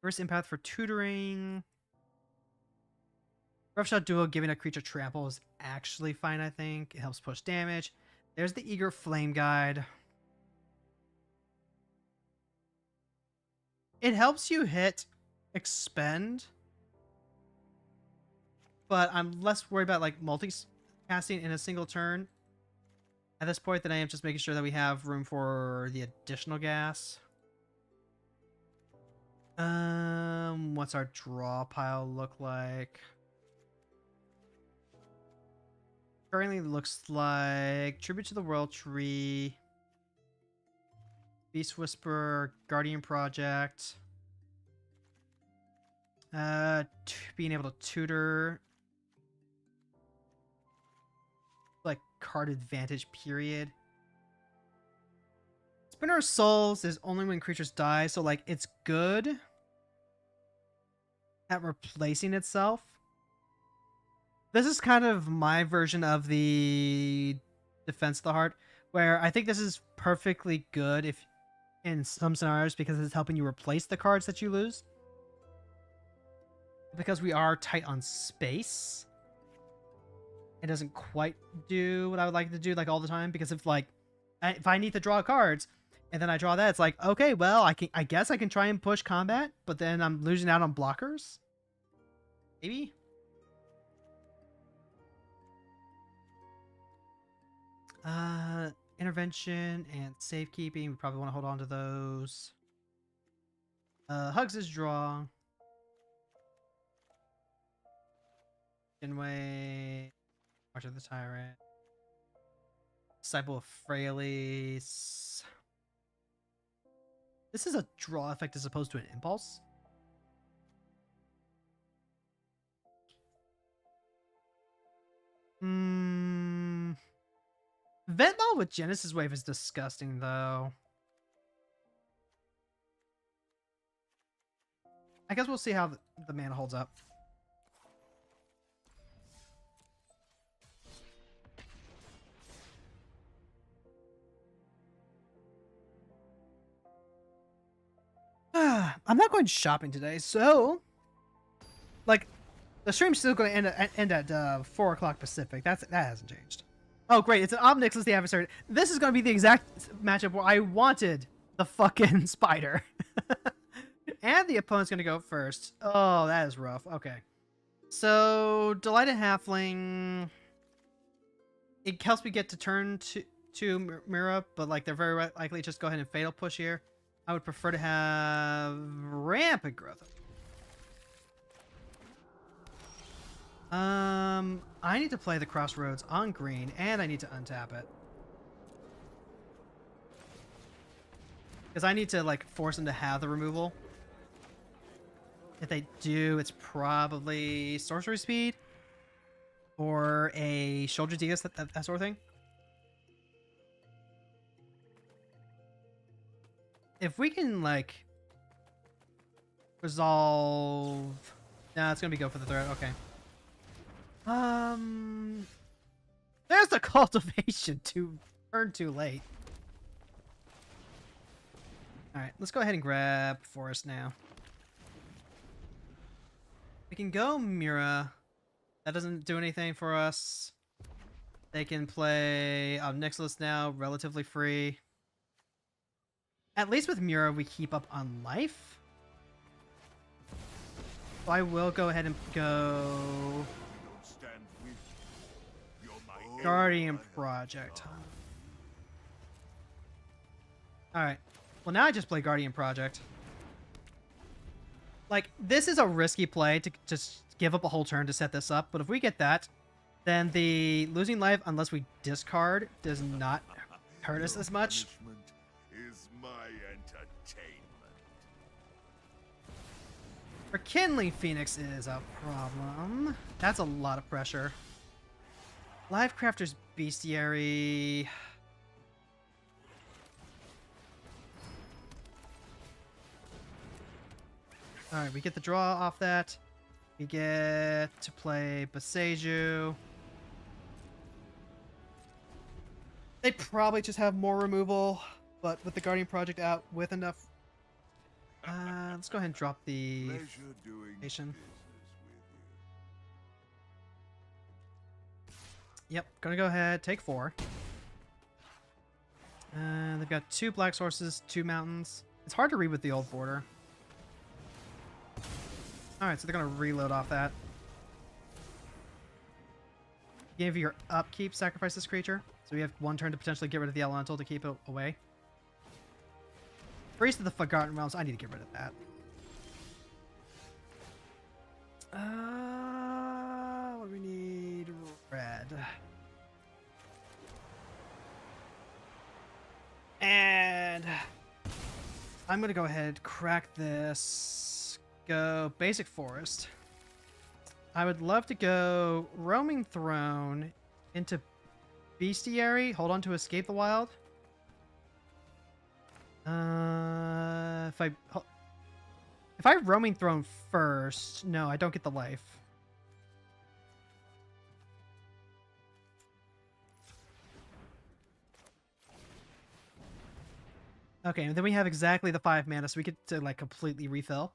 First Empath for tutoring. Roughshot Duo giving a creature trample is actually fine, I think. It helps push damage. There's the Eager Flame Guide. It helps you hit expend. But I'm less worried about like multi-casting in a single turn at this point than I am just making sure that we have room for the additional gas. What's our draw pile look like? Currently looks like Tribute to the World Tree, Beast Whisperer, Guardian Project, being able to tutor, like card advantage period. Spinner of Souls is only when creatures die, so like it's good at replacing itself. This is kind of my version of the Defense of the Heart, where I think this is perfectly good if in some scenarios because it's helping you replace the cards that you lose. Because we are tight on space, it doesn't quite do what I would like to do like all the time, because if I need to draw cards and then I draw that, it's like, okay, well, I guess I can try and push combat, but then I'm losing out on blockers. Maybe. Intervention and safekeeping. We probably want to hold on to those. Hugs is draw. Inway. March of the Tyrant. Disciple of Freyalise. This is a draw effect as opposed to an impulse. Ventball with Genesis Wave is disgusting, though. I guess we'll see how the mana holds up. I'm not going shopping today, so like the stream's still going to end at 4 o'clock Pacific. That hasn't changed. Oh great, it's an Obnix as the adversary. This is going to be the exact matchup where I wanted the fucking spider. And the opponent's going to go first. Oh, that is rough. Okay. So, Delighted Halfling. It helps me get to turn to Mira, but like they're very likely just go ahead and Fatal Push here. I would prefer to have Rampant Growth. I need to play the Crossroads on green, and I need to untap it. Because I need to like force them to have the removal. If they do, it's probably Sorcery Speed or a Shoulder Diaz, that sort of thing. If we can like resolve, no, it's gonna be go for the threat. Okay. There's the cultivation to turn too late. All right, let's go ahead and grab Forest now. We can go Mira. That doesn't do anything for us. They can play Nixilis now, relatively free. At least with Mira, we keep up on life. So I will go ahead and go Guardian Project. Alright. Well, now I just play Guardian Project. Like, this is a risky play to just give up a whole turn to set this up, but if we get that, then the losing life, unless we discard, does not hurt us as much. Is my entertainment. For Kindling Phoenix is a problem. That's a lot of pressure. Livecrafter's Bestiary. Alright, we get the draw off that. We get to play Boseiju. They probably just have more removal, but with the Guardian Project out with enough... let's go ahead and drop the Nation. Yep, gonna go ahead, take 4. They've got 2 black sources, 2 mountains. It's hard to read with the old border. Alright, so they're gonna reload off that. Give your upkeep, sacrifice this creature. So we have 1 turn to potentially get rid of the elemental to keep it away. Priest of the Forgotten Realms, I need to get rid of that. What do we need? Red. And I'm gonna go ahead, crack this, go basic forest. I would love to go roaming throne into bestiary, hold on to escape the wild. If I roaming throne first, no, I don't get the life. Okay, and then we have exactly the 5 mana, so we get to like completely refill.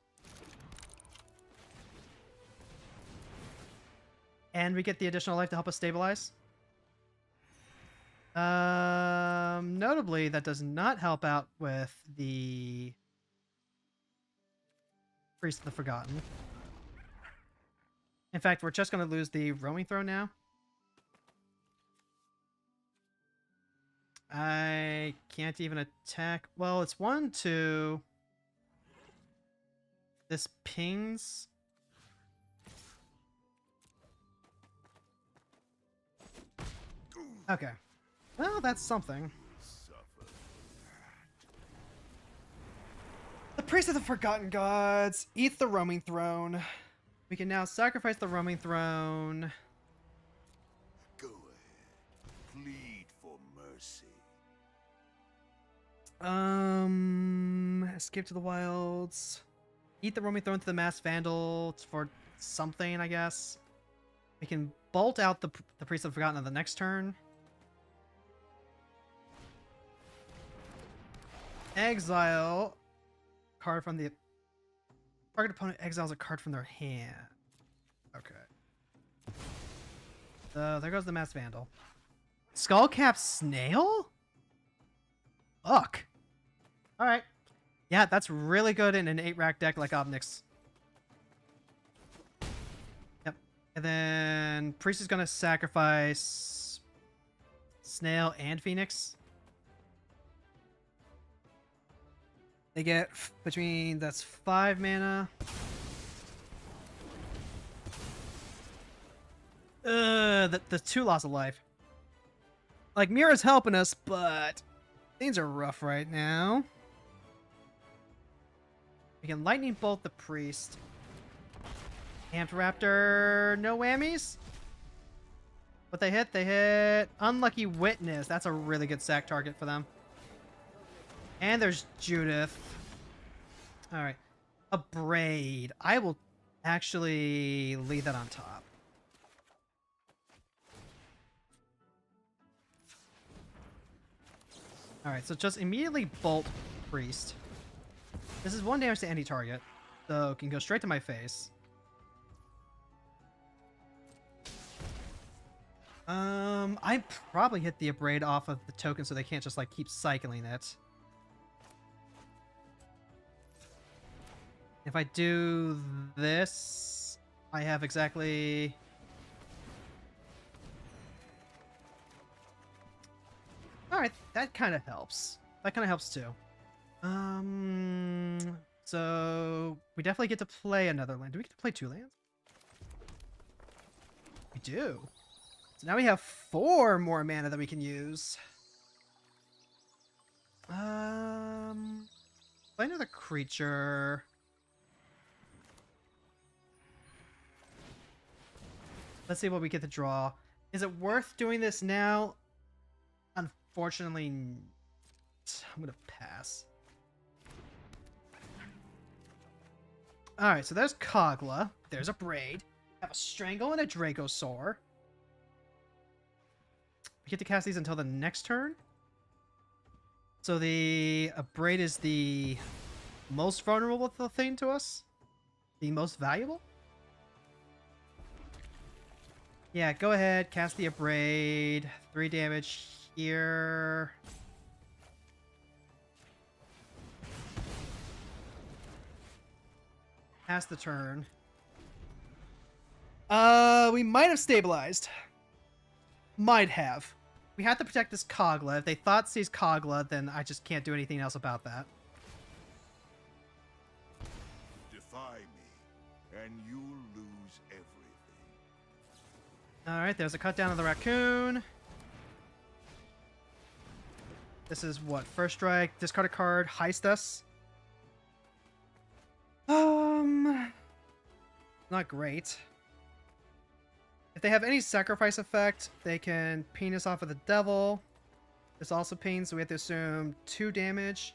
And we get the additional life to help us stabilize. Notably, that does not help out with the Priest of the Forgotten. In fact, we're just going to lose the roaming throne now. I can't even attack. Well, it's 1, 2. This pings. Okay. Well, that's something. Priest of the Forgotten Gods. Eat the roaming throne. We can now sacrifice the roaming throne. Go ahead. Plead for mercy. Escape to the wilds. Eat the roaming throne to the masked vandal for something, I guess. We can bolt out the Priest of the Forgotten on the next turn. Exile card from the target opponent exiles a card from their hand. Okay. So there goes the masked vandal. Skullcap Snail? Fuck. Alright. Yeah, that's really good in an 8-rack deck like Obnix. Yep. And then Priest is gonna sacrifice Snail and Phoenix. They get between, that's 5 mana. The 2 loss of life. Like, Mira's helping us, but things are rough right now. We can lightning bolt the priest. Amped Raptor, no whammies. But they hit Unlucky Witness. That's a really good sack target for them. And there's Judith. Alright. A Braid. I will actually leave that on top. Alright, so just immediately bolt Priest. This is 1 damage to any target, so it can go straight to my face. I probably hit the Abrade off of the token so they can't just like keep cycling it. If I do this, I have exactly... Alright, that kind of helps. That kind of helps too. So we definitely get to play another land. Do we get to play 2 lands? We do. So now we have 4 more mana that we can use. Play another creature. Let's see what we get to draw. Is it worth doing this now? Unfortunately, I'm gonna pass. Alright, so there's Kogla. There's a Braid. Have a Strangle and a Dracosaur. We get to cast these until the next turn. So the Braid is the most vulnerable thing to us? The most valuable? Yeah, go ahead. Cast the Braid. 3 damage here. Pass the turn. We might have stabilized. Might have. We have to protect this Kogla. If they thought sees Kogla, then I just can't do anything else about that. Defy me, and you'll lose everything. Alright, there's a cut down of the raccoon. This is what? First strike, discard a card, heist us. Not great. If they have any sacrifice effect, they can ping us off of the devil. This also pings, so we have to assume 2 damage.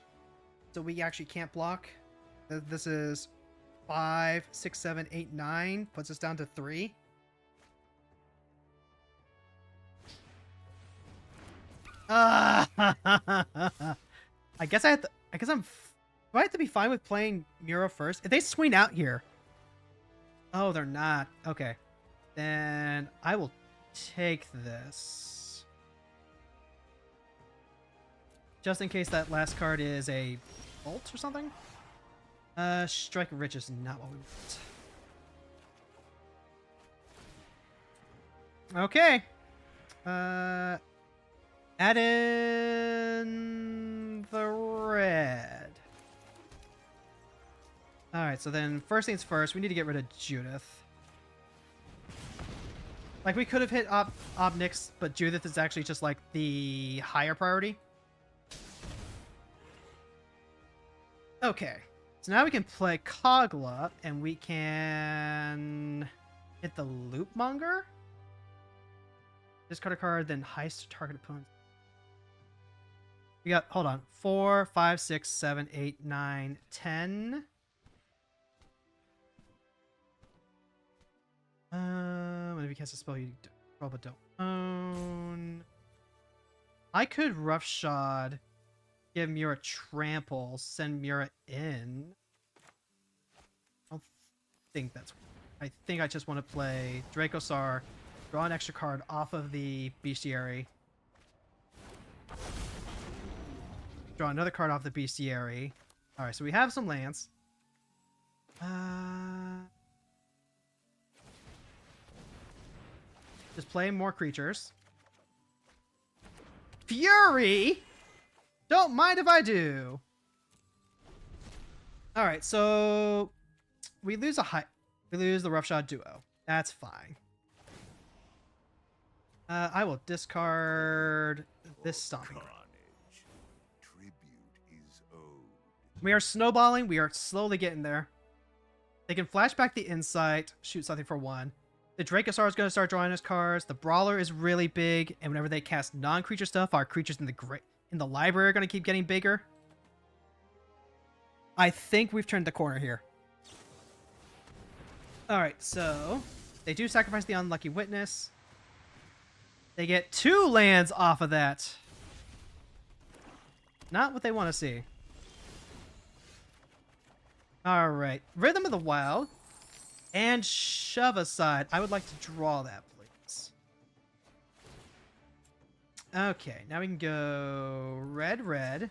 So we actually can't block. This is 5, 6, 7, 8, 9. Puts us down to 3. I guess I'm. Do I have to be fine with playing Mira first? If they swing out here. Oh, they're not. Okay. Then I will take this. Just in case that last card is a bolt or something. Strike Rich is not what we want. Okay. Add in the red. Alright, so then first things first, we need to get rid of Judith. Like, we could have hit Obnix, but Judith is actually just, like, the higher priority. Okay. So now we can play Kogla, and we can hit the Loop Monger. Discard a card, then heist target opponent. We got, hold on, 4, 5, 6, 7, 8, 9, 10. Whenever you cast a spell you probably don't own. I could Roughshod, give Mira Trample, send Mira in. I don't think that's... I think I just want to play Dracosar, draw an extra card off of the Bestiary. Draw another card off the Bestiary. Alright, so we have some lands. Just play more creatures. Fury! Don't mind if I do. Alright, so we lose the Roughshod duo. That's fine. I will discard this Stomping Ground. Carnage. Tribute is owed. We are snowballing. We are slowly getting there. They can flashback the Insight, shoot something for 1. The Dracosar is going to start drawing us cards. The Brawler is really big, and whenever they cast non-creature stuff, our creatures in the library are going to keep getting bigger. I think we've turned the corner here. Alright, so they do sacrifice the Unlucky Witness. They get 2 lands off of that. Not what they want to see. Alright, Rhythm of the Wild and Shove Aside. I would like to draw that, please. Okay, now we can go red, red.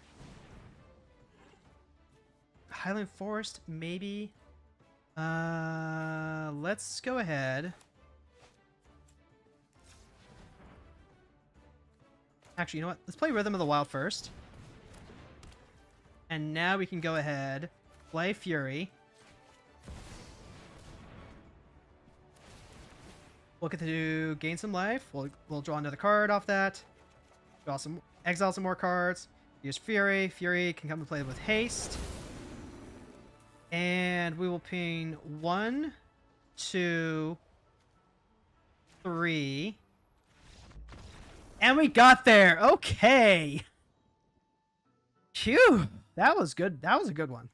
Highland Forest, maybe. Let's go ahead. Actually, you know what? Let's play Rhythm of the Wild first. And now we can go ahead, play Fury. We'll get to gain some life. We'll draw another card off that. Draw some, exile some more cards. Use Fury. Fury can come and play with haste. And we will ping 1, 2, 3. And we got there. Okay. Phew. That was good. That was a good one.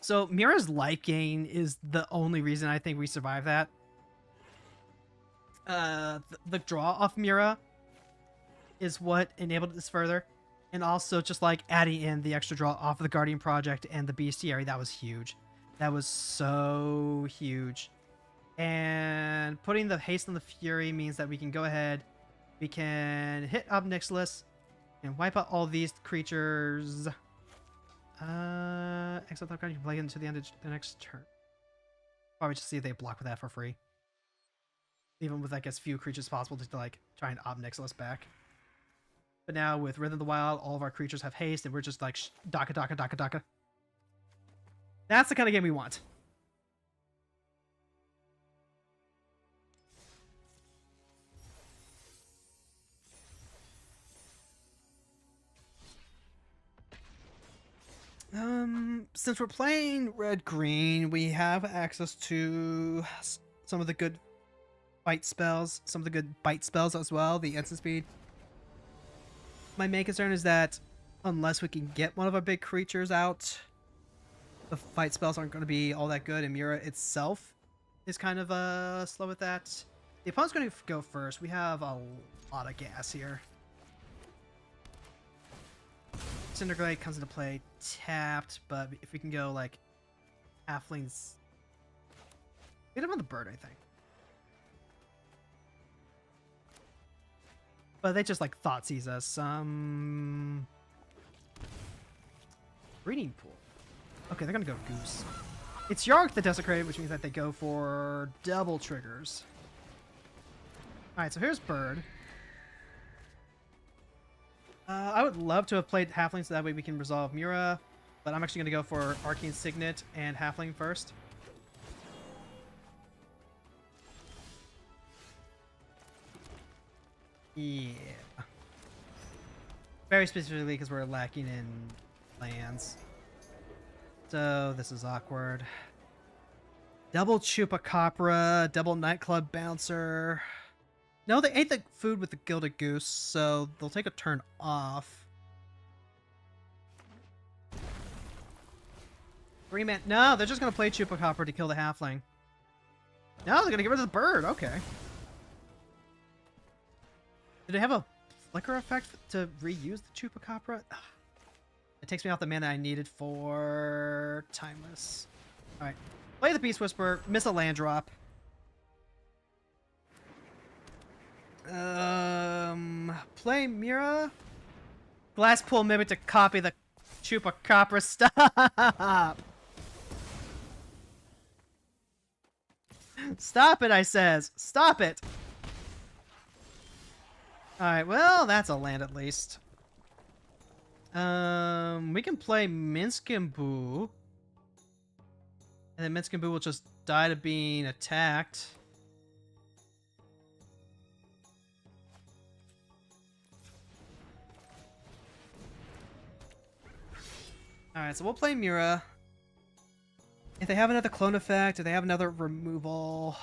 So Mira's life gain is the only reason I think we survived that. The draw off Mira is what enabled this further. And also just like adding in the extra draw off of the Guardian Project and the Bestiary, that was huge. That was so huge. And putting the haste on the Fury means that we can go ahead. We can hit Ob Nixilis and wipe out all these creatures. Exile top card, you can play it into the end of the next turn. Probably just see if they block with that for free. Even with like as few creatures possible to like try and Ob Nixilis back. But now with Rhythm of the Wild, all of our creatures have haste, and we're just like daka daka daka daka. That's the kind of game we want. Since we're playing red-green, we have access to some of the good fight spells, some of the good bite spells as well, the instant speed. My main concern is that unless we can get one of our big creatures out, the fight spells aren't going to be all that good, and Mira itself is kind of slow with that. The opponent's going to go first. We have a lot of gas here. Cinderglade comes into play tapped, but if we can go like halflings, get him on the bird, I think. But they just like Thoughtseize us. Breeding pool. Okay, they're gonna go Goose. It's Yark the Desecrated, which means that they go for double triggers. Alright, so here's Bird. I would love to have played Halfling so that way we can resolve Mira, but I'm actually going to go for Arcane Signet and Halfling first. Yeah. Very specifically because we're lacking in lands. So this is awkward. Double chupacabra, double nightclub bouncer. No, they ate the food with the gilded goose, so they'll take a turn off. 3-man. No, they're just gonna play chupacabra to kill the halfling. No, they're gonna get rid of the bird. Okay. Did it have a flicker effect to reuse the chupacabra? Ugh. It takes me off the mana I needed for Timeless. Alright. Play the Beast Whisperer, miss a land drop. Play Mira. Glass Pool Mimic to copy the Chupacabra. Stop! Stop it, I says. Stop it! Alright, well, that's a land at least. We can play Minsk and Boo. And then Minsk and Boo will just die to being attacked. Alright, so we'll play Mira. If they have another clone effect, if they have another removal...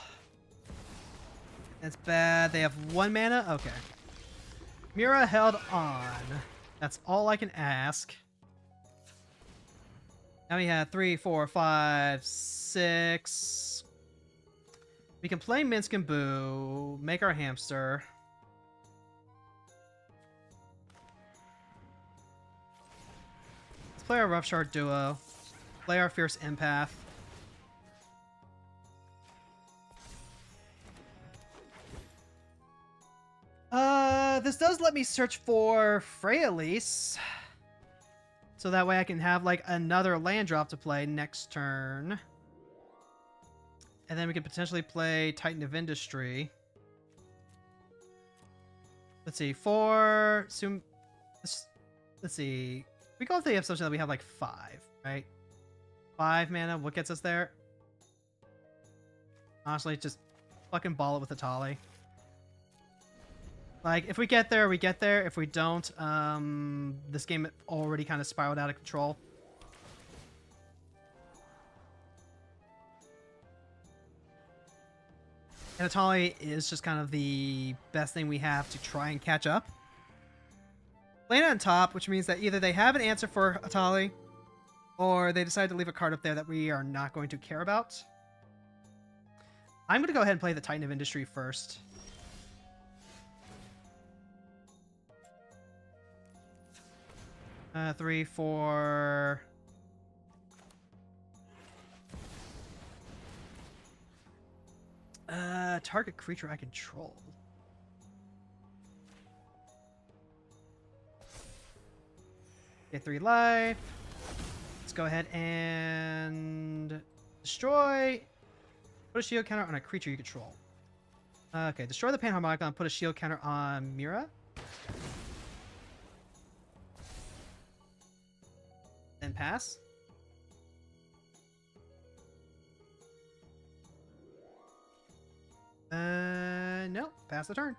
That's bad. They have 1 mana? Okay. Mira held on. That's all I can ask. Now we have 3, 4, 5, 6. We can play Minsk and Boo, make our hamster. Let's play our Rough Shard duo. Play our Fierce Empath. This does let me search for Freyalis. So that way I can have, like, another land drop to play next turn. And then we could potentially play Titan of Industry. Let's see, 4... Let's see. We go if they have something that we have, like, 5, right? 5 mana, what gets us there? Honestly, just fucking ball it with Atali. Like, if we get there, we get there. If we don't, this game already kind of spiraled out of control. And Atali is just kind of the best thing we have to try and catch up. Land on top, which means that either they have an answer for Atali, or they decide to leave a card up there that we are not going to care about. I'm going to go ahead and play the Titan of Industry first. 3, 4... Target creature I control. Get 3 life. Let's go ahead and destroy. Put a shield counter on a creature you control. Okay, destroy the Panharmonicon, put a shield counter on Mira. Then pass. No, pass the turn.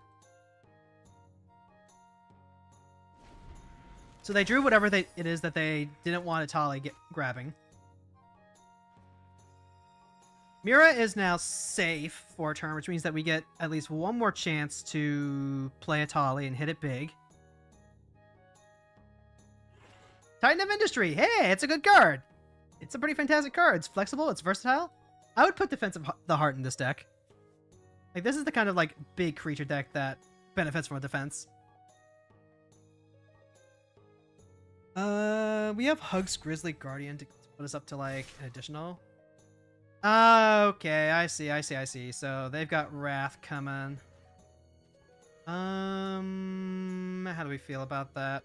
So they drew whatever it is that they didn't want Atali grabbing. Mira is now safe for a turn, which means that we get at least one more chance to play Atali and hit it big. Titan of Industry! Hey, it's a good card! It's a pretty fantastic card. It's flexible, it's versatile. I would put Defense of the Heart in this deck. Like, this is the kind of, like, big creature deck that benefits from a defense. We have Hugs Grizzly Guardian to put us up to, like, an additional. Okay, I see. So they've got Wrath coming. How do we feel about that?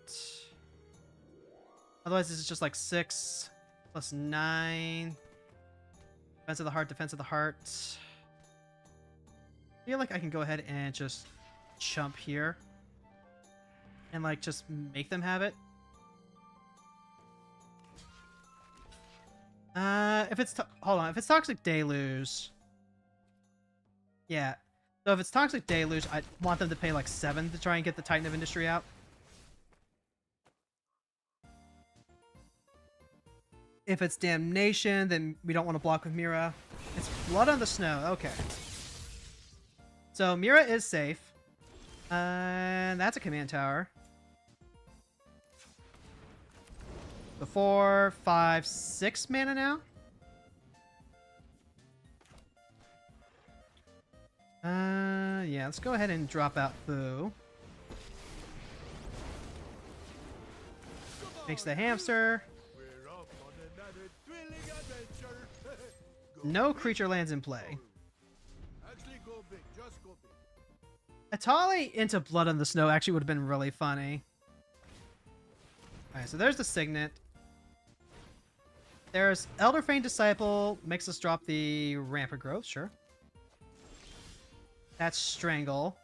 Otherwise, this is just like 6 plus 9. Defense of the Heart, Defense of the Heart. I feel like I can go ahead and just chump here. And, like, just make them have it. If it's... Hold on. If it's Toxic Deluge... Yeah. So if it's Toxic Deluge, I want them to pay, like, 7 to try and get the Titan of Industry out. If it's Damnation, then we don't want to block with Mira. It's Blood on the Snow. Okay. So Mira is safe. That's a command tower. The 4, 5, 6 mana now. Yeah, let's go ahead and drop out Boo. Makes the hamster. We're off on another thrilling adventure. No creature lands in play. Actually, go big. Just go big. Atali into Blood on the Snow actually would have been really funny. Alright, so there's the Signet. There's Elderfane Disciple. Makes us drop the Rampant Growth, sure. That's Strangle.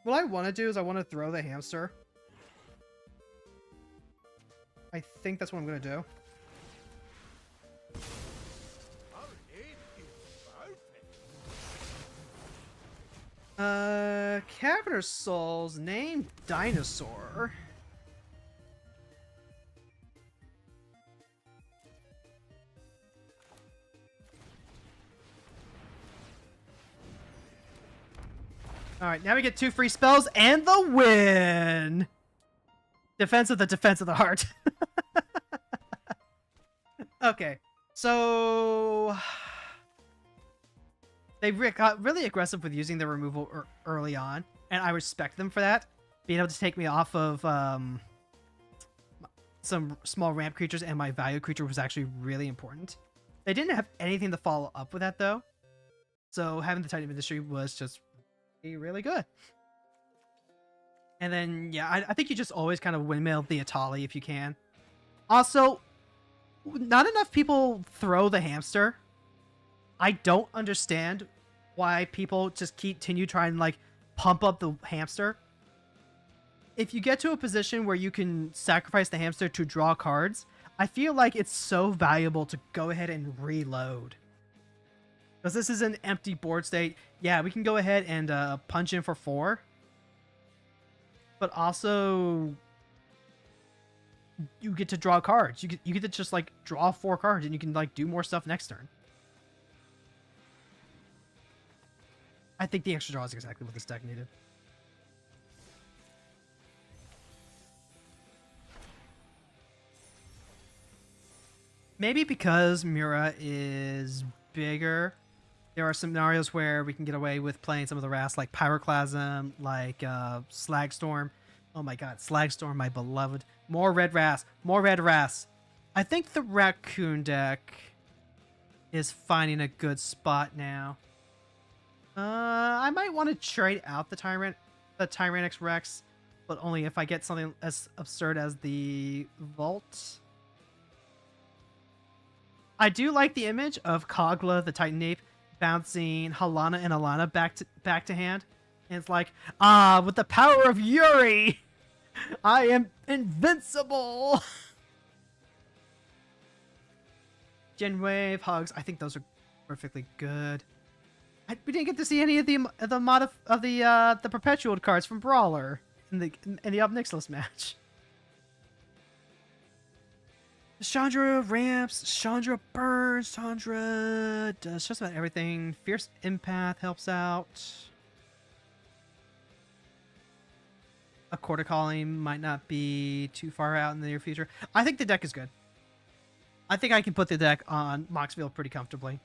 What I want to do is I want to throw the hamster. I think that's what I'm going to do. Our aim is perfect. Caverner's Souls, name Dinosaur. Alright, now we get 2 free spells and the win! Defense of the heart. Okay, so... They got really aggressive with using the removal early on, and I respect them for that. Being able to take me off of some small ramp creatures and my value creature was actually really important. They didn't have anything to follow up with that, though. So having the Titan Ministry was just really good. And then, yeah, I think you just always kind of windmill the Atali if you can. Also, not enough people throw the hamster. I don't understand why people just continue trying to, like, pump up the hamster. If you get to a position where you can sacrifice the hamster to draw cards, I feel like it's so valuable to go ahead and reload. Because this is an empty board state. Yeah, we can go ahead and punch in for 4. But also, you get to draw cards. You get to just, like, draw 4 cards, and you can, like, do more stuff next turn. I think the extra draw is exactly what this deck needed. Maybe because Mira is bigger, there are scenarios where we can get away with playing some of the Wraths, like Pyroclasm, like Slagstorm. Oh my god, Slagstorm, my beloved. More red Wraths, more red Wraths. I think the Raccoon deck is finding a good spot now. I might want to trade out the Tyrannix Rex, but only if I get something as absurd as the Vault. I do like the image of Kogla, the Titan Ape, bouncing Halana and Alana back to hand. And it's like, with the power of Yuri, I am invincible. Genwave, Hugs, I think those are perfectly good. We didn't get to see any of the perpetual cards from Brawler in the Up Nixless match. Chandra ramps, Chandra burns, Chandra does just about everything. Fierce Empath helps out. A Quarter Calling might not be too far out in the near future. I think the deck is good. I think I can put the deck on Moxfield pretty comfortably.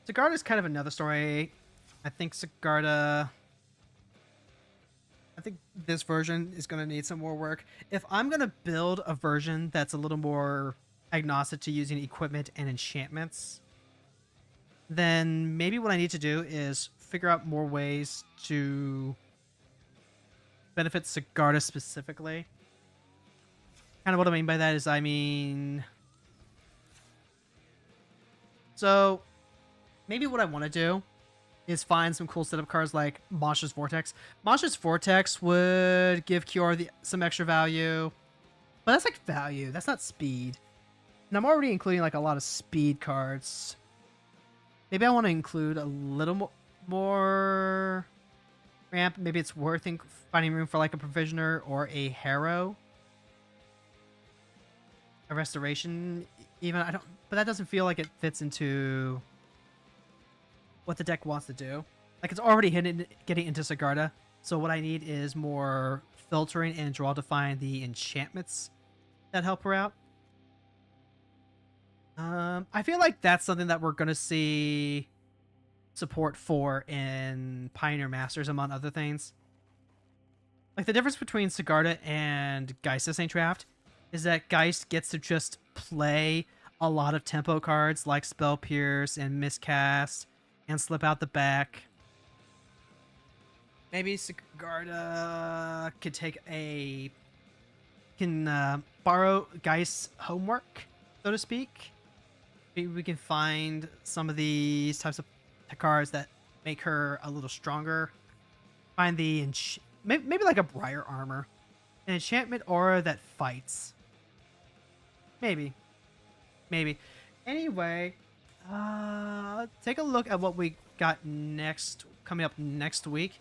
Sigarda is kind of another story. I think this version is going to need some more work. If I'm going to build a version that's a little more agnostic to using equipment and enchantments, then maybe what I need to do is figure out more ways to benefit Sigarda specifically. Kind of what I mean by that is, so maybe what I want to do is find some cool setup cards like Monstrous Vortex. Monstrous Vortex would give Kiora some extra value, but that's like value. That's not speed. And I'm already including like a lot of speed cards. Maybe I want to include a little more ramp, maybe it's worth finding room for like a provisioner or a harrow. A restoration, even. I don't, but that doesn't feel like it fits into what the deck wants to do. Like it's already getting into Sigarda, so what I need is more filtering and draw to find the enchantments that help her out. I feel like that's something that we're gonna see support for in Pioneer Masters, among other things. Like the difference between Sigarda and Geist this ain't draft is that Geist gets to just play a lot of tempo cards like Spell Pierce and Miscast and slip out the back. Maybe Sigarda could borrow Geist's homework, so to speak. Maybe we can find some of these types of cards that make her a little stronger. Find the maybe like a Briar Armor, an enchantment aura that fights. Maybe. Anyway, take a look at what we got coming up next week.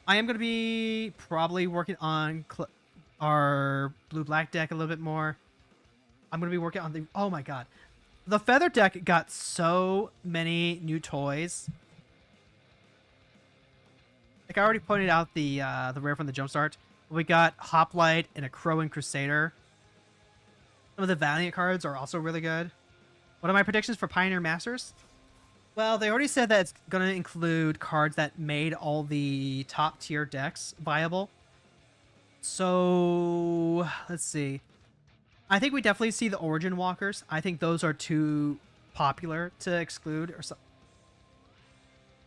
I am going to be probably working on our blue-black deck a little bit more. I'm going to be working on oh my god. The Feather deck got so many new toys. Like I already pointed out the rare from the Jumpstart. We got Hoplite and a Crow and Crusader. Some of the Valiant cards are also really good. What are my predictions for Pioneer Masters? Well, they already said that it's going to include cards that made all the top tier decks viable. So, let's see. I think we definitely see the Origin Walkers. I think those are too popular to exclude. Or so.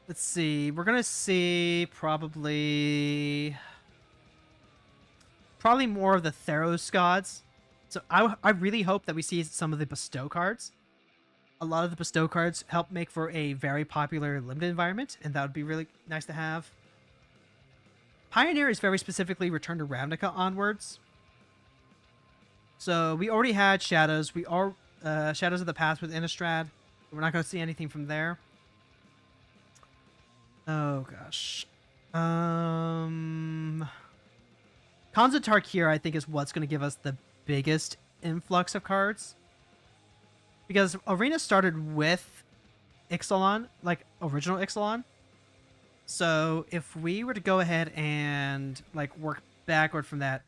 Let's see. We're going to see probably more of the Theros gods. So I really hope that we see some of the Bestow cards. A lot of the Bestow cards help make for a very popular limited environment, and that would be really nice to have. Pioneer is very specifically Return to Ravnica onwards. So we already had Shadows. We are Shadows of the Past with Innistrad. We're not going to see anything from there. Oh gosh. Khans of Tarkir, I think, is what's going to give us the biggest influx of cards. Because Arena started with Ixalan, like original Ixalan. So if we were to go ahead and like work backward from that,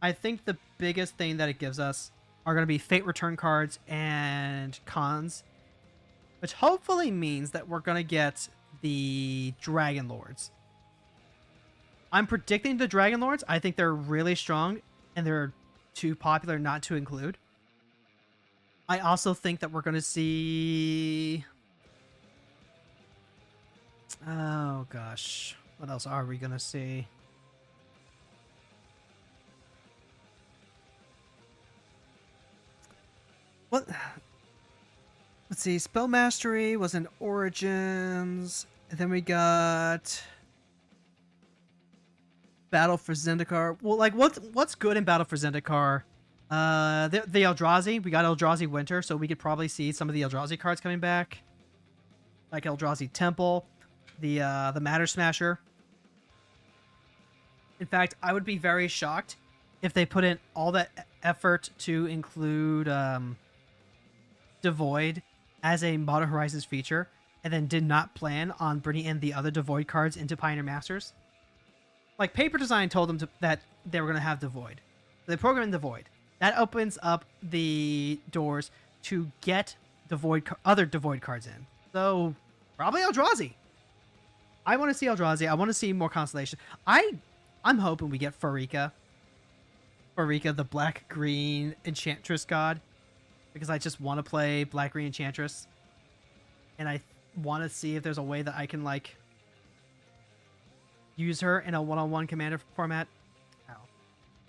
I think the biggest thing that it gives us are going to be Fate Return cards and Khans, which hopefully means that we're going to get the Dragon Lords. I'm predicting the Dragon Lords. I think they're really strong and they're too popular not to include. I also think that we're going to see... Oh gosh. What else are we going to see? What? Let's see. Spell Mastery was in Origins. And then we got Battle for Zendikar. Well, like what's good in Battle for Zendikar? The Eldrazi. We got Eldrazi Winter, so we could probably see some of the Eldrazi cards coming back, like Eldrazi Temple, the Matter Smasher. In fact, I would be very shocked if they put in all that effort to include Devoid as a Modern Horizons feature, and then did not plan on bringing in the other Devoid cards into Pioneer Masters. Like, Paper Design told them that they were going to have Devoid. They programmed Devoid. That opens up the doors to get other Devoid cards in. So, probably Eldrazi. I want to see Eldrazi. I want to see more Constellation. I'm hoping we get Farika. Farika, the black-green Enchantress god. Because I just want to play black-green Enchantress. And I want to see if there's a way that I can, like, use her in a one-on-one commander format. Oh.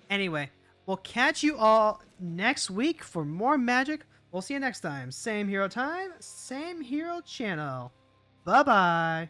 Anyway, we'll catch you all next week for more Magic. We'll see you next time. Same hero time, same hero channel. Bye-bye.